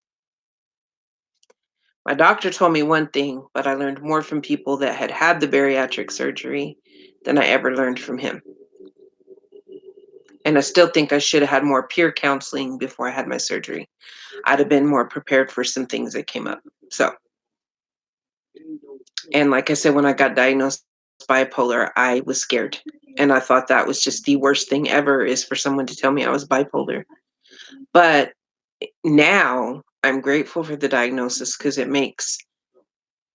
My doctor told me one thing, but I learned more from people that had had the bariatric surgery than I ever learned from him. And I still think I should have had more peer counseling before I had my surgery. I'd have been more prepared for some things that came up. So, and like I said, when I got diagnosed bipolar, I was scared. And I thought that was just the worst thing ever is for someone to tell me I was bipolar. But now I'm grateful for the diagnosis because it makes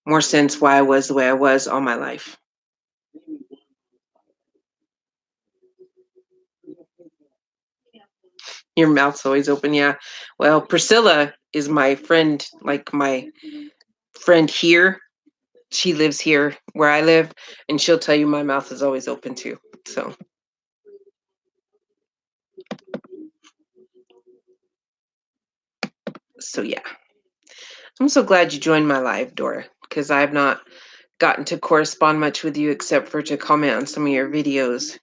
more sense why I was the way I was all my life. Your mouth's always open, yeah. Well, Priscilla is my friend, like my friend here. She lives here where I live, and she'll tell you my mouth is always open too. So yeah. I'm so glad you joined my live, Dora, because I've not gotten to correspond much with you except for to comment on some of your videos.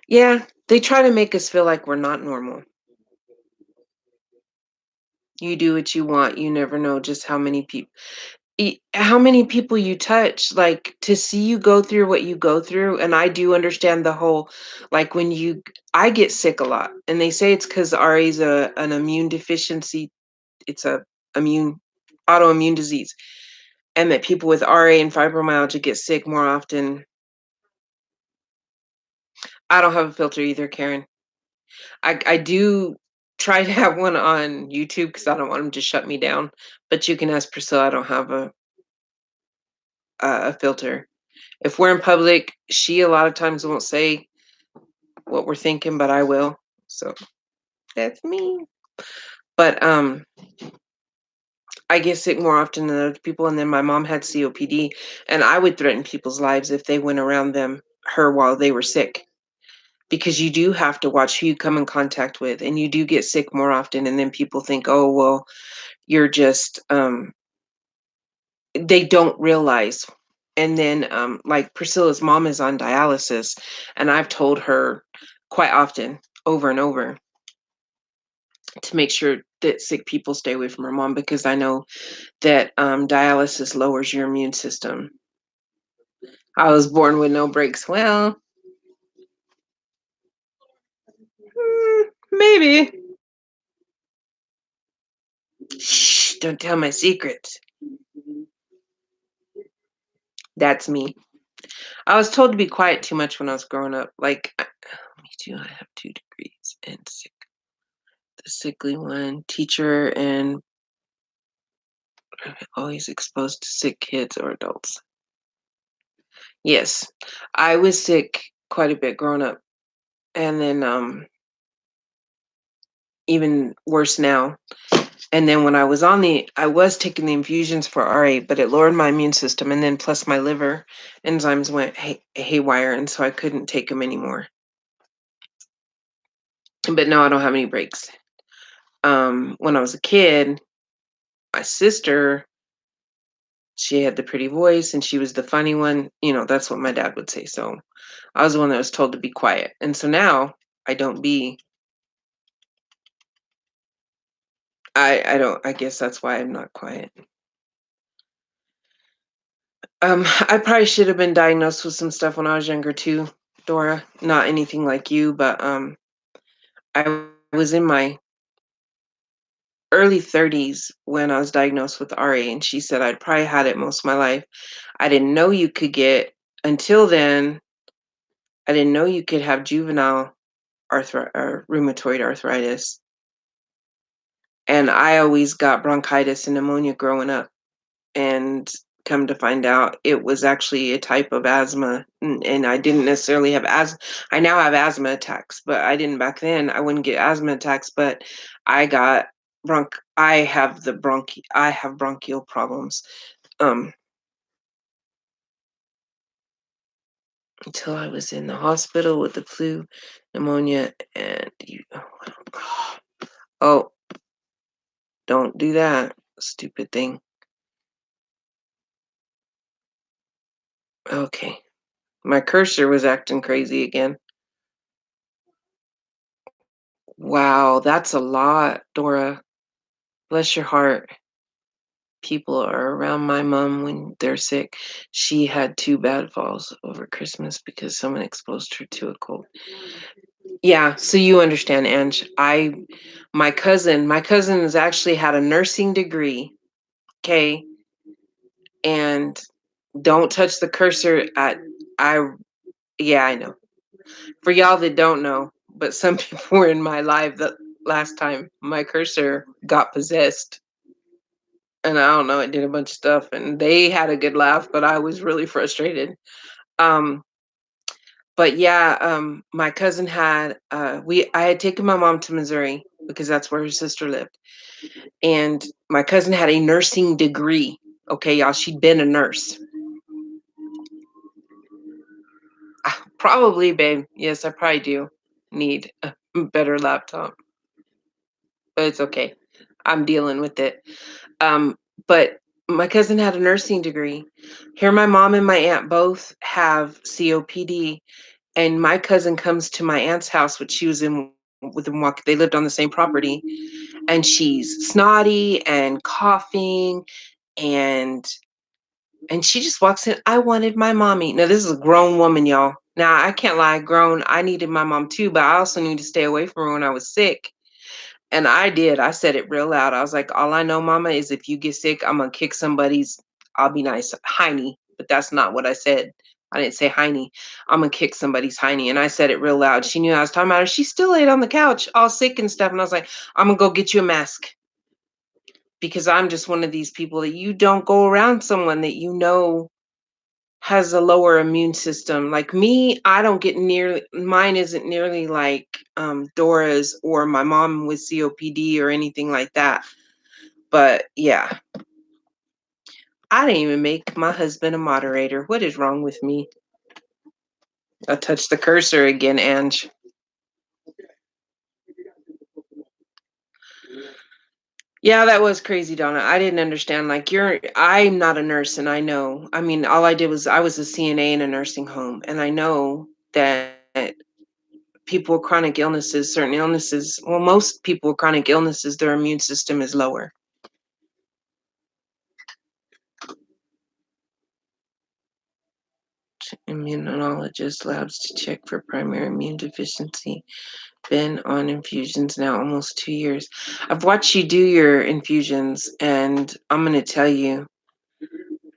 Yeah, they try to make us feel like we're not normal. You do what you want, you never know just how many people you touch, like, to see you go through what you go through, and I do understand the whole like, when you I get sick a lot, and they say it's 'cause RA is an immune deficiency, it's a immune autoimmune disease, and that people with RA and fibromyalgia get sick more often. I don't have a filter either, Karen. I do try to have one on YouTube because I don't want them to shut me down, but you can ask Priscilla, I don't have a filter. If we're in public, she a lot of times won't say what we're thinking, but I will. So that's me. But I get sick more often than other people, and then my mom had COPD, and I would threaten people's lives if they went around her while they were sick. Because you do have to watch who you come in contact with, and you do get sick more often, and then people think, "Oh, well, you're just they don't realize. And then like Priscilla's mom is on dialysis, and I've told her quite often, over and over, to make sure that sick people stay away from her mom because I know that dialysis lowers your immune system. I was born with no brakes. Well, maybe. Shh, don't tell my secrets. That's me. I was told to be quiet too much when I was growing up. Like, me too. I have 2 degrees and the sickly one, teacher, and always exposed to sick kids or adults. Yes, I was sick quite a bit growing up, and then even worse now. And then when I was taking the infusions for RA, but it lowered my immune system, and then plus my liver enzymes went haywire, and so I couldn't take them anymore. But no, I don't have any breaks. When I was a kid, my sister, she had the pretty voice, and she was the funny one. That's what my dad would say. So I was the one that was told to be quiet, and so now I don't be. I don't. I guess that's why I'm not quiet. I probably should have been diagnosed with some stuff when I was younger too, Dora. Not anything like you, but I was in my early 30s when I was diagnosed with RA, and she said I'd probably had it most of my life. I didn't know you could get until then. I didn't know you could have juvenile or rheumatoid arthritis, and I always got bronchitis and pneumonia growing up. And come to find out it was actually a type of asthma, and I didn't necessarily have asthma. I now have asthma attacks, but I didn't back then. I wouldn't get asthma attacks, but I got I have bronchial problems. Um, until I was in the hospital with the flu, pneumonia, and oh, don't do that, stupid thing. Okay, my cursor was acting crazy again. Wow, that's a lot, Dora. Bless your heart. People are around my mom when they're sick. She had 2 bad falls over Christmas because someone exposed her to a cold. Yeah, so you understand, Ange. My cousin has actually had a nursing degree, okay, and don't touch the cursor at I yeah, I know. For y'all that don't know, but some people were in my live the last time my cursor got possessed. And I don't know, it did a bunch of stuff, and they had a good laugh, but I was really frustrated. Um, but yeah, my cousin had I had taken my mom to Missouri because that's where her sister lived. And my cousin had a nursing degree. Okay, y'all, she'd been a nurse. Probably, babe. Yes, I probably do need a better laptop, but it's okay. I'm dealing with it. Um, but my cousin had a nursing degree. Here, my mom and my aunt both have COPD, and my cousin comes to my aunt's house, which she was in with them walk they lived on the same property, and she's snotty and coughing, and she just walks in, "I wanted my mommy." Now this is a grown woman, y'all. Now I can't lie, grown, I needed my mom too, but I also knew to stay away from her when I was sick. And I did. I said it real loud. I was like, "All I know, mama, is if you get sick, I'm gonna kick somebody's, I'll be nice, hiney." But that's not what I said. I didn't say hiney. I'm gonna kick somebody's hiney. And I said it real loud. She knew I was talking about her. She still laid on the couch, all sick and stuff. And I was like, "I'm gonna go get you a mask." Because I'm just one of these people that you don't go around someone that you know has a lower immune system. Like me, I don't get nearly mine isn't nearly like Dora's or my mom with COPD or anything like that. But yeah, I didn't even make my husband a moderator. What is wrong with me? I touched the cursor again, Ange. Yeah, that was crazy, Donna. I didn't understand. Like I'm not a nurse and I know. I mean, all I did was I was a CNA in a nursing home and I know that people with chronic illnesses, certain illnesses, well, most people with chronic illnesses, their immune system is lower. Immunologist labs to check for primary immune deficiency. Been on infusions now almost 2 years. I've watched you do your infusions, and I'm going to tell you,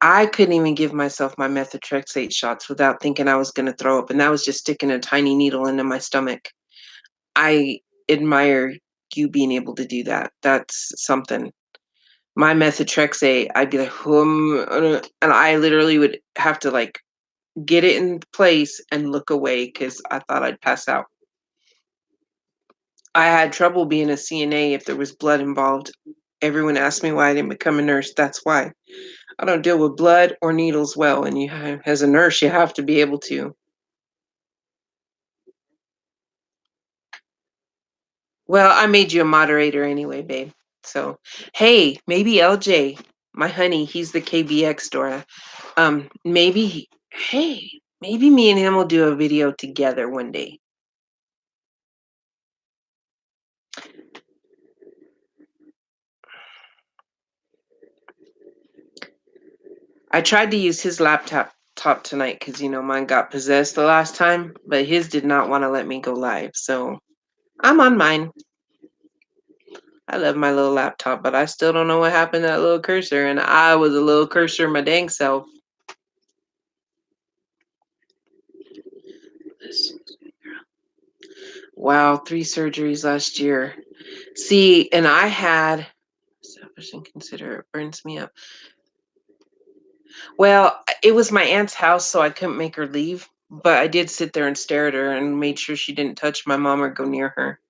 I couldn't even give myself my methotrexate shots without thinking I was going to throw up. And that was just sticking a tiny needle into my stomach. I admire you being able to do that. That's something. My methotrexate, I'd be like, and I literally would have to like get it in place and look away because I thought I'd pass out. I had trouble being a CNA if there was blood involved. Everyone asked me why I didn't become a nurse. That's why. I don't deal with blood or needles well, and as a nurse, you have to be able to. Well, I made you a moderator anyway, babe. So, hey, maybe LJ, my honey, he's the KBX Dora. Hey, maybe me and him will do a video together one day. I tried to use his laptop tonight because mine got possessed the last time, but his did not want to let me go live. So I'm on mine. I love my little laptop, but I still don't know what happened to that little cursor, and I was a little cursor my dang self. Wow, 3 surgeries last year. See, and I had selfish and considerate burns me up. Well, it was my aunt's house, so I couldn't make her leave. But I did sit there and stare at her and made sure she didn't touch my mom or go near her.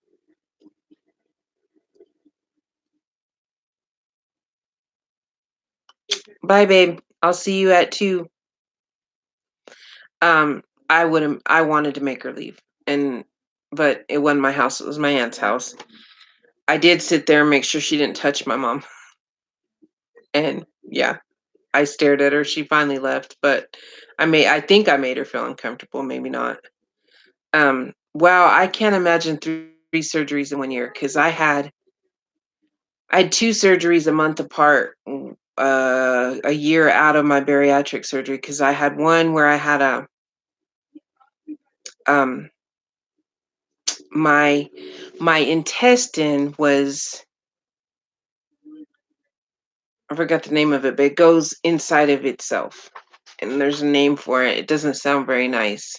Bye, babe. I'll see you at 2. I wanted to make her leave. But it wasn't my house, it was my aunt's house. I did sit there and make sure she didn't touch my mom. And yeah, I stared at her. She finally left, but I think I made her feel uncomfortable, maybe not. Wow, I can't imagine three surgeries in 1 year because I had 2 surgeries a month apart, a year out of my bariatric surgery because I had one where I had a um my my intestine was, I forgot the name of it, but it goes inside of itself. And there's a name for it. It doesn't sound very nice.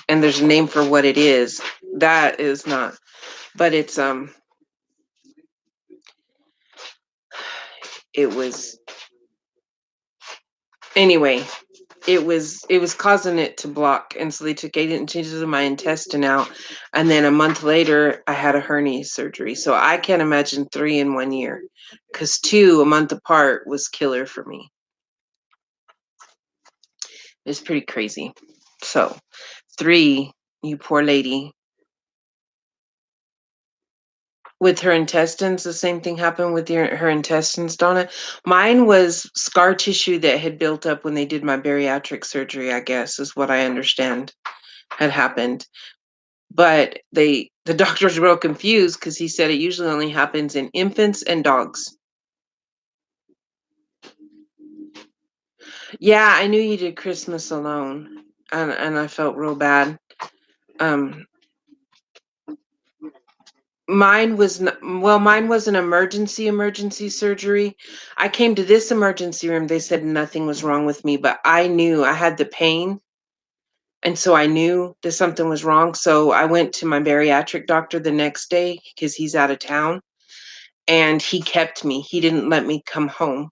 And there's a name for what it is. That is not, but it was anyway, it was causing it to block, and so they took 8 inches of my intestine out, and then a month later I had a hernia surgery. So I can't imagine 3 in 1 year, because 2 a month apart was killer for me. It's pretty crazy. So 3, you poor lady. With her intestines, the same thing happened with her intestines, Donna. Mine was scar tissue that had built up when they did my bariatric surgery, I guess, is what I understand. had happened. But the doctor's real confused because he said it usually only happens in infants and dogs. Yeah, I knew you did Christmas alone, and I felt real bad. Um, mine was well, mine was an emergency surgery. I came to this emergency room. They said nothing was wrong with me, but I knew I had the pain, and so I knew that something was wrong. So I went to my bariatric doctor the next day because he's out of town, and he kept me. He didn't let me come home,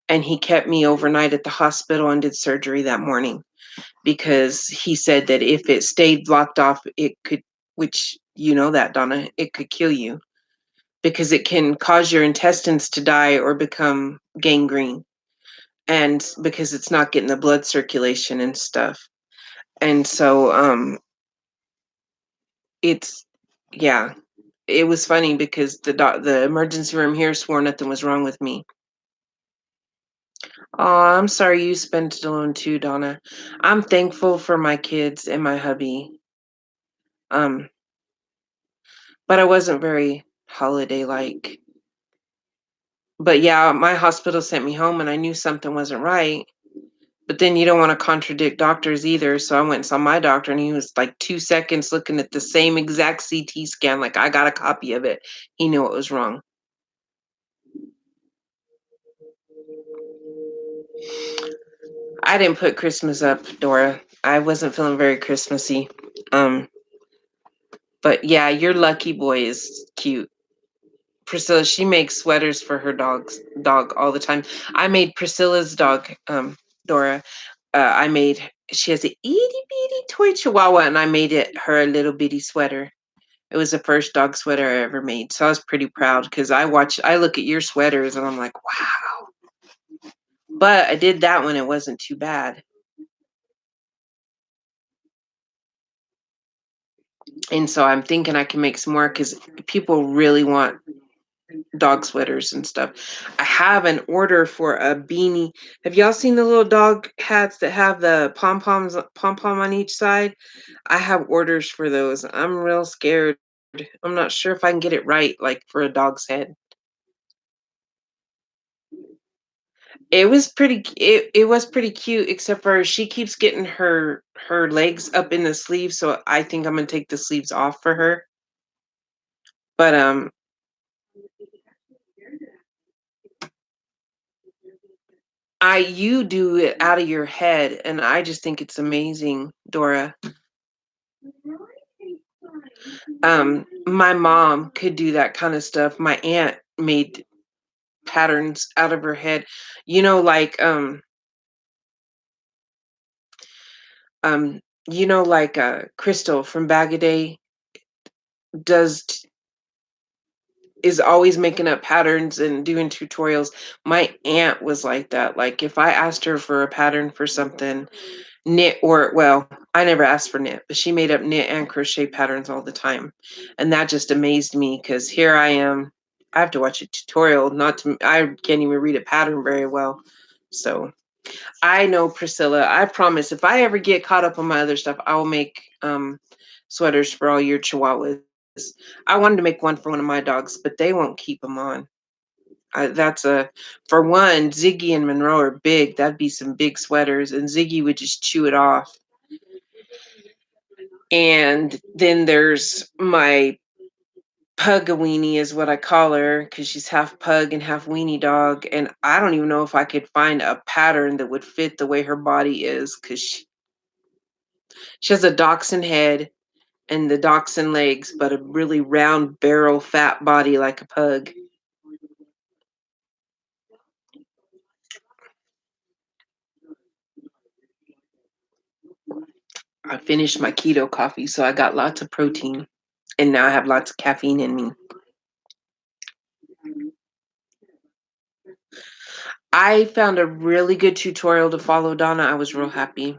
and he kept me overnight at the hospital and did surgery that morning because he said that if it stayed blocked off, it could, which you know that, Donna, it could kill you because it can cause your intestines to die or become gangrene. And because it's not getting the blood circulation and stuff. And so it's yeah, it was funny because the emergency room here swore nothing was wrong with me. Oh, I'm sorry you spent it alone too, Donna. I'm thankful for my kids and my hubby. Um, but I wasn't very holiday like. But yeah, my hospital sent me home and I knew something wasn't right. But then you don't want to contradict doctors either. So I went and saw my doctor and he was like 2 seconds looking at the same exact CT scan, like I got a copy of it. He knew what was wrong. I didn't put Christmas up, Dora. I wasn't feeling very Christmassy. Um, but yeah, your lucky boy is cute. Priscilla, she makes sweaters for her dog all the time. I made Priscilla's dog, Dora. I made she has a itty bitty toy chihuahua, and I made her a little bitty sweater. It was the first dog sweater I ever made, so I was pretty proud because I look at your sweaters and I'm like, wow. But I did that one; it wasn't too bad. And so I'm thinking I can make some more because people really want dog sweaters and stuff. I have an order for a beanie. Have y'all seen the little dog hats that have the pom pom on each side? I have orders for those. I'm real scared. I'm not sure if I can get it right, like for a dog's head. It was pretty cute, except for she keeps getting her legs up in the sleeves, so I think I'm gonna take the sleeves off for her. But I you do it out of your head, and I just think it's amazing, Dora. My mom could do that kind of stuff. My aunt made patterns out of her head. You know, like um Crystal from Bag a Day does is always making up patterns and doing tutorials. My aunt was like that. Like if I asked her for a pattern for something, knit or well, I never asked for knit, but she made up knit and crochet patterns all the time. And that just amazed me because here I am. I have to watch a tutorial, not to I can't even read a pattern very well. So I know, Priscilla, I promise if I ever get caught up on my other stuff, I will make sweaters for all your chihuahuas. I wanted to make one for one of my dogs, but they won't keep them on. That's a for one, Ziggy and Monroe are big. That'd be some big sweaters, and Ziggy would just chew it off. And then there's my Pug-a-weenie is what I call her because she's half pug and half weenie dog. And I don't even know if I could find a pattern that would fit the way her body is because she has a dachshund head and the dachshund legs, but a really round barrel fat body like a pug. I finished my keto coffee, so I got lots of protein, and now I have lots of caffeine in me. I found a really good tutorial to follow, Donna. I was real happy.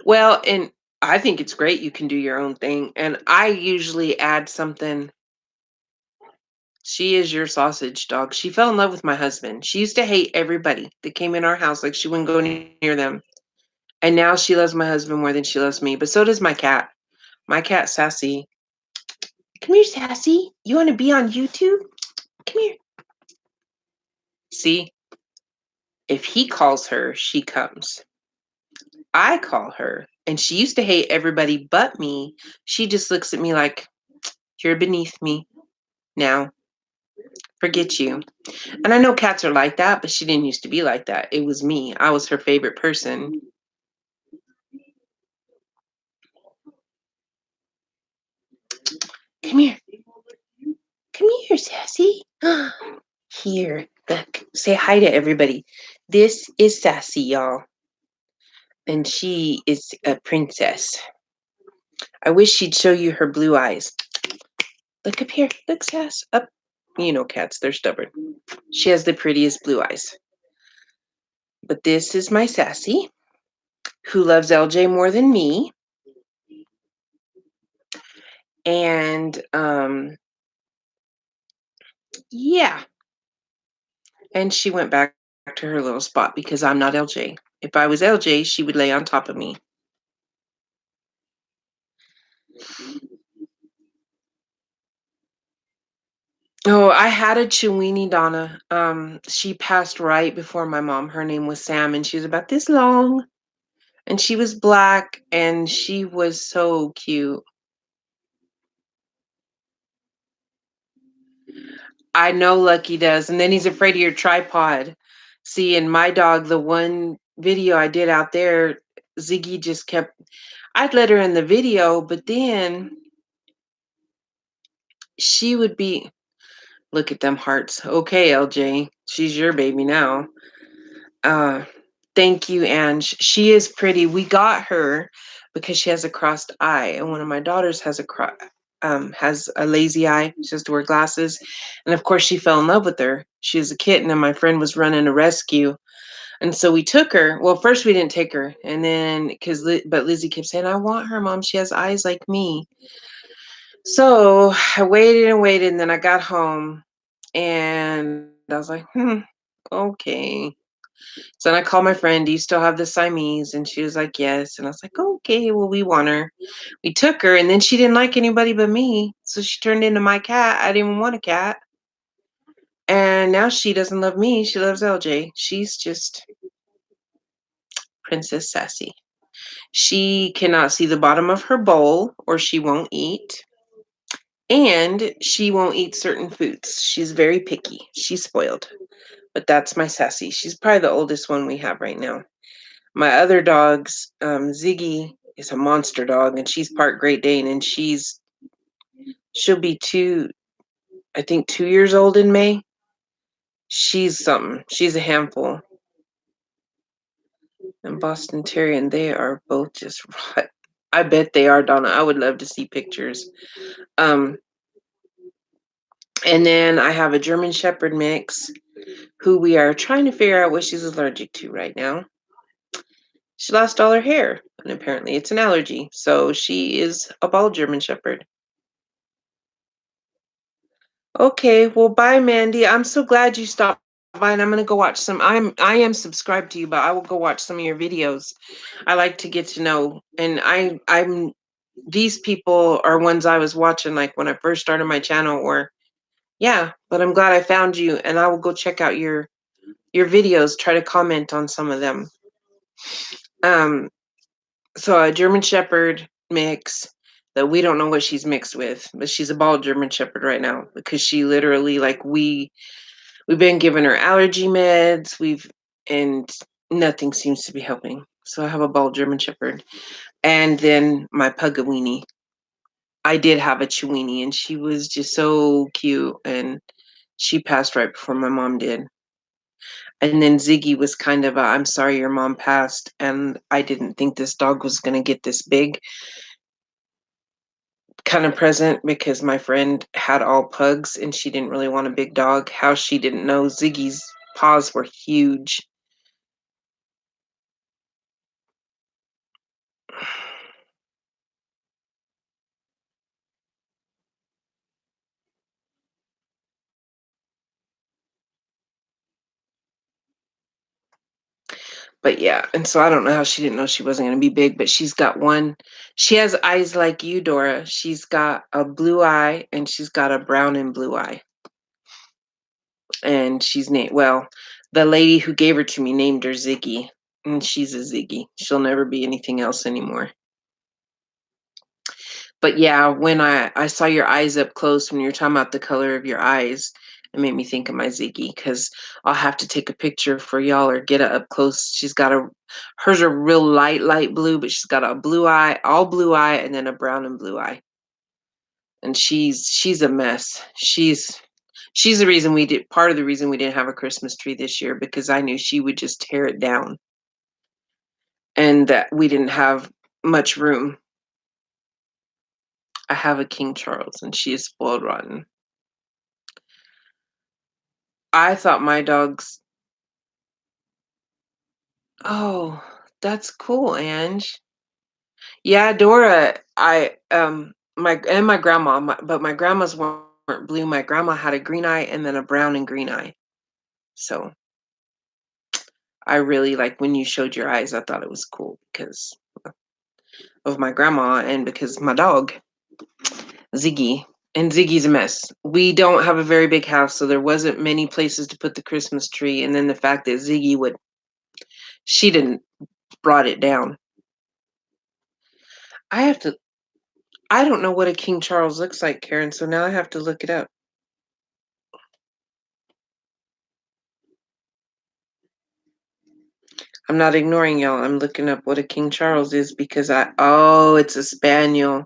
Well, and I think it's great you can do your own thing. And I usually add something She is your sausage dog. She fell in love with my husband. She used to hate everybody that came in our house, like, she wouldn't go near them, and now she loves my husband more than she loves me, but so does my cat. My cat, Sassy. Come here, Sassy. You wanna be on YouTube? Come here. See? If he calls her, she comes. I call her, and she used to hate everybody but me. She just looks at me like, "You're beneath me now. Forget you." And I know cats are like that, but she didn't used to be like that. It was me. I was her favorite person. Come here. Come here, Sassy. Here, look. Say hi to everybody. This is Sassy, y'all. And she is a princess. I wish she'd show you her blue eyes. Look up here. Look, Sass. Up. You know cats, they're stubborn. She has the prettiest blue eyes. But this is my Sassy, who loves LJ more than me. And yeah. And she went back to her little spot because I'm not LJ. If I was LJ, she would lay on top of me. Oh, I had a Chiweenie Donna. She passed right before my mom. Her name was Sam, and she was about this long, and she was black, and she was so cute. I know Lucky does, and then he's afraid of your tripod. See, and my dog, the one video I did out there, Ziggy just kept. I'd let her in the video, but then she would be. Look at them hearts. Okay, LJ, she's your baby now. Uh, Thank you, Ange. She is pretty. We got her because she has a crossed eye, and one of my daughters has a lazy eye. She has to wear glasses, and of course, she fell in love with her. She was a kitten, and my friend was running a rescue, and so we took her. Well, first we didn't take her, and then but Lizzie kept saying, "I want her, Mom. She has eyes like me." So I waited and waited, and then I got home, and I was like, okay. So then I called my friend, "Do you still have the Siamese?" And she was like, "Yes." And I was like, "Okay, well, we want her." We took her, and then she didn't like anybody but me. So she turned into my cat. I didn't even want a cat. And now she doesn't love me. She loves LJ. She's just Princess Sassy. She cannot see the bottom of her bowl or she won't eat. And she won't eat certain foods. She's very picky. She's spoiled. But that's my Sassy. She's probably the oldest one we have right now. My other dogs, Ziggy is a monster dog, and she's part Great Dane, and she'll be I think 2 years old in May. She's something. She's a handful. And Boston Terrier, and they are both just right. I bet they are, Donna. I would love to see pictures. Um, and then I have a German Shepherd mix, who we are trying to figure out what she's allergic to right now. She lost all her hair, and apparently it's an allergy. So she is a bald German Shepherd. Okay, well, bye, Mandy. I'm so glad you stopped by, and I'm gonna go watch some. I am subscribed to you, but I will go watch some of your videos. I like to get to know, and I'm these people are ones I was watching like when I first started my channel, or yeah. But I'm glad I found you, and I will go check out your videos. Try to comment on some of them. Um, so a German Shepherd mix that we don't know what she's mixed with, but she's a bald German Shepherd right now because she literally like we've been giving her allergy meds. And nothing seems to be helping. So I have a bald German Shepherd, and then my Pugawini. I did have a Chiweenie, and she was just so cute, and she passed right before my mom did. And then Ziggy was kind of a, "I'm sorry your mom passed," and I didn't think this dog was gonna get this big kind of present because my friend had all pugs and she didn't really want a big dog. How she didn't know Ziggy's paws were huge. But yeah, and so I don't know how she didn't know she wasn't gonna be big, but she's got one she has eyes like you, Dora. She's got a blue eye and she's got a brown and blue eye. And she's named well, the lady who gave her to me named her Ziggy, and she's a Ziggy. She'll never be anything else anymore. But yeah, when I saw your eyes up close when you were talking about the color of your eyes, it made me think of my Ziggy because I'll have to take a picture for y'all or get it up close. She's got a hers are real light blue, but she's got a blue eye, all blue eye, and then a brown and blue eye. And she's a mess. She's the reason we did part of the reason we didn't have a Christmas tree this year because I knew she would just tear it down and that we didn't have much room. I have a King Charles and she is spoiled rotten. I thought my dogs oh, that's cool, Ange. Yeah, Dora, my grandma, but my grandma's weren't blue. My grandma had a green eye and then a brown and green eye. So I really like when you showed your eyes, I thought it was cool because of my grandma and because my dog, Ziggy. And Ziggy's a mess. We don't have a very big house, so there wasn't many places to put the Christmas tree. And then the fact that she didn't brought it down. I have to, I don't know what a King Charles looks like, Karen, so now I have to look it up. I'm not ignoring y'all. I'm looking up what a King Charles is because oh, it's a spaniel.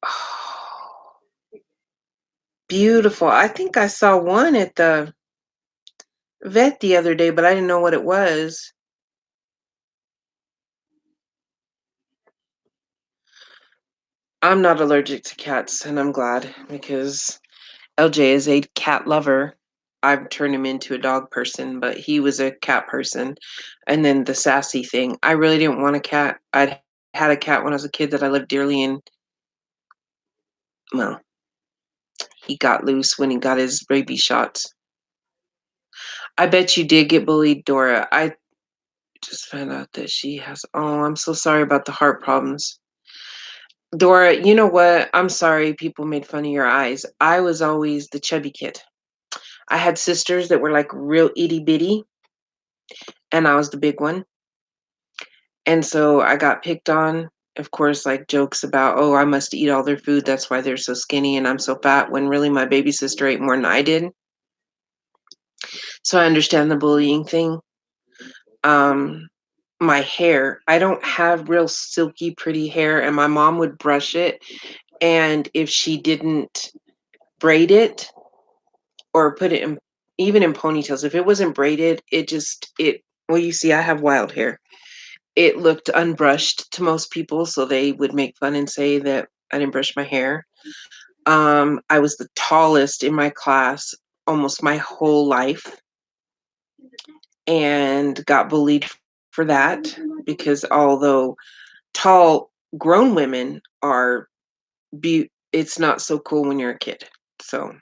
Oh, beautiful. I think I saw one at the vet the other day, but I didn't know what it was. I'm not allergic to cats, and I'm glad because LJ is a cat lover. I've turned him into a dog person, but he was a cat person. And then the sassy thing, I really didn't want a cat. I'd had a cat when I was a kid that I loved dearly, and well, he got loose when he got his rabies shots. I bet you did get bullied, Dora. I just found out that she has. Oh, I'm so sorry about the heart problems. Dora, you know what? I'm sorry people made fun of your eyes. I was always the chubby kid. I had sisters that were like real itty bitty, and I was the big one. And so I got picked on. Of course, like jokes about, oh, I must eat all their food. That's why they're so skinny and I'm so fat, when really my baby sister ate more than I did. So I understand the bullying thing. Um, my hair, I don't have real silky, pretty hair, and my mom would brush it. And if she didn't braid it or put it in, even in ponytails, if it wasn't braided, well, you see, I have wild hair. It looked unbrushed to most people, so they would make fun and say that I didn't brush my hair. I was the tallest in my class almost my whole life and got bullied for that because although tall grown women are it's not so cool when you're a kid. So,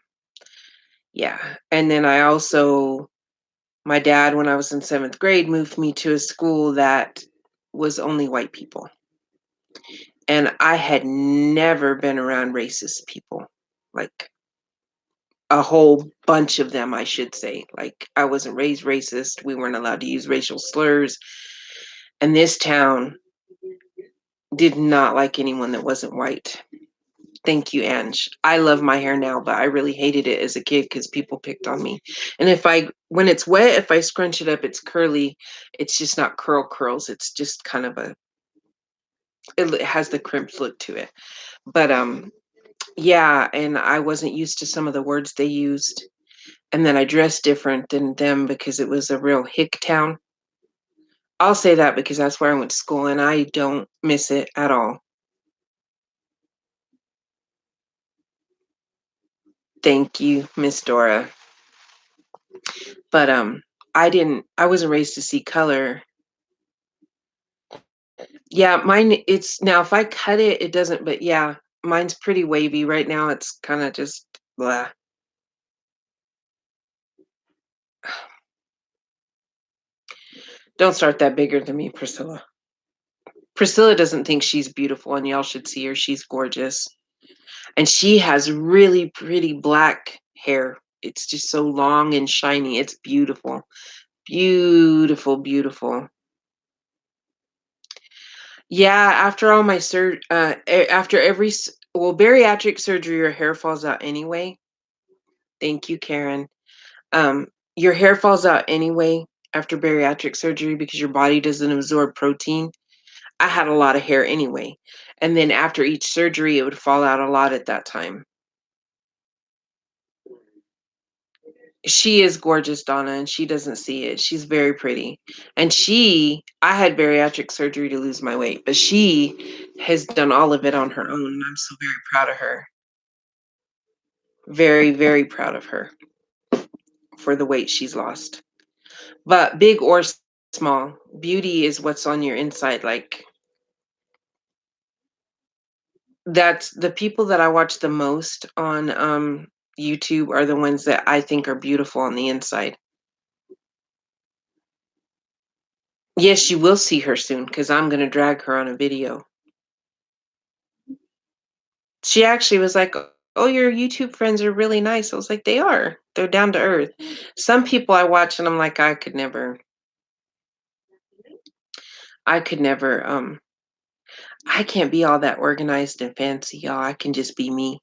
yeah. And then I also my dad when I was in 7th grade moved me to a school that was only white people. And I had never been around racist people, like a whole bunch of them, I should say. Like, I wasn't raised racist. We weren't allowed to use racial slurs. And this town did not like anyone that wasn't white. Thank you, Ange. I love my hair now, but I really hated it as a kid because people picked on me. And when it's wet, if I scrunch it up, it's curly. It's just not curls. It's just kind of it has the crimped look to it. But yeah, and I wasn't used to some of the words they used. And then I dressed different than them because it was a real hick town. I'll say that because that's where I went to school and I don't miss it at all. Thank you, Miss Dora. But I wasn't raised to see color. Yeah, mine it's now if I cut it, it doesn't, but yeah, mine's pretty wavy right now. It's kind of just Blah. Don't start that bigger than me, Priscilla. Priscilla doesn't think she's beautiful, and y'all should see her. She's gorgeous. And she has really pretty black hair. It's just so long and shiny. It's beautiful. Beautiful, beautiful. Yeah, after all my after well, bariatric surgery, your hair falls out anyway. Thank you, Karen. Um, your hair falls out anyway after bariatric surgery because your body doesn't absorb protein. I had a lot of hair anyway. And then after each surgery, it would fall out a lot at that time. She is gorgeous, Donna, and she doesn't see it. She's very pretty. And I had bariatric surgery to lose my weight, but she has done all of it on her own. And I'm so very proud of her. Very, very proud of her for the weight she's lost. But big or small, beauty is what's on your inside. Like, that's the people that I watch the most on YouTube are the ones that I think are beautiful on the inside. Yes, you will see her soon because I'm going to drag her on a video. She actually was like, "Oh, your YouTube friends are really nice." I was like, "They are. They're down to earth." Some people I watch and I'm like, I could never, I can't be all that organized and fancy, y'all. I can just be me.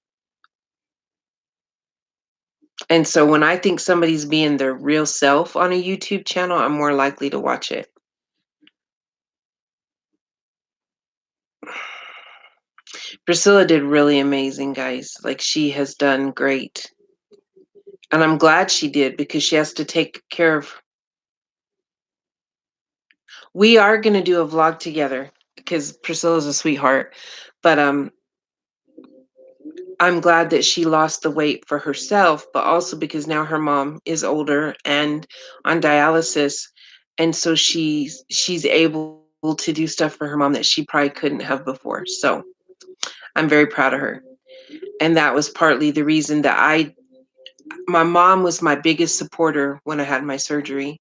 And so when I think somebody's being their real self on a YouTube channel, I'm more likely to watch it. Priscilla did really amazing, guys. Like, she has done great. And I'm glad she did because she has to take care of. We are going to do a vlog together because Priscilla's a sweetheart. But I'm glad that she lost the weight for herself, but also because now her mom is older and on dialysis, and so she's able to do stuff for her mom that she probably couldn't have before. So I'm very proud of her. And that was partly the reason that my mom was my biggest supporter when I had my surgery.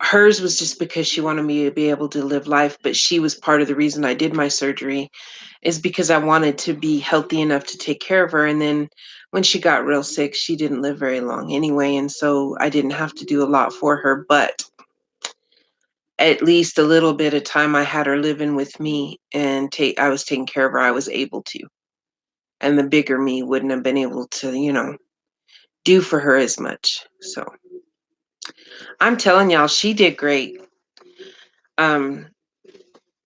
Hers was just because she wanted me to be able to live life, but she was part of the reason I did my surgery is because I wanted to be healthy enough to take care of her. And then when she got real sick, she didn't live very long anyway. And so I didn't have to do a lot for her, but at least a little bit of time I had her living with me and I was taking care of her. I was able to. And the bigger me wouldn't have been able to, do for her as much. So I'm telling y'all, she did great. Um,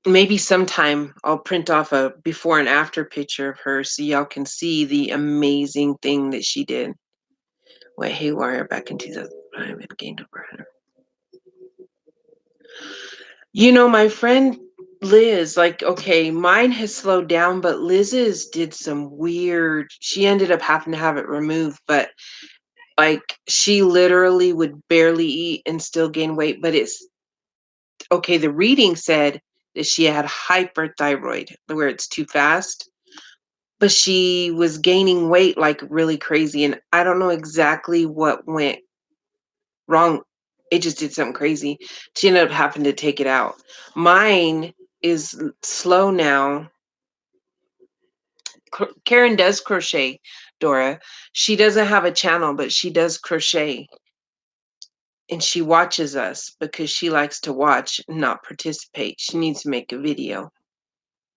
Maybe sometime I'll print off a before and after picture of her so y'all can see the amazing thing that she did. Went haywire back in 2005 and gained over 100. My friend Liz, like, okay, mine has slowed down, but Liz's did some weird. She ended up having to have it removed, but like she literally would barely eat and still gain weight. But it's okay. The reading said that she had hyperthyroid, where it's too fast. But she was gaining weight like really crazy, and I don't know exactly what went wrong. It just did something crazy. She ended up having to take it out. Mine is slow now. Karen does crochet, Dora. She doesn't have a channel, but she does crochet. And she watches us because she likes to watch, not participate. She needs to make a video.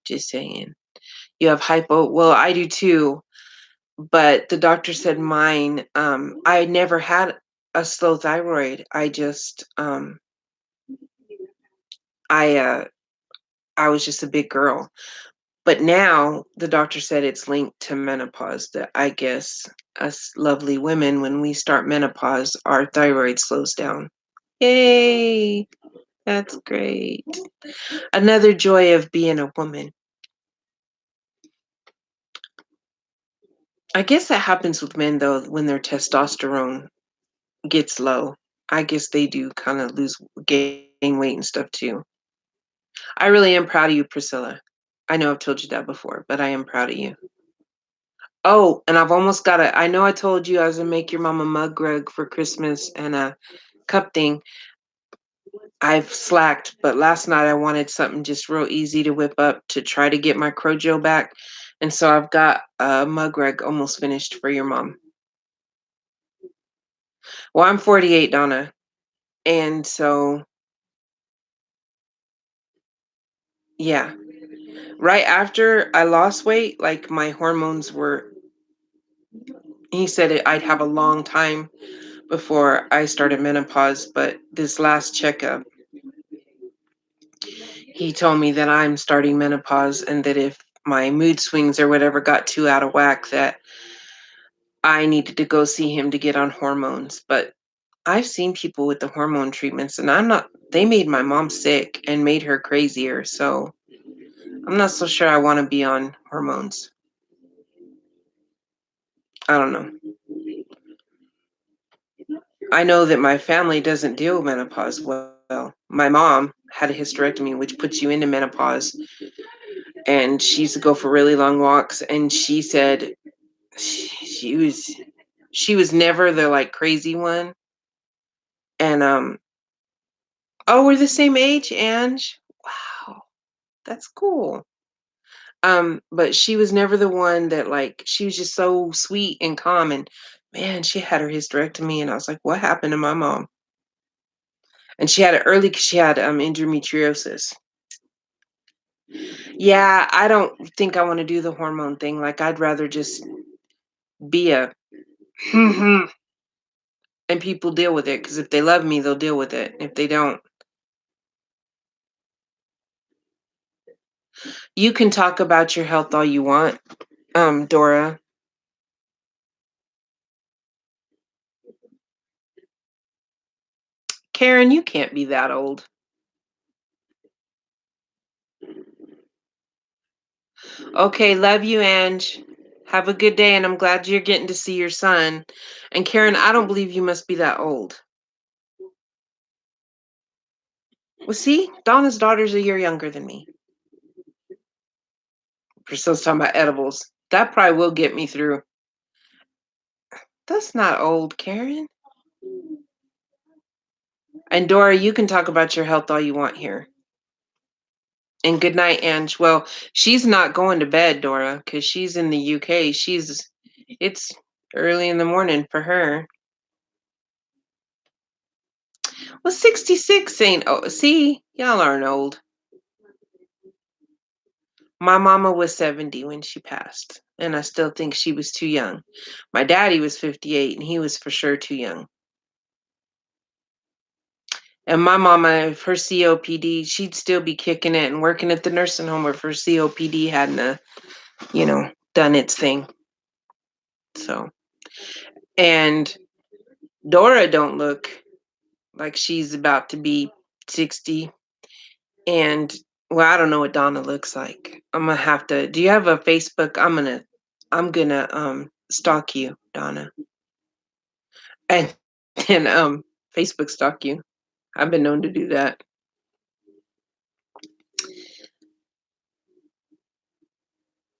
Just saying. You have hypo. Well, I do too. But the doctor said mine, I never had a slow thyroid. I just, I, uh, I was just a big girl. But now the doctor said it's linked to menopause. That I guess us lovely women, when we start menopause, our thyroid slows down. Yay! That's great. Another joy of being a woman. I guess that happens with men though when their testosterone gets low. I guess they do kind of gain weight and stuff too. I really am proud of you, Priscilla. I know I've told you that before, but I am proud of you. Oh, and I've almost got a I know I told you I was gonna make your mom a mug rug for Christmas and a cup thing. I've slacked, but last night I wanted something just real easy to whip up to try to get my Crojo back. And so I've got a mug rug almost finished for your mom. Well, I'm 48, Donna. And so, yeah, right after I lost weight, like my hormones were, he said I'd have a long time before I started menopause. But this last checkup, he told me that I'm starting menopause and that if my mood swings or whatever got too out of whack, that I needed to go see him to get on hormones. But I've seen people with the hormone treatments and I'm not, they made my mom sick and made her crazier. So I'm not so sure I want to be on hormones. I don't know. I know that my family doesn't deal with menopause well. My mom had a hysterectomy, which puts you into menopause, and she used to go for really long walks. And she said she was never the like crazy one. And oh, we're the same age, Ange. Wow, that's cool. But she was never the one that like she was just so sweet and calm. And man, she had her hysterectomy, and I was like, what happened to my mom? And she had it early because she had endometriosis. Yeah, I don't think I want to do the hormone thing. Like, I'd rather just be a and people deal with it because if they love me, they'll deal with it. If they don't, you can talk about your health all you want, Dora. Karen, you can't be that old. Okay, love you, Ange. Have a good day, and I'm glad you're getting to see your son. And Karen, I don't believe you must be that old. Well, see, Donna's daughter's a year younger than me. Priscilla's talking about edibles. That probably will get me through. That's not old, Karen. And Dora, you can talk about your health all you want here. And good night, Ange. Well, she's not going to bed, Dora, because she's in the UK. It's early in the morning for her. Well, 66 ain't, oh, see, y'all aren't old. My mama was 70 when she passed, and I still think she was too young. My daddy was 58, and he was for sure too young. And my mama, if her COPD, she'd still be kicking it and working at the nursing home if her COPD hadn't, done its thing. So, and Dora don't look like she's about to be 60. And well, I don't know what Donna looks like. I'm gonna have to. Do you have a Facebook? I'm gonna stalk you, Donna, and and Facebook stalk you. I've been known to do that.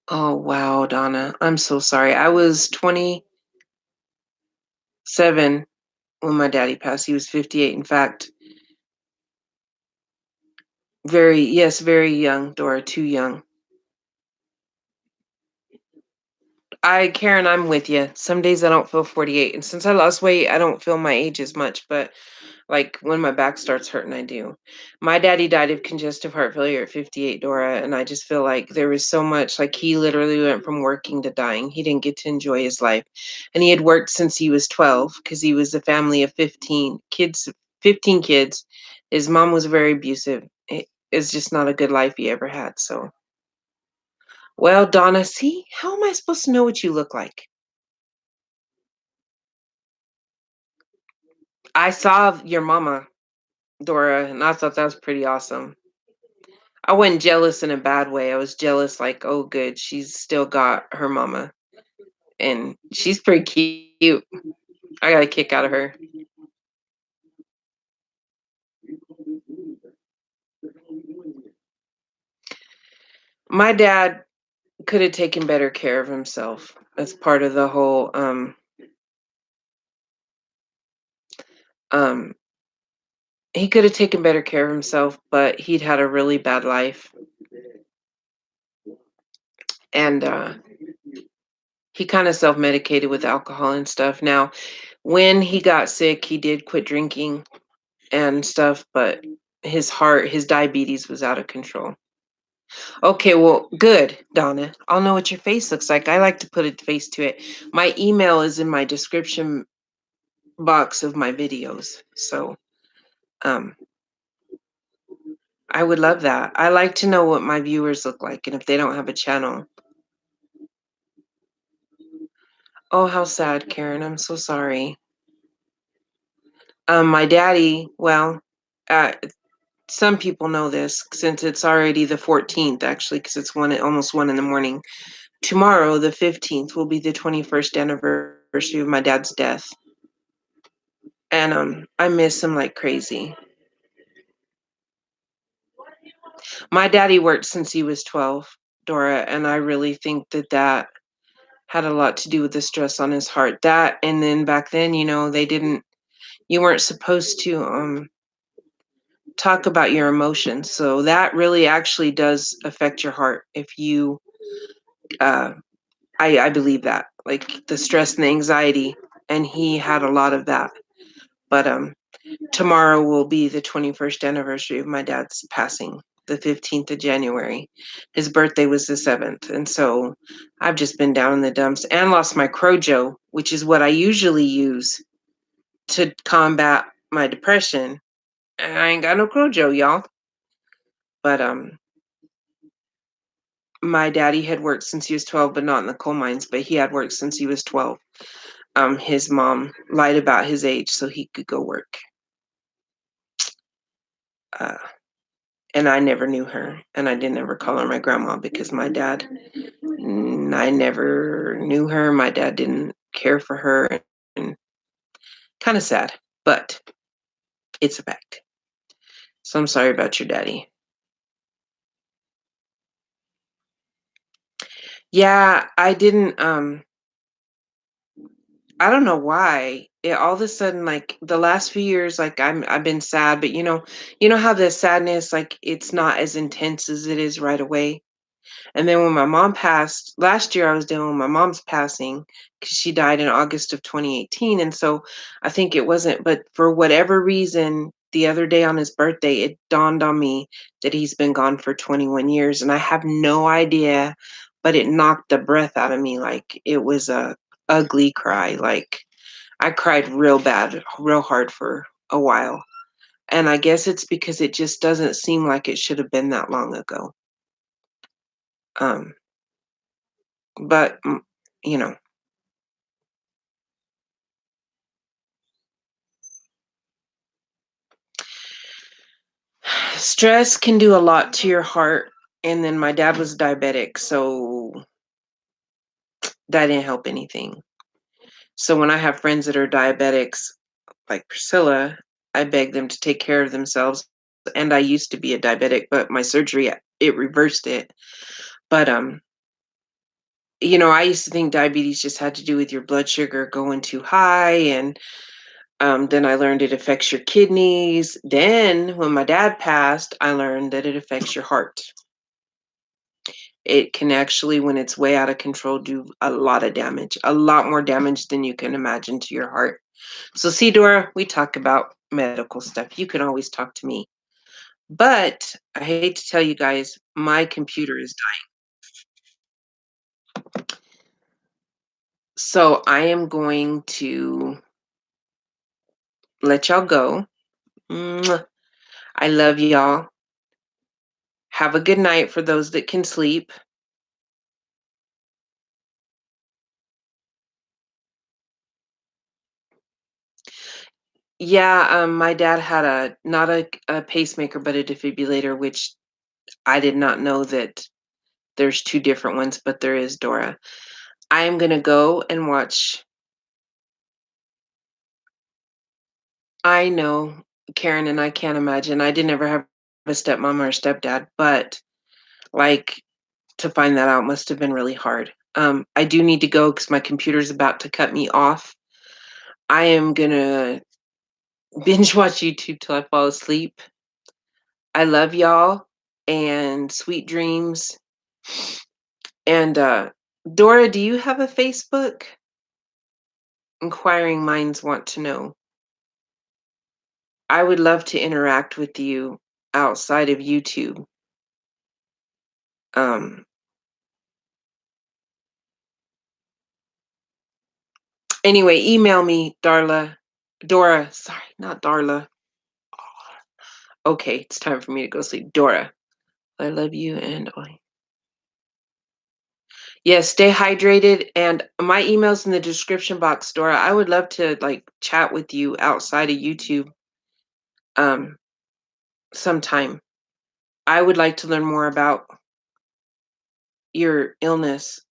Oh wow, Donna, I'm so sorry. I was 27 when my daddy passed. He was 58. In fact, very young, Dora, too young. Karen, I'm with you. Some days I don't feel 48, and since I lost weight, I don't feel my age as much. But like when my back starts hurting, I do. My daddy died of congestive heart failure at 58, Dora, and I just feel like there was so much. Like he literally went from working to dying. He didn't get to enjoy his life, and he had worked since he was 12 because he was a family of 15 kids. 15 kids. His mom was very abusive. It's just not a good life he ever had. So. Well, Donna, see, how am I supposed to know what you look like? I saw your mama, Dora, and I thought that was pretty awesome. I wasn't jealous in a bad way. I was jealous, like, oh, good, she's still got her mama, and she's pretty cute. I got a kick out of her. My dad, could have taken better care of himself as part of the whole um he could have taken better care of himself, but he'd had a really bad life, and he kind of self-medicated with alcohol and stuff. Now, when he got sick, he did quit drinking and stuff, but his diabetes was out of control. Okay, well, good, Donna. I'll know what your face looks like. I like to put a face to it. My email is in my description box of my videos. So, um, I would love that. I like to know what my viewers look like and if they don't have a channel. Oh, how sad, Karen. I'm so sorry. My daddy, well, uh, some people know this since it's already the 14th, actually, because it's almost 1 in the morning. Tomorrow, the 15th, will be the 21st anniversary of my dad's death. And I miss him like crazy. My daddy worked since he was 12, Dora, and I really think that that had a lot to do with the stress on his heart. That, and then back then, you weren't supposed to talk about your emotions. So that really actually does affect your heart if you uh I believe that. Like the stress and the anxiety, and he had a lot of that. But tomorrow will be the 21st anniversary of my dad's passing, the 15th of January. His birthday was the 7th. And so I've just been down in the dumps and lost my Crojo, which is what I usually use to combat my depression. And I ain't got no Crojo, y'all. But my daddy had worked since he was 12, but not in the coal mines, but he had worked since he was 12. His mom lied about his age so he could go work. Uh, and I never knew her, and I didn't ever call her my grandma because I never knew her. My dad didn't care for her, and kind of sad, but it's a fact. So I'm sorry about your daddy. Yeah, I didn't. I don't know why. All of a sudden, like the last few years, like I've been sad, but you know how the sadness, like it's not as intense as it is right away. And then when my mom passed last year, I was dealing with my mom's passing because she died in August of 2018. And so I think it wasn't, but for whatever reason, the other day on his birthday, it dawned on me that he's been gone for 21 years. And I have no idea, but it knocked the breath out of me. Like it was a ugly cry. Like I cried real bad, real hard for a while. And I guess it's because it just doesn't seem like it should have been that long ago. Um, but you know, stress can do a lot to your heart. And then my dad was diabetic, so that didn't help anything. So when I have friends that are diabetics, like Priscilla, I beg them to take care of themselves. And I used to be a diabetic, but my surgery it reversed it. But I used to think diabetes just had to do with your blood sugar going too high, and then I learned it affects your kidneys. Then when my dad passed, I learned that it affects your heart. It can actually, when it's way out of control, do a lot of damage, a lot more damage than you can imagine to your heart. So, see, Dora, we talk about medical stuff. You can always talk to me. But I hate to tell you guys, my computer is dying. So, I am going to let y'all go. Mwah. I love y'all. Have a good night for those that can sleep. Yeah, my dad had not a pacemaker, but a defibrillator, which I did not know that there's 2 different ones, but there is, Dora. I am gonna go and watch. I know, Karen, and I can't imagine. I didn't ever have a stepmom or a stepdad, but, like, to find that out must have been really hard. I do need to go because my computer's about to cut me off. I am gonna binge watch YouTube till I fall asleep. I love y'all and sweet dreams. And Dora, do you have a Facebook? Inquiring minds want to know. I would love to interact with you outside of YouTube. Um, anyway, email me, Darla. Dora, sorry, not Darla. Okay, it's time for me to go sleep. Dora, I love you and yes, stay hydrated and my email's in the description box, Dora. I would love to like chat with you outside of YouTube um sometime. I would like to learn more about your illness.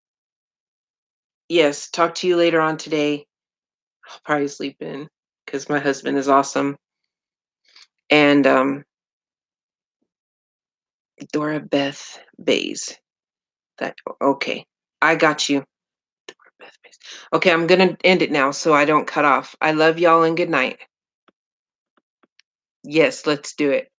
Yes, talk to you later on today. I'll probably sleep in because my husband is awesome. And Dora Beth Bays. That okay. I got you. Dora Beth Bays. Okay, I'm gonna end it now so I don't cut off. I love y'all and good night. Yes, let's do it.